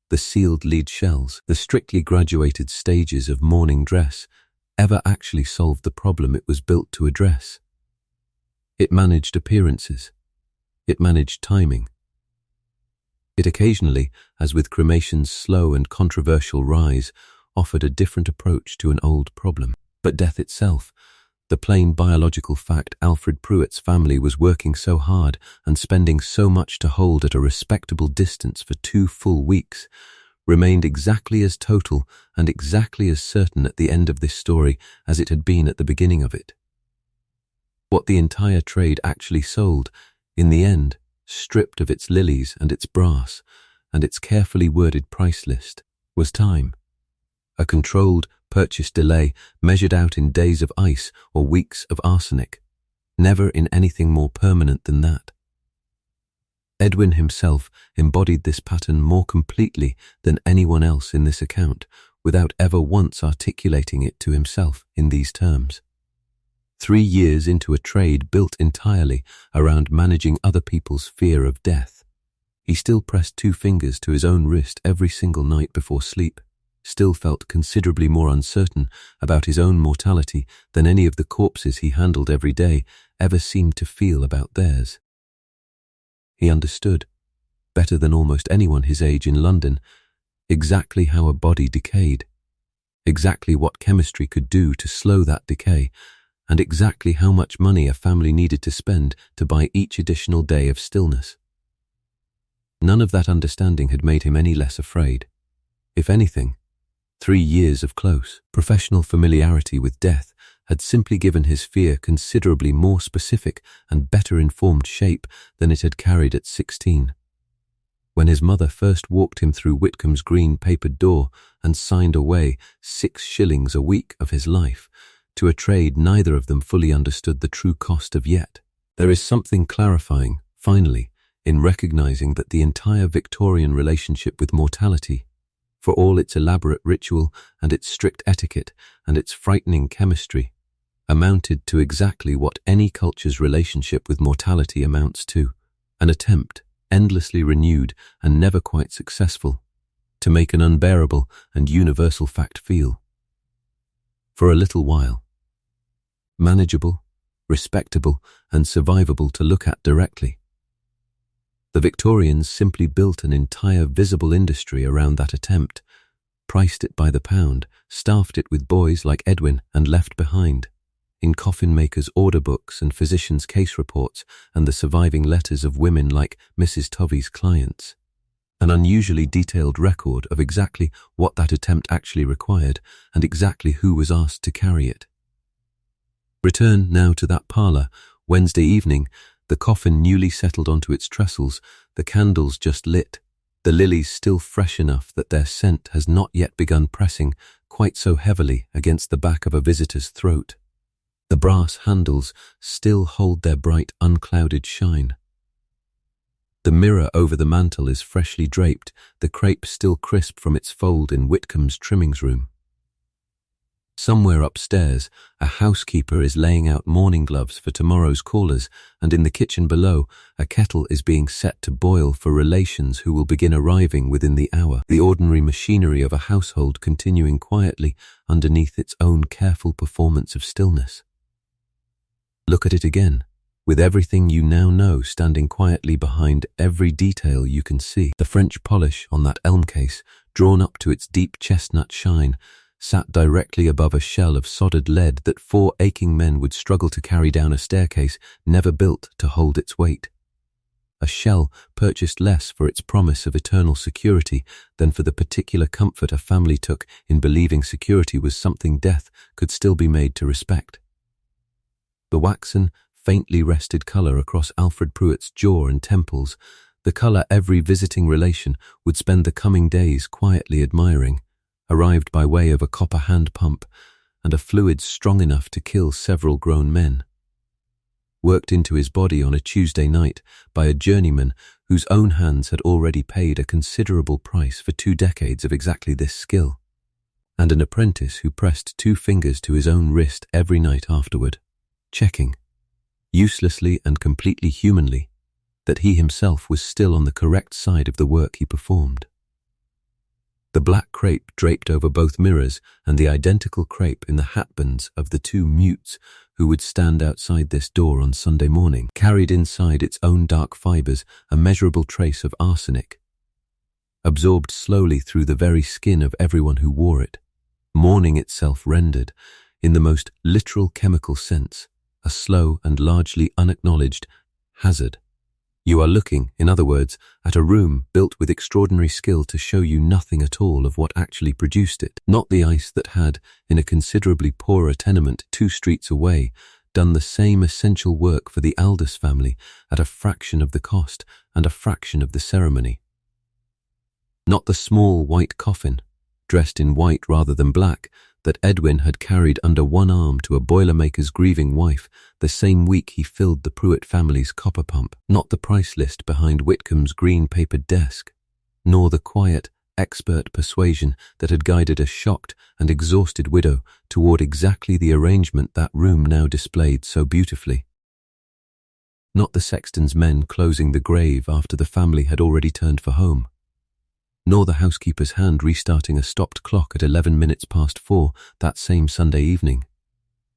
the sealed lead shells, the strictly graduated stages of mourning dress, ever actually solved the problem it was built to address. It managed appearances. It managed timing. It occasionally, as with cremation's slow and controversial rise, offered a different approach to an old problem. But death itself, the plain biological fact Alfred Pruitt's family was working so hard and spending so much to hold at a respectable distance for 2 full weeks, remained exactly as total and exactly as certain at the end of this story as it had been at the beginning of it. What the entire trade actually sold, in the end, stripped of its lilies and its brass and its carefully worded price list, was time. A controlled purchase delay measured out in days of ice or weeks of arsenic, never in anything more permanent than that. Edwin himself embodied this pattern more completely than anyone else in this account, without ever once articulating it to himself in these terms. 3 years into a trade built entirely around managing other people's fear of death, he still pressed 2 fingers to his own wrist every single night before sleep, still felt considerably more uncertain about his own mortality than any of the corpses he handled every day ever seemed to feel about theirs. He understood, better than almost anyone his age in London, exactly how a body decayed, exactly what chemistry could do to slow that decay, and exactly how much money a family needed to spend to buy each additional day of stillness. None of that understanding had made him any less afraid. If anything, 3 years of close, professional familiarity with death had simply given his fear considerably more specific and better informed shape than it had carried at 16. When his mother first walked him through Whitcomb's green papered door and signed away 6 shillings a week of his life, to a trade neither of them fully understood the true cost of yet. There is something clarifying, finally, in recognizing that the entire Victorian relationship with mortality, for all its elaborate ritual and its strict etiquette and its frightening chemistry, amounted to exactly what any culture's relationship with mortality amounts to: an attempt, endlessly renewed and never quite successful, to make an unbearable and universal fact feel, for a little while, manageable, respectable and survivable to look at directly. The Victorians simply built an entire visible industry around that attempt, priced it by the pound, staffed it with boys like Edwin and left behind, in coffin makers' order books and physicians' case reports and the surviving letters of women like Mrs. Tovey's clients. an unusually detailed record of exactly what that attempt actually required and exactly who was asked to carry it. Return now to that parlour. Wednesday evening, the coffin newly settled onto its trestles, the candles just lit, the lilies still fresh enough that their scent has not yet begun pressing quite so heavily against the back of a visitor's throat. The brass handles still hold their bright, unclouded shine. The mirror over the mantel is freshly draped, the crepe still crisp from its fold in Whitcomb's trimmings room. Somewhere upstairs, a housekeeper is laying out mourning gloves for tomorrow's callers, and in the kitchen below, a kettle is being set to boil for relations who will begin arriving within the hour, the ordinary machinery of a household continuing quietly underneath its own careful performance of stillness. Look at it again, with everything you now know standing quietly behind every detail you can see. The French polish on that elm case, drawn up to its deep chestnut shine, sat directly above a shell of soldered lead that 4 aching men would struggle to carry down a staircase never built to hold its weight. A shell purchased less for its promise of eternal security than for the particular comfort a family took in believing security was something death could still be made to respect. The waxen, faintly rested colour across Alfred Pruitt's jaw and temples, the colour every visiting relation would spend the coming days quietly admiring, arrived by way of a copper hand pump and a fluid strong enough to kill several grown men. Worked into his body on a Tuesday night by a journeyman whose own hands had already paid a considerable price for 2 decades of exactly this skill, and an apprentice who pressed 2 fingers to his own wrist every night afterward, checking, uselessly and completely humanly, that he himself was still on the correct side of the work he performed. The black crepe draped over both mirrors and the identical crepe in the hatbands of the 2 mutes who would stand outside this door on Sunday morning carried inside its own dark fibres a measurable trace of arsenic, absorbed slowly through the very skin of everyone who wore it. Mourning itself rendered, in the most literal chemical sense, a slow and largely unacknowledged hazard. You are looking, in other words, at a room built with extraordinary skill to show you nothing at all of what actually produced it, not the ice that had, in a considerably poorer tenement 2 streets away, done the same essential work for the Aldous family at a fraction of the cost and a fraction of the ceremony. Not the small white coffin, dressed in white rather than black, that Edwin had carried under one arm to a boilermaker's grieving wife the same week he filled the Pruitt family's copper pump, not the price list behind Whitcomb's green-papered desk, nor the quiet, expert persuasion that had guided a shocked and exhausted widow toward exactly the arrangement that room now displayed so beautifully. Not the sexton's men closing the grave after the family had already turned for home, nor the housekeeper's hand restarting a stopped clock at 11 minutes past 4 that same Sunday evening,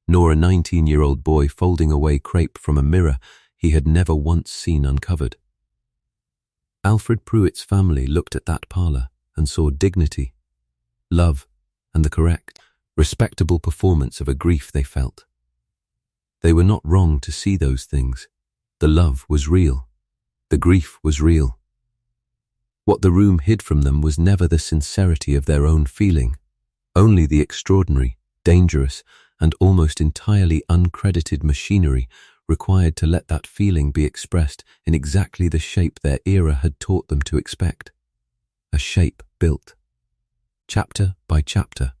nor a 19-year-old boy folding away crepe from a mirror he had never once seen uncovered. Alfred Pruitt's family looked at that parlour and saw dignity, love, and the correct, respectable performance of a grief they felt. They were not wrong to see those things. The love was real. The grief was real. What the room hid from them was never the sincerity of their own feeling, only the extraordinary, dangerous, and almost entirely uncredited machinery required to let that feeling be expressed in exactly the shape their era had taught them to expect. A shape built, chapter by chapter,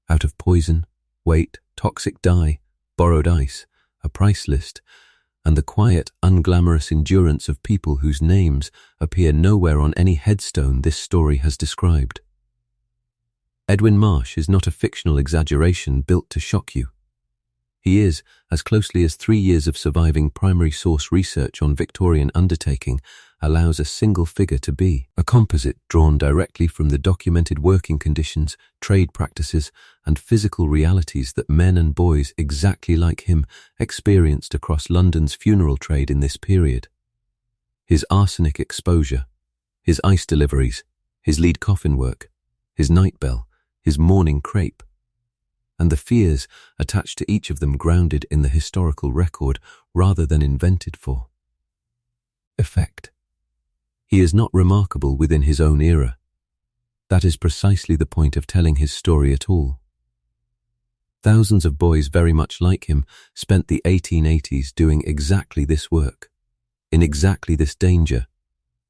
out of poison, weight, toxic dye, borrowed ice, a price list, and the quiet, unglamorous endurance of people whose names appear nowhere on any headstone this story has described. Edwin Marsh is not a fictional exaggeration built to shock you. He is, as closely as 3 years of surviving primary source research on Victorian undertaking allows a single figure to be, a composite drawn directly from the documented working conditions, trade practices, and physical realities that men and boys exactly like him experienced across London's funeral trade in this period. His arsenic exposure, his ice deliveries, his lead coffin work, his night bell, his morning crepe, and the fears attached to each of them grounded in the historical record rather than invented for effect. He is not remarkable within his own era. That is precisely the point of telling his story at all. Thousands of boys very much like him spent the 1880s doing exactly this work, in exactly this danger,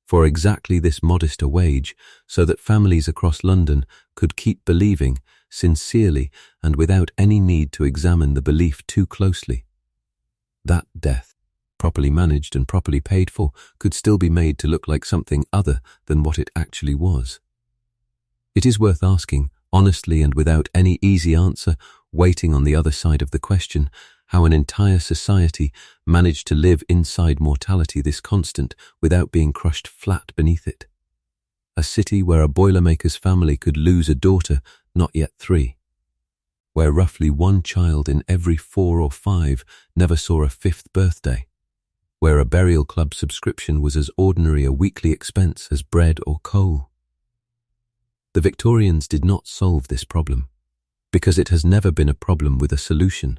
for exactly this modest a wage, so that families across London could keep believing, sincerely and without any need to examine the belief too closely, that death, properly managed and properly paid for, could still be made to look like something other than what it actually was. It is worth asking, honestly and without any easy answer, waiting on the other side of the question, how an entire society managed to live inside mortality this constant without being crushed flat beneath it. A city where a boilermaker's family could lose a daughter, not yet 3. Where roughly 1 child in every 4 or 5 never saw a 5th birthday. Where a burial club subscription was as ordinary a weekly expense as bread or coal. The Victorians did not solve this problem, because it has never been a problem with a solution.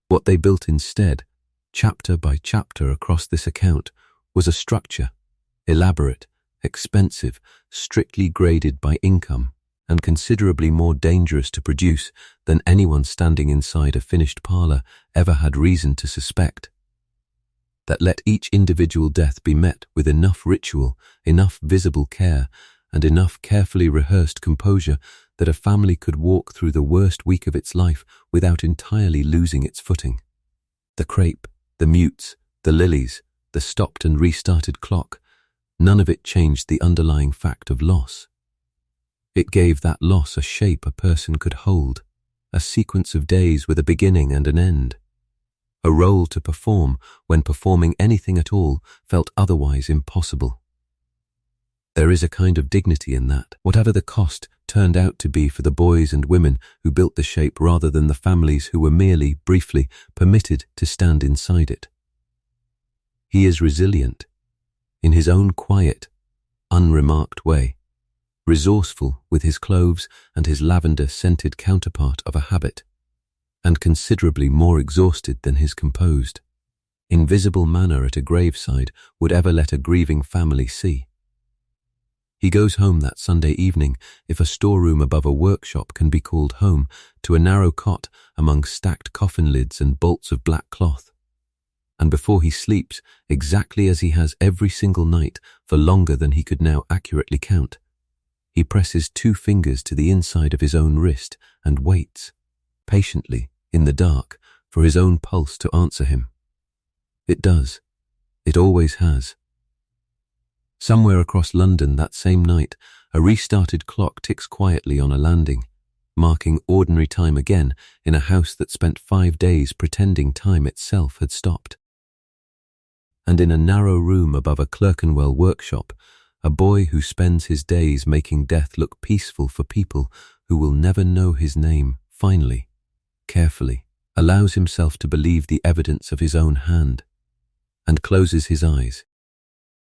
What they built instead, chapter by chapter across this account, was a structure, elaborate, expensive, strictly graded by income, and considerably more dangerous to produce than anyone standing inside a finished parlour ever had reason to suspect. That let each individual death be met with enough ritual, enough visible care, and enough carefully rehearsed composure that a family could walk through the worst week of its life without entirely losing its footing. The crepe, the mutes, the lilies, the stopped and restarted clock, none of it changed the underlying fact of loss. It gave that loss a shape a person could hold, a sequence of days with a beginning and an end, a role to perform when performing anything at all felt otherwise impossible. There is a kind of dignity in that, whatever the cost turned out to be for the boys and women who built the shape rather than the families who were merely, briefly, permitted to stand inside it. He is resilient, in his own quiet, unremarked way, resourceful with his cloves and his lavender-scented counterpart of a habit, and considerably more exhausted than his composed, invisible manner at a graveside would ever let a grieving family see. He goes home that Sunday evening, if a storeroom above a workshop can be called home, to a narrow cot among stacked coffin lids and bolts of black cloth. And before he sleeps, exactly as he has every single night for longer than he could now accurately count, he presses 2 fingers to the inside of his own wrist and waits, patiently, in the dark, for his own pulse to answer him. It does. It always has. Somewhere across London that same night, a restarted clock ticks quietly on a landing, marking ordinary time again in a house that spent 5 days pretending time itself had stopped. And in a narrow room above a Clerkenwell workshop, a boy who spends his days making death look peaceful for people who will never know his name finally, carefully, allows himself to believe the evidence of his own hand, and closes his eyes.